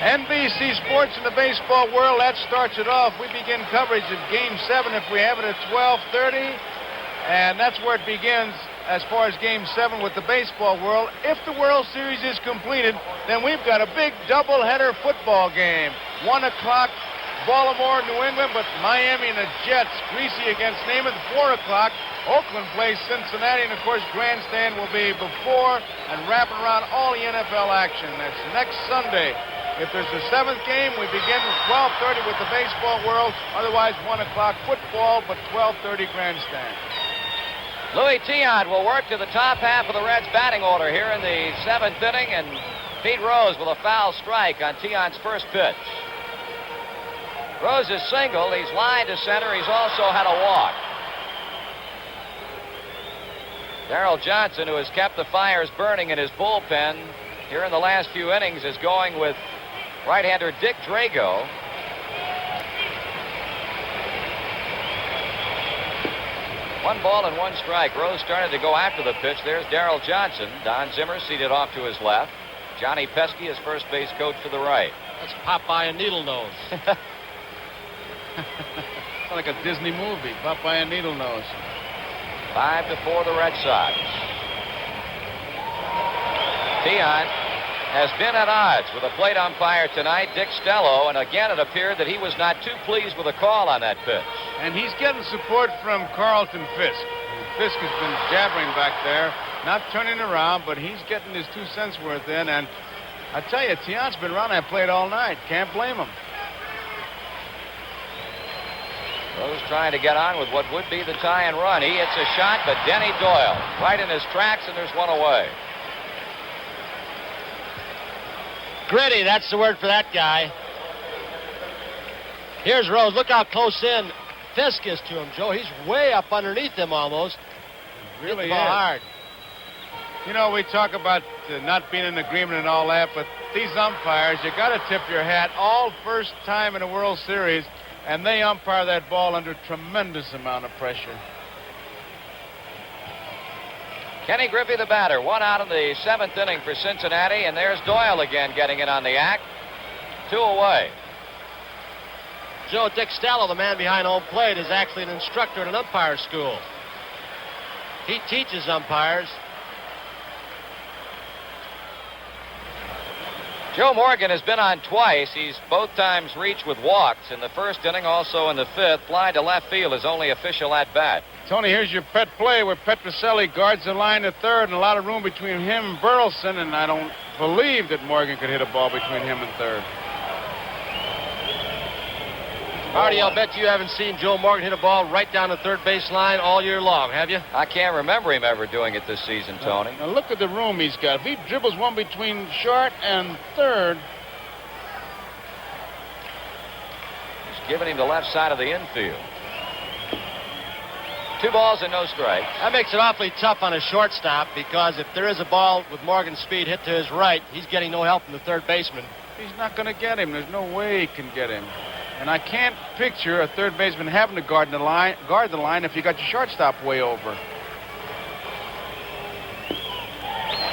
NBC Sports in the baseball world, that starts it off. We begin coverage of Game 7 if we have it at 12:30. And that's where it begins as far as Game 7 with the baseball world. If the World Series is completed, then we've got a big doubleheader football game. 1 o'clock, Baltimore, New England, but Miami and the Jets, Greasy against Namath. 4 o'clock, Oakland plays Cincinnati, and of course Grandstand will be before and wrapping around all the NFL action. That's next Sunday. If there's a 7th game, we begin at 12:30 with the baseball world. Otherwise, 1 o'clock football, but 12:30 Grandstand. Louis Tiant will work to the top half of the Reds' batting order here in the 7th inning, and Pete Rose with a foul strike on Tiant's first pitch. Rose is single. He's lined to center. He's also had a walk. Darrell Johnson, who has kept the fires burning in his bullpen here in the last few innings, is going with right-hander Dick Drago. One ball and 1 strike. Rose started to go after the pitch. There's Darrell Johnson. Don Zimmer seated off to his left. Johnny Pesky, his first base coach, to the right. That's Popeye and Needle Nose. It's like a Disney movie, Popeye and Needle Nose. 5-4 the Red Sox. Tiant has been at odds with a plate umpire tonight, Dick Stello, and again it appeared that he was not too pleased with the call on that pitch. And he's getting support from Carlton Fisk. Fisk has been jabbering back there, not turning around, but he's getting his 2 cents worth in. And I tell you, Tiant's been around that plate all night. Can't blame him. Rose trying to get on with what would be the tie and run. He hits a shot, but Denny Doyle right in his tracks, and there's one away. Gritty, that's the word for that guy. Here's Rose. Look how close in Fisk is to him, Joe. He's way up underneath him almost. Really is. Hard. You know, we talk about not being in agreement and all that, but these umpires, you got to tip your hat. All first time in a World Series, and they umpire that ball under tremendous amount of pressure. Kenny Griffey, the batter. 1 out in the 7th inning for Cincinnati, and there's Doyle again getting in on the act. 2 away. Joe, Dick Stello, the man behind home plate, is actually an instructor at an umpire school. He teaches umpires. Joe Morgan has been on twice. He's both times reached with walks. In the 1st inning, also in the 5th. Fly to left field, his only official at-bat. Tony, here's your pet play where Petrocelli guards the line to 3rd, and a lot of room between him and Burleson, and I don't believe that Morgan could hit a ball between him and 3rd. Artie, I'll bet you haven't seen Joe Morgan hit a ball right down the 3rd base line all year long, have you? I can't remember him ever doing it this season, Tony. Now look at the room he's got. If he dribbles one between short and 3rd. He's giving him the left side of the infield. 2 balls and no strikes. That makes it awfully tough on a shortstop, because if there is a ball with Morgan's speed hit to his right, he's getting no help from the 3rd baseman. He's not going to get him. There's no way he can get him. And I can't picture a 3rd baseman having to guard the line if you got your shortstop way over.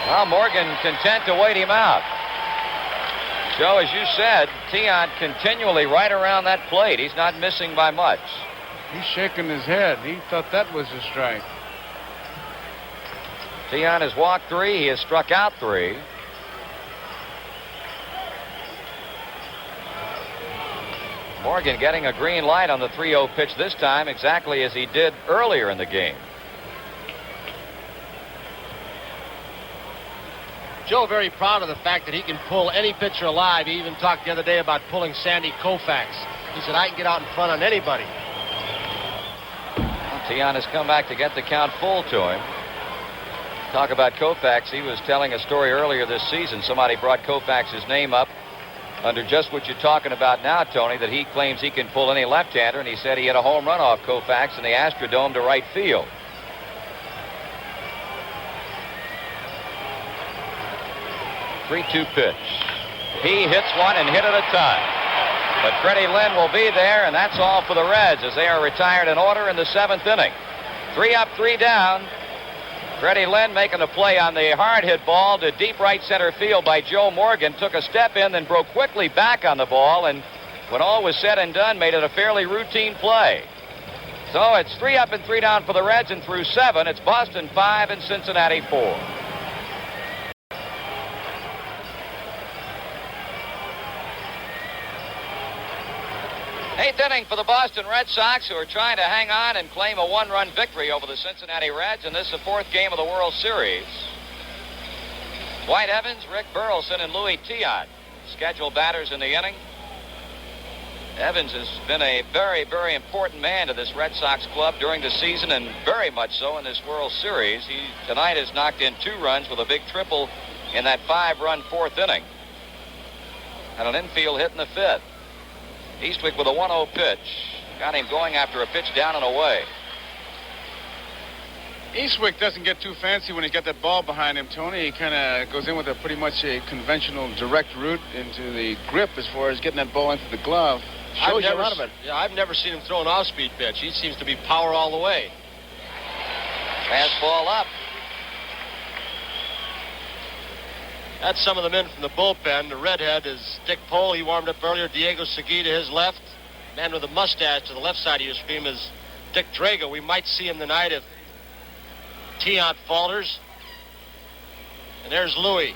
Well, Morgan content to wait him out. Joe, as you said, Tiant continually right around that plate. He's not missing by much. He's shaking his head. He thought that was a strike. Tiant has walked 3. He has struck out 3. Morgan getting a green light on the 3-0 pitch this time, exactly as he did earlier in the game. Joe very proud of the fact that he can pull any pitcher alive. He even talked the other day about pulling Sandy Koufax. He said, I can get out in front on anybody. Tiant has come back to get the count full to him. Talk about Koufax. He was telling a story earlier this season. Somebody brought Koufax's name up under just what you're talking about now, Tony, that he claims he can pull any left-hander, and he said he hit a home run off Koufax in the Astrodome to right field. Three-two pitch. He hits one and hit it a ton. But Freddie Lynn will be there, and that's all for the Reds as they are retired in order in the 7th inning. 3 up, 3 down. Freddie Lynn making a play on the hard hit ball to deep right center field by Joe Morgan. Took a step in, then broke quickly back on the ball, and when all was said and done, made it a fairly routine play. So it's 3 up and 3 down for the Reds, and through 7, it's Boston 5 and Cincinnati 4. 8th inning for the Boston Red Sox, who are trying to hang on and claim a 1-run victory over the Cincinnati Reds, and this is the 4th game of the World Series. Dwight Evans, Rick Burleson, and Louis Tiant scheduled batters in the inning. Evans has been a very, very important man to this Red Sox club during the season, and very much so in this World Series. He tonight has knocked in 2 runs with a big triple in that 5-run 4th inning. And an infield hit in the 5th. Eastwick with a 1-0 pitch. Got him going after a pitch down and away. Eastwick doesn't get too fancy when he got that ball behind him, Tony. He kind of goes in with a pretty much a conventional direct route into the grip as far as getting that ball into the glove. Shows you a lot of it. Yeah, I've never seen him throw an off-speed pitch. He seems to be power all the way. Fastball up. That's some of the men from the bullpen. The redhead is Dick Pohl. He warmed up earlier. Diego Segui to his left. Man with a mustache to the left side of your screen is Dick Drago. We might see him tonight if Tiant falters. And there's Louis.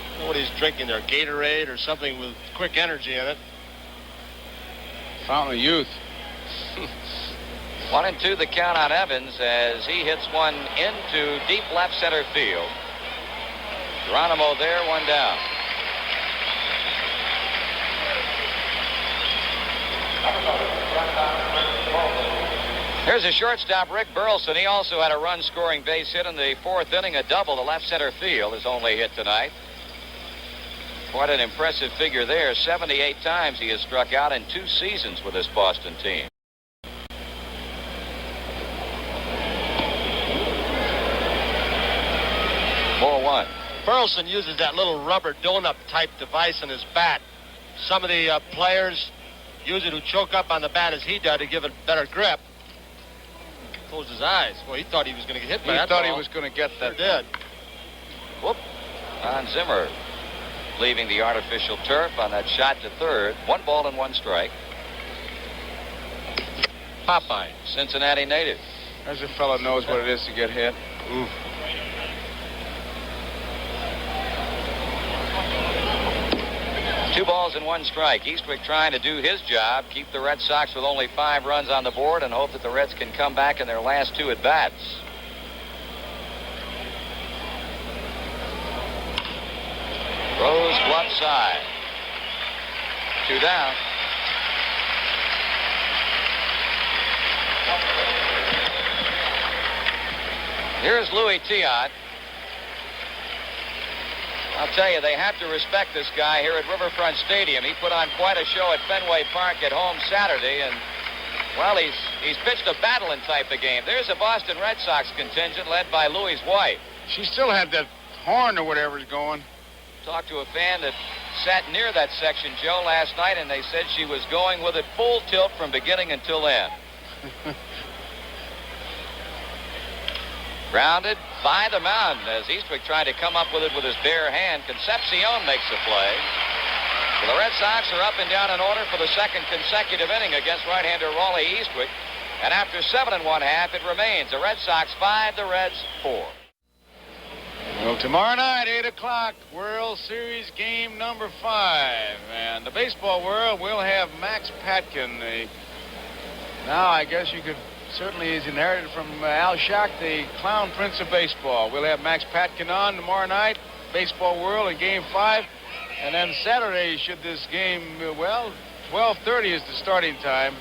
I don't know what he's drinking there. Gatorade or something with quick energy in it. Fountain of youth. 1-2 the count on Evans as he hits one into deep left center field. Geronimo there, 1 down. Here's a shortstop, Rick Burleson. He also had a run-scoring base hit in the 4th inning. A double to left center field, his only hit tonight. Quite an impressive figure there. 78 times he has struck out in 2 seasons with this Boston team. 4-1. Burleson uses that little rubber donut type device in his bat. Some of the players use it who choke up on the bat as he did to give it better grip. Closed his eyes. Well, he thought he was going to get hit by that thought ball. he was going to get that. Sure did. Whoop. Don Zimmer leaving the artificial turf on that shot to third. 1 ball and 1 strike. Popeye. Cincinnati native. There's a fellow knows what it is to get hit. Oof. 2 balls and 1 strike. Eastwick trying to do his job, keep the Red Sox with only 5 runs on the board, and hope that the Reds can come back in their last 2 at-bats. Throws glove side. 2 down. Here's Louis Tiant. I'll tell you, they have to respect this guy here at Riverfront Stadium. He put on quite a show at Fenway Park at home Saturday, and, well, he's pitched a battling type of game. There's a Boston Red Sox contingent led by Louis' wife. She still had that horn or whatever's going. Talked to a fan that sat near that section, Joe, last night, and they said she was going with it full tilt from beginning until end. Grounded by the mound as Eastwick tried to come up with it with his bare hand. Concepcion makes the play. The Red Sox are up and down in order for the second consecutive inning against right-hander Raleigh Eastwick. And after 7 1/2, it remains the Red Sox 5, the Reds 4. Well, tomorrow night, 8 o'clock, World Series game number 5. And the baseball world will have Max Patkin. Now, I guess you could certainly, he's inherited from Al Schacht, the clown prince of baseball. We'll have Max Patkin on tomorrow night, baseball world in game 5. And then Saturday, should this game, 12:30 is the starting time.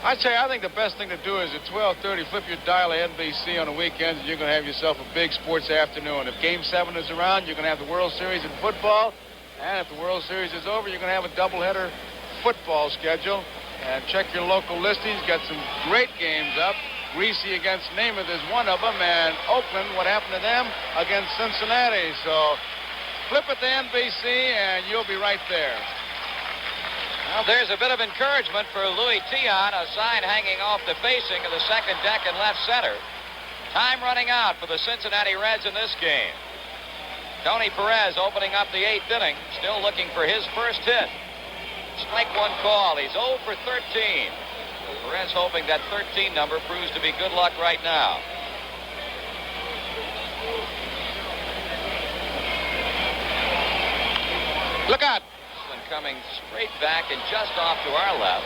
I think the best thing to do is at 12:30, flip your dial to NBC on the weekends, and you're going to have yourself a big sports afternoon. If Game 7 is around, you're going to have the World Series in football. And if the World Series is over, you're going to have a doubleheader football schedule. And check your local listings. Got some great games up. Greasy against Namath is one of them. And Oakland, what happened to them? Against Cincinnati. So flip it to NBC, and you'll be right there. Well, there's a bit of encouragement for Louis Tion, a sign hanging off the facing of the second deck in left center. Time running out for the Cincinnati Reds in this game. Tony Perez opening up the 8th inning, still looking for his first hit. Strike one call. He's 0 for 13. Perez hoping that 13 number proves to be good luck right now. Look out. Coming straight back and just off to our left.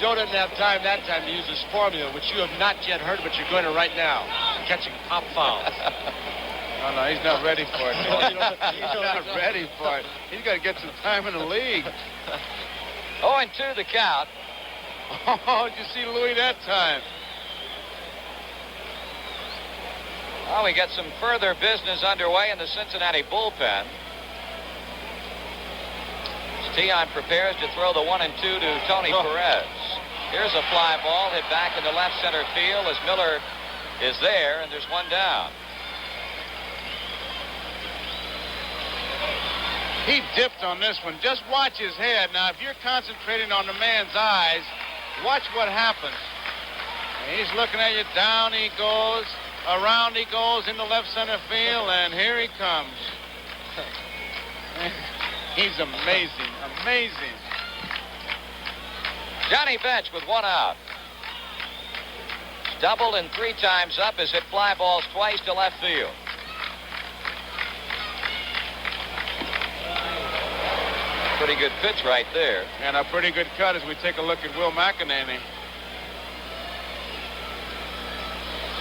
Joe didn't have time that time to use his formula, which you have not yet heard, but you're going to right now. Catching pop fouls. No, he's not ready for it. He's not ready for it. He's got to get some time in the league. 0-2 the count. Oh, did you see Louis that time? Well, we got some further business underway in the Cincinnati bullpen. Tion prepares to throw the 1 and 2 to Tony Perez. Here's a fly ball hit back into left center field as Miller is there, and there's one down. He dipped on this one. Just watch his head. Now, if you're concentrating on the man's eyes, watch what happens. He's looking at you. Down he goes. Around he goes into left center field, and here he comes. He's amazing, amazing. Johnny Bench with one out. Doubled and 3 times up, has hit fly balls twice to left field. Pretty good pitch right there. And a pretty good cut as we take a look at Will McEnany.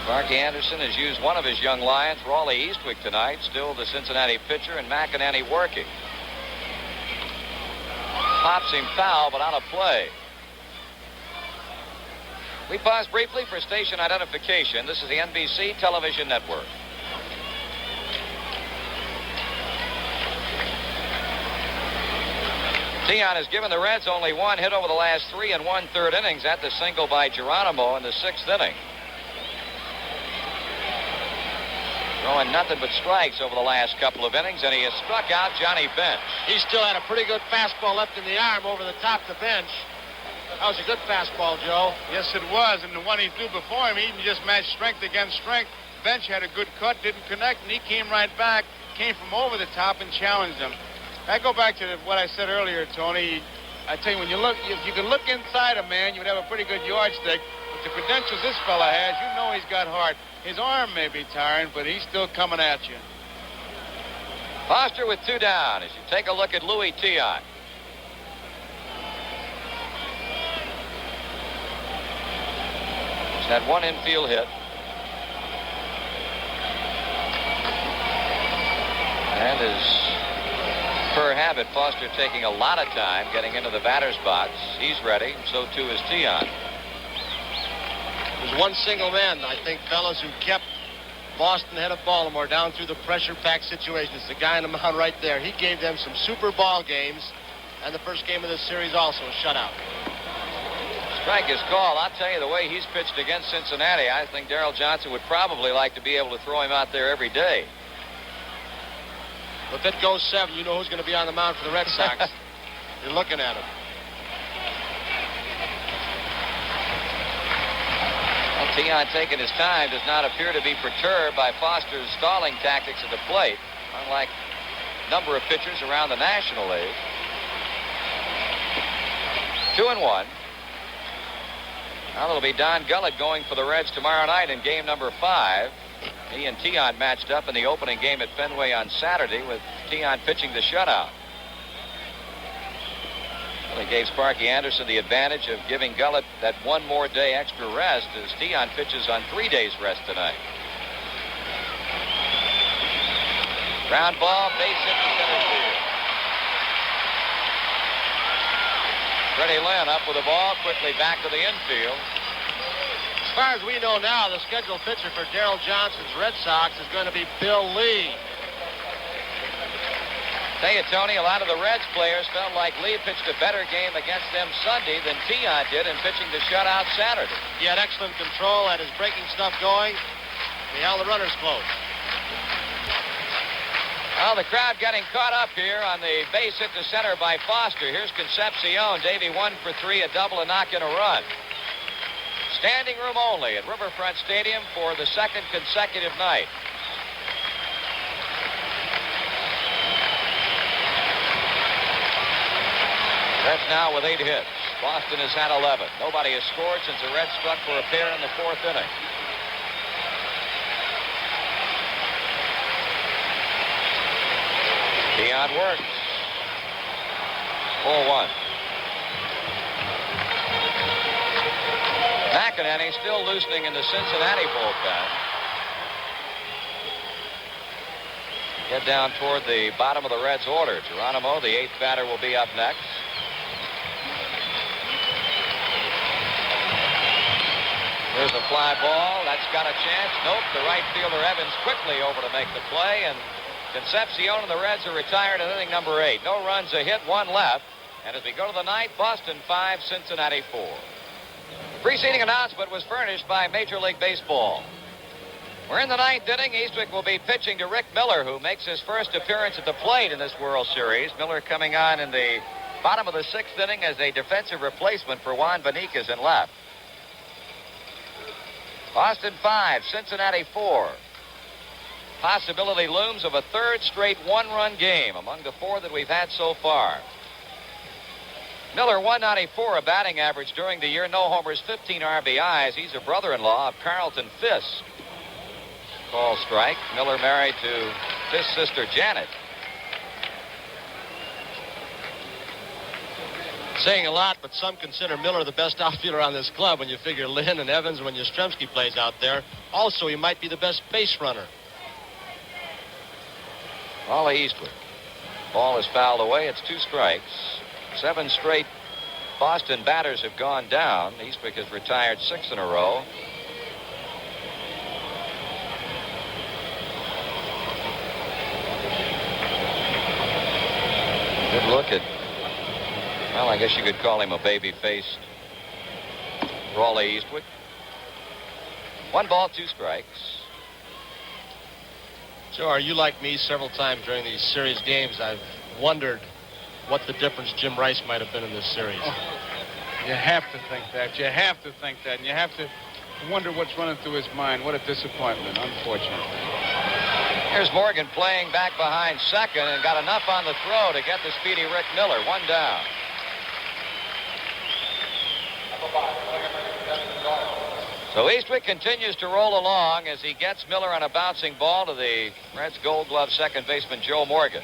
Sparky Anderson has used one of his young Lions, Raleigh Eastwick, tonight. Still the Cincinnati pitcher, and McEnany working. Pops him foul, but out of play. We pause briefly for station identification. This is the NBC television network. Tion has given the Reds only one hit over the last 3 1/3 innings at the single by Geronimo in the 6th inning. Throwing nothing but strikes over the last couple of innings, and he has struck out Johnny Bench. He still had a pretty good fastball left in the arm over the top of the bench. That was a good fastball, Joe. Yes, it was, and the one he threw before him, he even just matched strength against strength. Bench had a good cut, didn't connect, and he came right back, came from over the top and challenged him. I go back to what I said earlier, Tony. I tell you, when you look, if you can look inside a man, you would have a pretty good yardstick. But the credentials this fella has, you know he's got heart. His arm may be tiring, but he's still coming at you. Foster with 2 down as you take a look at Louis Tion. He's had one infield hit. And as per habit, Foster taking a lot of time getting into the batter's box. He's ready, so too is Tion. There's one single man, I think, fellas, who kept Boston ahead of Baltimore down through the pressure-packed situation. It's the guy on the mound right there. He gave them some super ball games, and the first game of this series also a shutout. Strike is called. I'll tell you, the way he's pitched against Cincinnati, I think Darrell Johnson would probably like to be able to throw him out there every day. If it goes 7, you know who's going to be on the mound for the Red Sox. You're looking at him. Well, Tion taking his time does not appear to be perturbed by Foster's stalling tactics at the plate. Unlike number of pitchers around the National League. 2-1. Now it'll be Don Gullett going for the Reds tomorrow night in game number 5. He and Tiant matched up in the opening game at Fenway on Saturday with Tiant pitching the shutout. Well, he gave Sparky Anderson the advantage of giving Gullett that one more day extra rest as Tiant pitches on 3 days rest tonight. Ground ball, base hit to center field. Freddie Lynn up with the ball, quickly back to the infield. As far as we know now, the scheduled pitcher for Darrell Johnson's Red Sox is going to be Bill Lee. Tell you, Tony, a lot of the Reds players felt like Lee pitched a better game against them Sunday than Tiant did in pitching the shutout Saturday. He had excellent control, had his breaking stuff going. He held the runners close. Well, the crowd getting caught up here on the base hit to center by Foster. Here's Concepcion. Davey 1 for 3, a double, and knock in a run. Standing room only at Riverfront Stadium for the second consecutive night. Reds now with 8 hits. Boston has had 11. Nobody has scored since the Reds struck for a pair in the 4th inning. Tiant works. 4-1. McEnany still loosening in the Cincinnati bullpen. Get down toward the bottom of the Reds' order. Geronimo, the 8th batter, will be up next. Here's a fly ball. That's got a chance. Nope. The right fielder Evans quickly over to make the play, and Concepcion and the Reds are retired in inning number 8. No runs, a hit, 1 left. And as we go to the ninth, Boston 5, Cincinnati 4. The preceding announcement was furnished by Major League Baseball. We're in the 9th inning. Eastwick will be pitching to Rick Miller, who makes his first appearance at the plate in this World Series. Miller coming on in the bottom of the 6th inning as a defensive replacement for Juan Benitez in left. Boston 5, Cincinnati 4. Possibility looms of a 3rd straight 1-run game among the 4 that we've had so far. Miller 194, a batting average during the year. No homers, 15 RBIs. He's a brother-in-law of Carlton Fisk. Call strike. Miller married to Fisk's sister Janet. Saying a lot, but some consider Miller the best outfielder on this club when you figure Lynn and Evans when Yastrzemski plays out there. Also, he might be the best base runner. Ollie Eastwick. Ball is fouled away. It's 2 strikes. 7 straight Boston batters have gone down. Eastwick has retired 6 in a row. Good look at, well, I guess you could call him a baby-faced Raleigh Eastwick. 1 ball, 2 strikes. So are you like me? Several times during these series games, I've wondered what the difference Jim Rice might have been in this series. Oh, you have to think that. You have to think that. And you have to wonder what's running through his mind. What a disappointment, unfortunately. Here's Morgan playing back behind second and got enough on the throw to get the speedy Rick Miller. 1 down. So Eastwick continues to roll along as he gets Miller on a bouncing ball to the Reds Gold Glove second baseman Joe Morgan.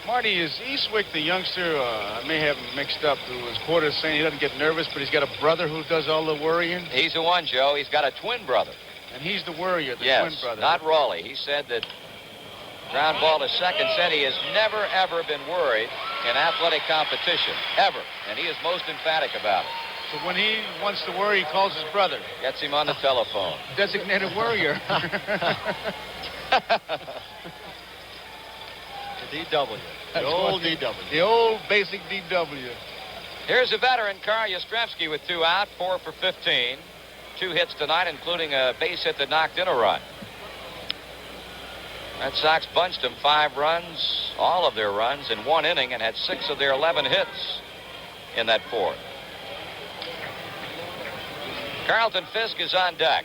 Marty, is Eastwick the youngster, I may have him mixed up, who his quarter's saying he doesn't get nervous, but he's got a brother who does all the worrying? He's the one, Joe. He's got a twin brother. And he's the worrier, the yes, twin brother. Not Raleigh. He said that ground ball to second, said he has never, ever been worried in athletic competition, ever. And he is most emphatic about it. So when he wants to worry, he calls his brother. Gets him on the telephone. Designated worrier. DW. The old DW. The old basic DW. Here's a veteran, Carl Yastrzemski, with 2 out, 4 for 15. 2 hits tonight, including a base hit that knocked in a run. Red Sox bunched them 5 runs, all of their runs in 1 inning, and had 6 of their 11 hits in that 4th. Carlton Fisk is on deck.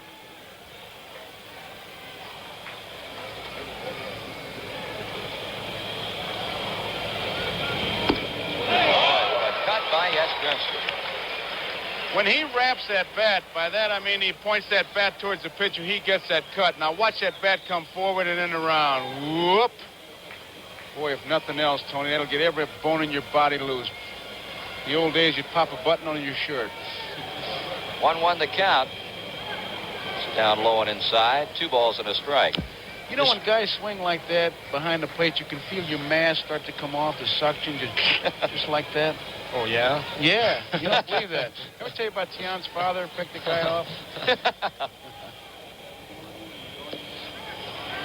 Yastrzemski. When he wraps that bat, by that I mean he points that bat towards the pitcher, he gets that cut. Now watch that bat come forward and then around. Whoop. Boy, if nothing else, Tony, that'll get every bone in your body loose. The old days, you'd pop a button on your shirt. 1-1 the count. It's down low and inside. 2 balls and a strike. You know, when guys swing like that behind the plate, you can feel your mask start to come off, the suction, just like that. Oh, yeah? Yeah, you don't believe that. Ever tell you about Tian's father picked the guy off?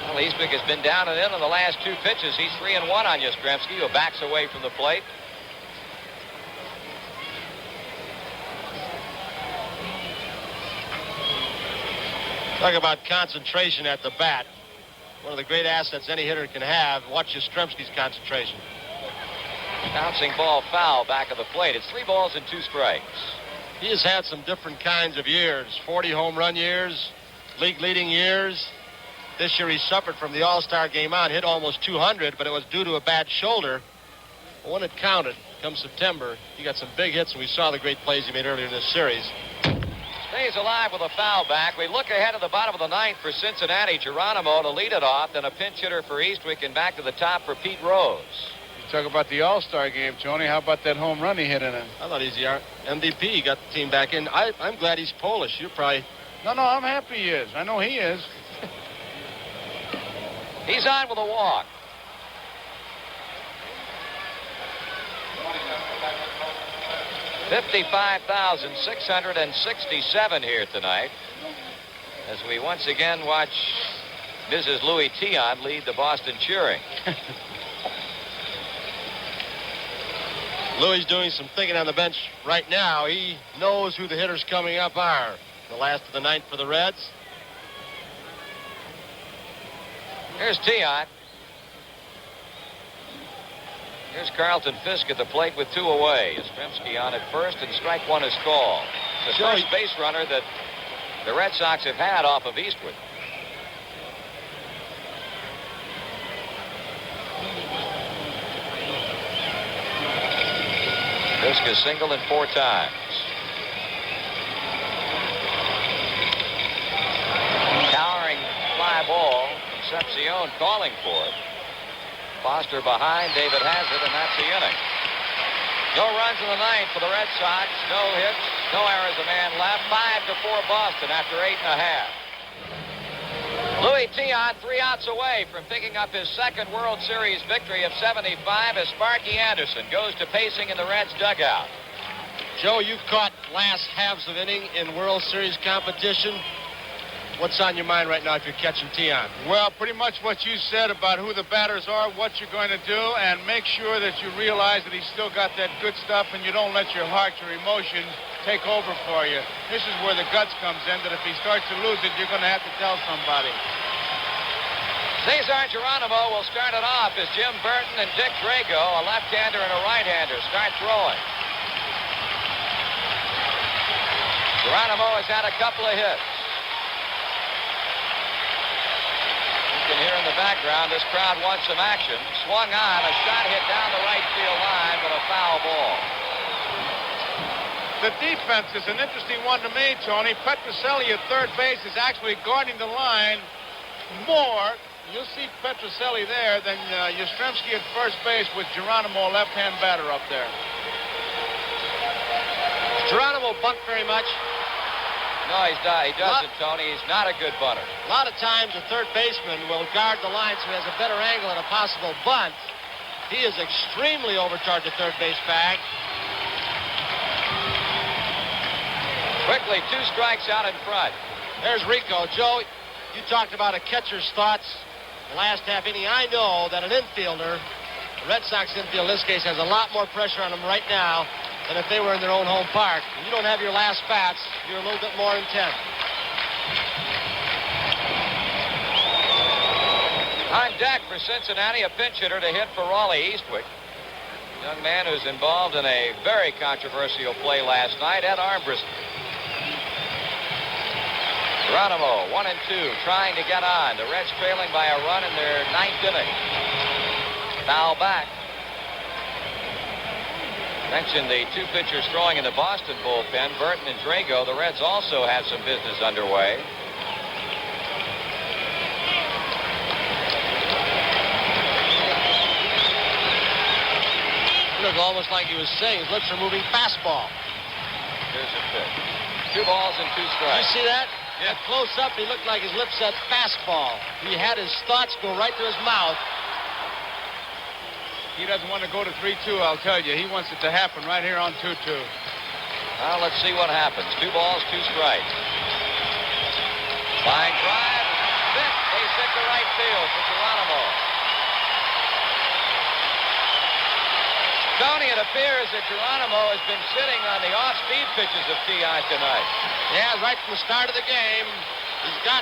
Well, Eastwick has been down and in on the last 2 pitches. He's 3-1 on Yastrzemski, who backs away from the plate. Talk about concentration at the bat. One of the great assets any hitter can have. Watch Yastrzemski's concentration. Bouncing ball foul back of the plate. It's 3 balls and 2 strikes. He has had some different kinds of years. 40 home run years, league leading years. This year he suffered from the All-Star game on, hit almost 200, but it was due to a bad shoulder. But when it counted, come September, he got some big hits, and we saw the great plays he made earlier in this series. Stays alive with a foul back. We look ahead at the bottom of the 9th for Cincinnati. Geronimo to lead it off, then a pinch hitter for Eastwick, and back to the top for Pete Rose. You talk about the All-Star game, Tony. How about that home run he hit in it? I thought he's the MVP. He got the team back in. I'm glad he's Polish. You're probably... No, I'm happy he is. I know he is. He's on with a walk. $55,667 here tonight as we once again watch Mrs. Louis Tion lead the Boston cheering. Louis doing some thinking on the bench right now. He knows who the hitters coming up are. The last of the 9th for the Reds. Here's Tion. Here's Carlton Fisk at the plate with 2 away. Yastrzemski on at first, and strike 1 is called. The first base runner that the Red Sox have had off of Eastwood. Fisk is singled in 4 times. Towering fly ball. Concepcion calling for it. Foster behind. David has it, and that's the inning. No runs in the 9th for the Red Sox. No hits. No errors. A man left. 5-4 Boston after 8.5. Louis Tion 3 outs away from picking up his 2nd World Series victory of 75 as Sparky Anderson goes to pacing in the Reds dugout. Joe, you've caught last halves of inning in World Series competition. What's on your mind right now if you're catching Tion? Well, pretty much what you said about who the batters are, what you're going to do, and make sure that you realize that he's still got that good stuff and you don't let your heart, your emotions take over for you. This is where the guts comes in, that if he starts to lose it, you're going to have to tell somebody. Cesar Geronimo will start it off as Jim Burton and Dick Drago, a left-hander and a right-hander, start throwing. Geronimo has had a couple of hits. You can hear in the background, this crowd wants some action. Swung on, a shot hit down the right field line, but a foul ball. The defense is an interesting one to me, Tony. Petrocelli at third base is actually guarding the line more. You'll see Petrocelli there than Yastrzemski at first base with Geronimo, a left-hand batter up there. Geronimo bunt very much? No, he doesn't, Tony. He's not a good bunter. A lot of times the third baseman will guard the line so he has a better angle and a possible bunt. He is extremely overcharged at third base bag. Quickly, 2 strikes out in front. There's Rico. Joe, you talked about a catcher's thoughts the last half inning. I know that an infielder, the Red Sox infield in this case, has a lot more pressure on them right now than if they were in their own home park. When you don't have your last bats, you're a little bit more intense. On deck for Cincinnati, a pinch hitter to hit for Raleigh Eastwick. Young man who's involved in a very controversial play last night, Ed Armbrust. Geronimo, 1-2, trying to get on. The Reds trailing by a run in their 9th inning. Foul back. Mentioned the two pitchers throwing in the Boston bullpen, Burton and Drago. The Reds also have some business underway. It looked almost like he was saying his lips are moving fastball. Here's a pitch. 2 balls and 2 strikes. You see that? Yeah. At close up, he looked like his lips said fastball. He had his thoughts go right to his mouth. He doesn't want to go to 3-2, I'll tell you. He wants it to happen right here on 2-2. Well, let's see what happens. 2 balls, 2 strikes. Line drive. Hit. Base hit to right field for Geronimo. Tony, it appears that Geronimo has been sitting on the off-speed pitches of T.I. tonight. Yeah, right from the start of the game. He's got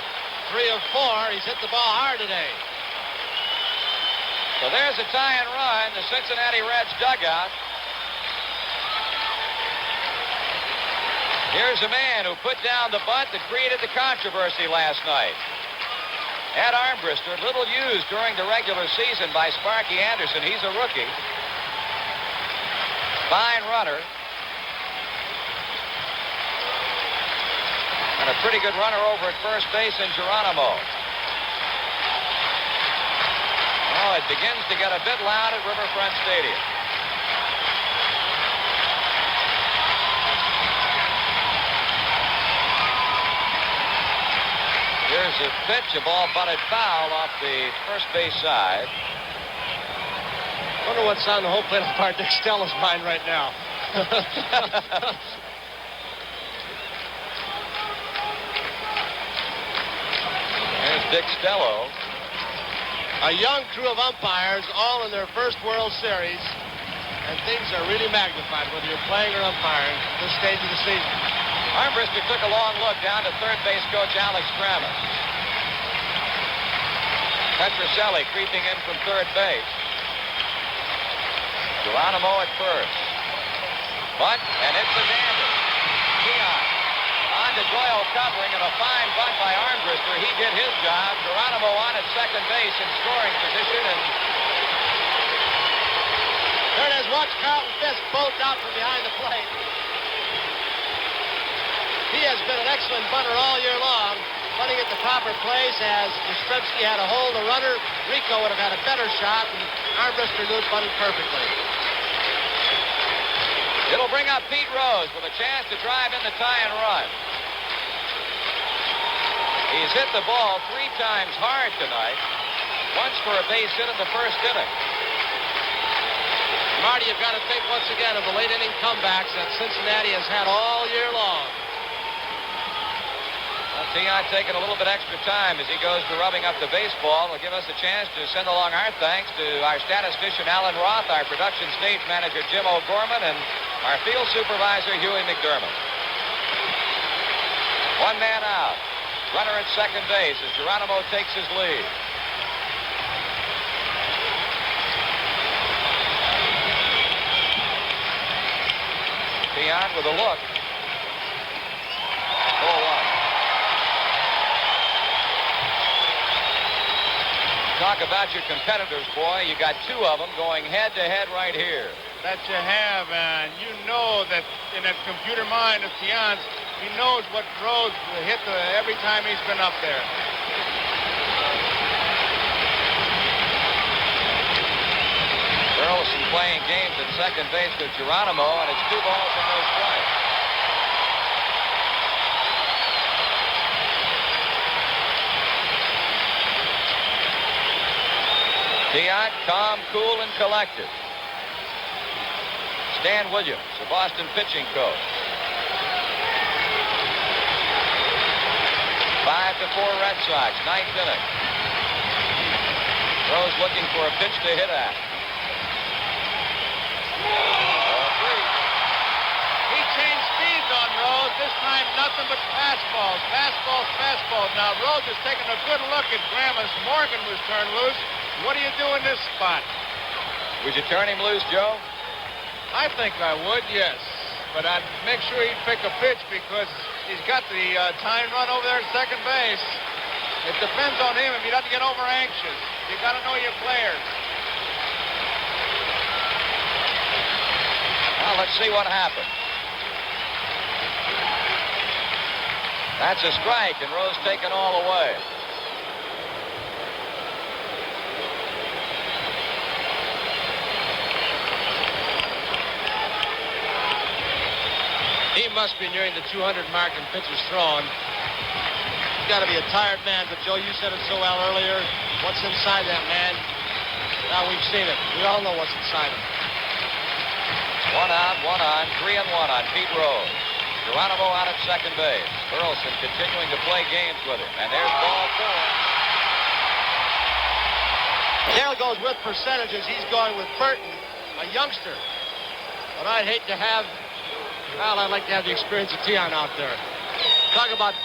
3 or 4. He's hit the ball hard today. So there's a tie and run, the Cincinnati Reds dugout. Here's a man who put down the bunt that created the controversy last night. Ed Armbrister, little used during the regular season by Sparky Anderson. He's a rookie. Fine runner. And a pretty good runner over at first base in Geronimo. Oh, it begins to get a bit loud at Riverfront Stadium. Here's a pitch, a ball bunted foul off the first base side. I wonder what's on the home plate umpire Dick Stella's mind right now. There's Dick Stello. A young crew of umpires, all in their first World Series, and things are really magnified, whether you're playing or umpiring at this stage of the season. Armbrister took a long look down to third base coach Alex Grammer. Petrocelli creeping in from third base. Geronimo at first. Bunt, and it's a dander. Keon on to Doyle covering, and a fine bunt by Armbrister. He did his job. Geronimo on at second base in scoring position, and there it is. Watch Carlton Fisk bolt out from behind the plate. He has been an excellent bunter all year long, bunting at the proper place. As Yastrzemski had a hold the runner, Rico would have had a better shot, and Armbrister knew it bunted perfectly. it'll bring up Pete Rose with a chance to drive in the tie and run. He's hit the ball 3 times hard tonight, once for a base hit in the first inning. Marty, you've got to think once again of the late inning comebacks that Cincinnati has had all year long. T.I. taking a little bit extra time as he goes to rubbing up the baseball. Will give us a chance to send along our thanks to our statistician Alan Roth, our production stage manager Jim O'Gorman, and our field supervisor Huey McDermott. 1 man out. Runner at second base as Geronimo takes his lead. T.I. with a look. 4-1. Talk about your competitors, boy. You got 2 of them going head-to-head right here. That you have, and you know that in that computer mind of Tian's, he knows what Rose hit every time he's been up there. Burleson playing games at second base with Geronimo, and it's 2 balls and no strikes. Tiant, calm, cool, and collected. Stan Williams, the Boston pitching coach. 5-4 Red Sox, 9th inning. Rose looking for a pitch to hit at. 3. He changed speeds on Rose. This time, nothing but fastballs. Fastballs. Now, Rose is taking a good look at Gramus. Morgan was turned loose. What do you do in this spot? Would you turn him loose, Joe? I think I would, yes. But I'd make sure he'd pick a pitch because he's got the tying run over there at second base. It depends on him if he doesn't get over anxious. You got to know your players. Well, let's see what happens. That's a strike, and Rose taken all away. He must be nearing the 200 mark in pitches thrown. He's got to be a tired man, but Joe, you said it so well earlier. What's inside that man? Now we've seen it. We all know what's inside him. 1 out, 1 on, 3 and 1 on Pete Rose. Geronimo out at second base. Burleson continuing to play games with him. And there's ball 4. Darrell goes with percentages. He's going with Burton, a youngster. But I'd hate to have, well, I'd like to have the experience of Tion out there. Talk about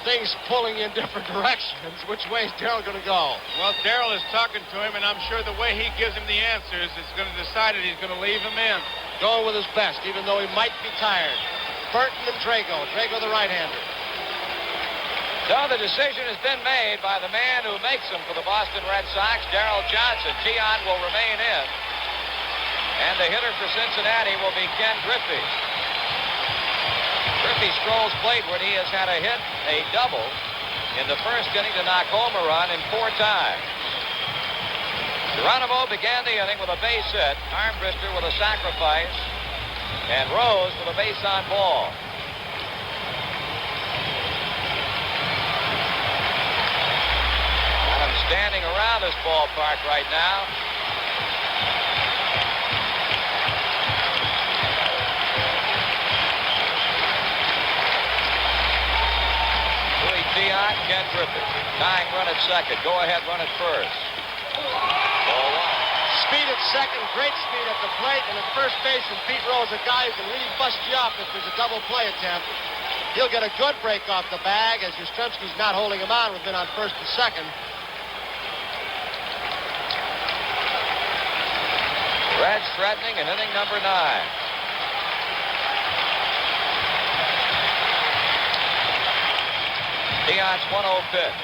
things pulling in different directions. Which way is Darrell going to go? Well, Darrell is talking to him, and I'm sure the way he gives him the answers is going to decide it. He's going to leave him in. Going with his best, even though he might be tired. Burton and Drago. Drago the right-hander. So the decision has been made by the man who makes them for the Boston Red Sox, Darrell Johnson. Tion will remain in. And the hitter for Cincinnati will be Ken Griffey. Griffey strolls plateward. He has had a hit, a double, in the first inning to knock home a run in 4 times. Geronimo began the inning with a base hit, Armbruster with a sacrifice, and Rose with a base on ball. Got him standing around this ballpark right now. Tion, Ken Griffey. Tying run at second. Go ahead run at first. Ball 1. Speed at second, great speed at the plate, and at first base, and Pete Rose, a guy who can really bust you up if there's a double play attempt. He'll get a good break off the bag, as Yastrzemski's not holding him on. We've been on first and second. Reds threatening in inning number 9. Tion's 1-0 pitch.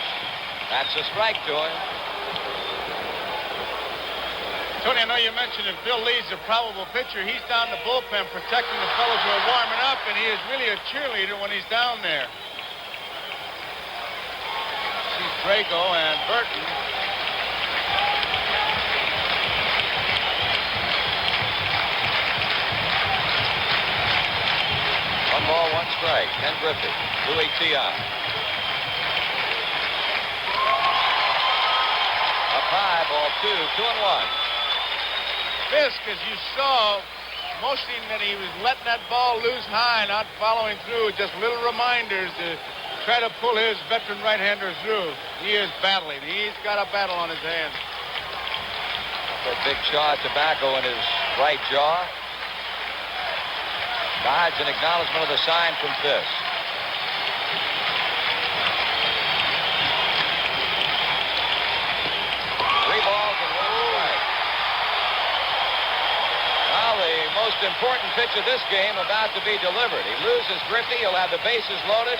That's a strike to him. Tony, I know you mentioned that Bill Lee's a probable pitcher. He's down the bullpen protecting the fellows who are warming up, and he is really a cheerleader when he's down there. See Drago and Burton. One ball, 1 strike. Ken Griffey. Louis Tion. Up high, ball 2, 2 and 1. Fisk, as you saw, motioning that he was letting that ball loose high, not following through. Just little reminders to try to pull his veteran right-hander through. He is battling. He's got a battle on his hands. A big chaw of tobacco in his right jaw. Dodge in acknowledgement of the sign from Fisk. Most important pitch of this game about to be delivered. He loses Griffey. He'll have the bases loaded.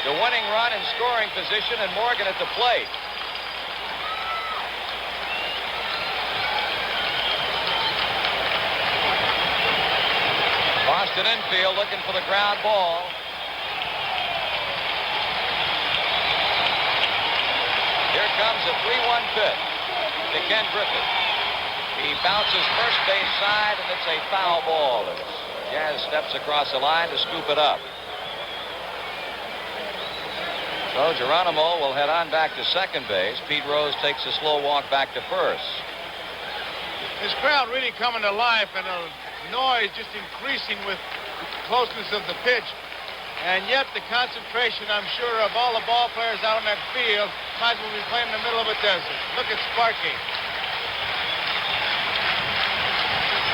The winning run in scoring position, and Morgan at the plate. Boston infield looking for the ground ball. Here comes a 3-1 pitch to Ken Griffey. He bounces first base side, and it's a foul ball. As Jazz steps across the line to scoop it up. So Geronimo will head on back to second base. Pete Rose takes a slow walk back to first. This crowd really coming to life, and the noise just increasing with the closeness of the pitch. And yet the concentration, I'm sure, of all the ball players out on that field might as well be playing in the middle of a desert. Look at Sparky.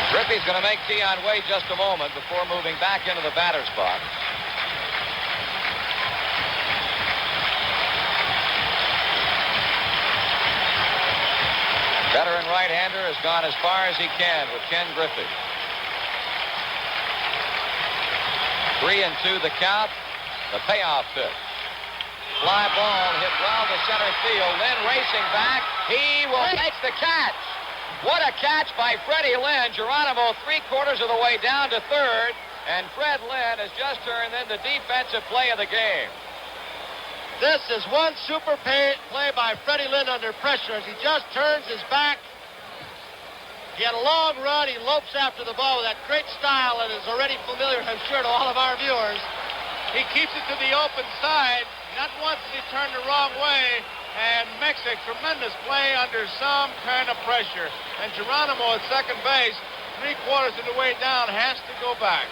Griffey's going to make Tion wait just a moment before moving back into the batter's box. Veteran right-hander has gone as far as he can with Ken Griffey. 3-2 the count. The payoff pitch. Fly ball hit well to center field. Then racing back. He will make the catch. What a catch by Freddie Lynn. Geronimo 3/4 of the way down to third, and Fred Lynn has just turned in the defensive play of the game. This is one super play by Freddie Lynn under pressure as he just turns his back. He had a long run. He lopes after the ball with that great style that is already familiar, I'm sure, to all of our viewers. He keeps it to the open side. Not once did he turn the wrong way, and makes a tremendous play under some kind of pressure. And Geronimo at second base, 3/4 of the way down, has to go back.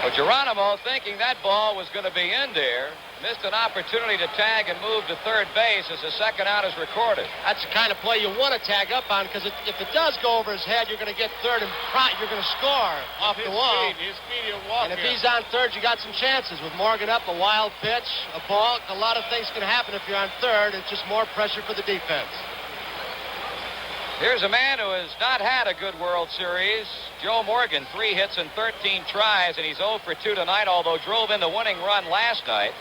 Well, Geronimo, thinking that ball was going to be in there, missed an opportunity to tag and move to third base as the second out is recorded. That's the kind of play you want to tag up on, because if it does go over his head, you're going to get third and you're going to score off the wall. His speed, he'll walk. And if here. he's on third, you got some chances. With Morgan up, a wild pitch, a ball, a lot of things can happen if you're on third. It's just more pressure for the defense. Here's a man who has not had a good World Series. Joe Morgan, 3 hits and 13 tries, and he's 0 for 2 tonight, although drove in the winning run last night.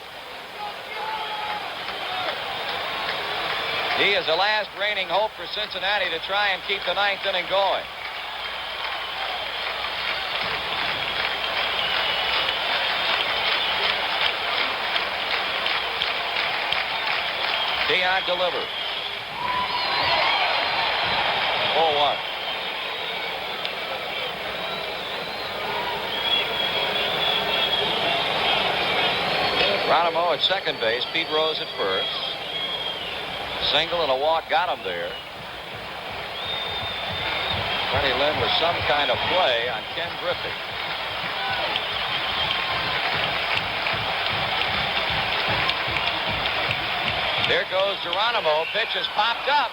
He is the last reigning hope for Cincinnati to try and keep the 9th inning going. Dion delivers. 0-1. Geronimo at second base. Pete Rose at first. Single and a walk got him there. Freddie Lynn with some kind of play on Ken Griffey. There goes Geronimo. Pitch is popped up.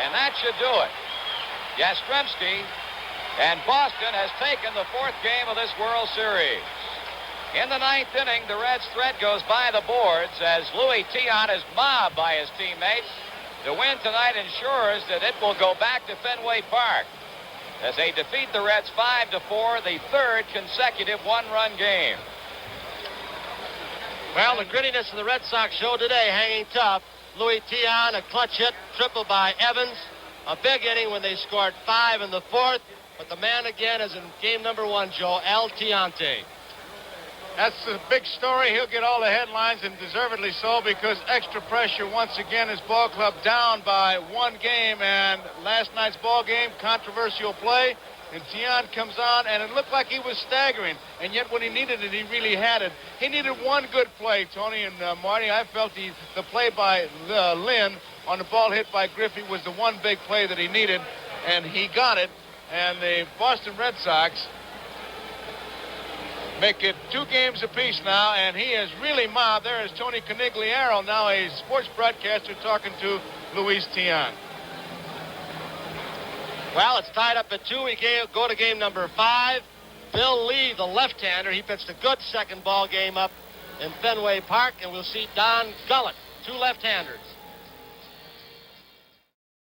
And that should do it. Yastrzemski and Boston has taken the 4th game of this World Series. In the 9th inning, the Reds' threat goes by the boards as Louis Tiant is mobbed by his teammates. The win tonight ensures that it will go back to Fenway Park as they defeat the Reds 5-4, the 3rd consecutive one-run game. Well, the grittiness of the Red Sox show today, hanging tough. Louis Tiant, a clutch hit, triple by Evans. A big inning when they scored 5 in the 4th. But the man again is in game number 1, Joe, El Tiante. That's a big story. He'll get all the headlines, and deservedly so, because extra pressure once again. His ball club down by 1 game, and last night's ball game, controversial play. And Tiant comes on, and it looked like he was staggering. And yet when he needed it, he really had it. He needed one good play, Tony and Marty. I felt the play by Lynn on the ball hit by Griffey was the one big play that he needed, and he got it. And the Boston Red Sox make it 2 games apiece now, and he is really mobbed. There is Tony Conigliaro, now a sports broadcaster, talking to Luis Tiant. Well, it's tied up at 2. We go to game number 5. Bill Lee, the left-hander, he pitched a good second ball game up in Fenway Park, and we'll see Don Gullett, 2 left-handers.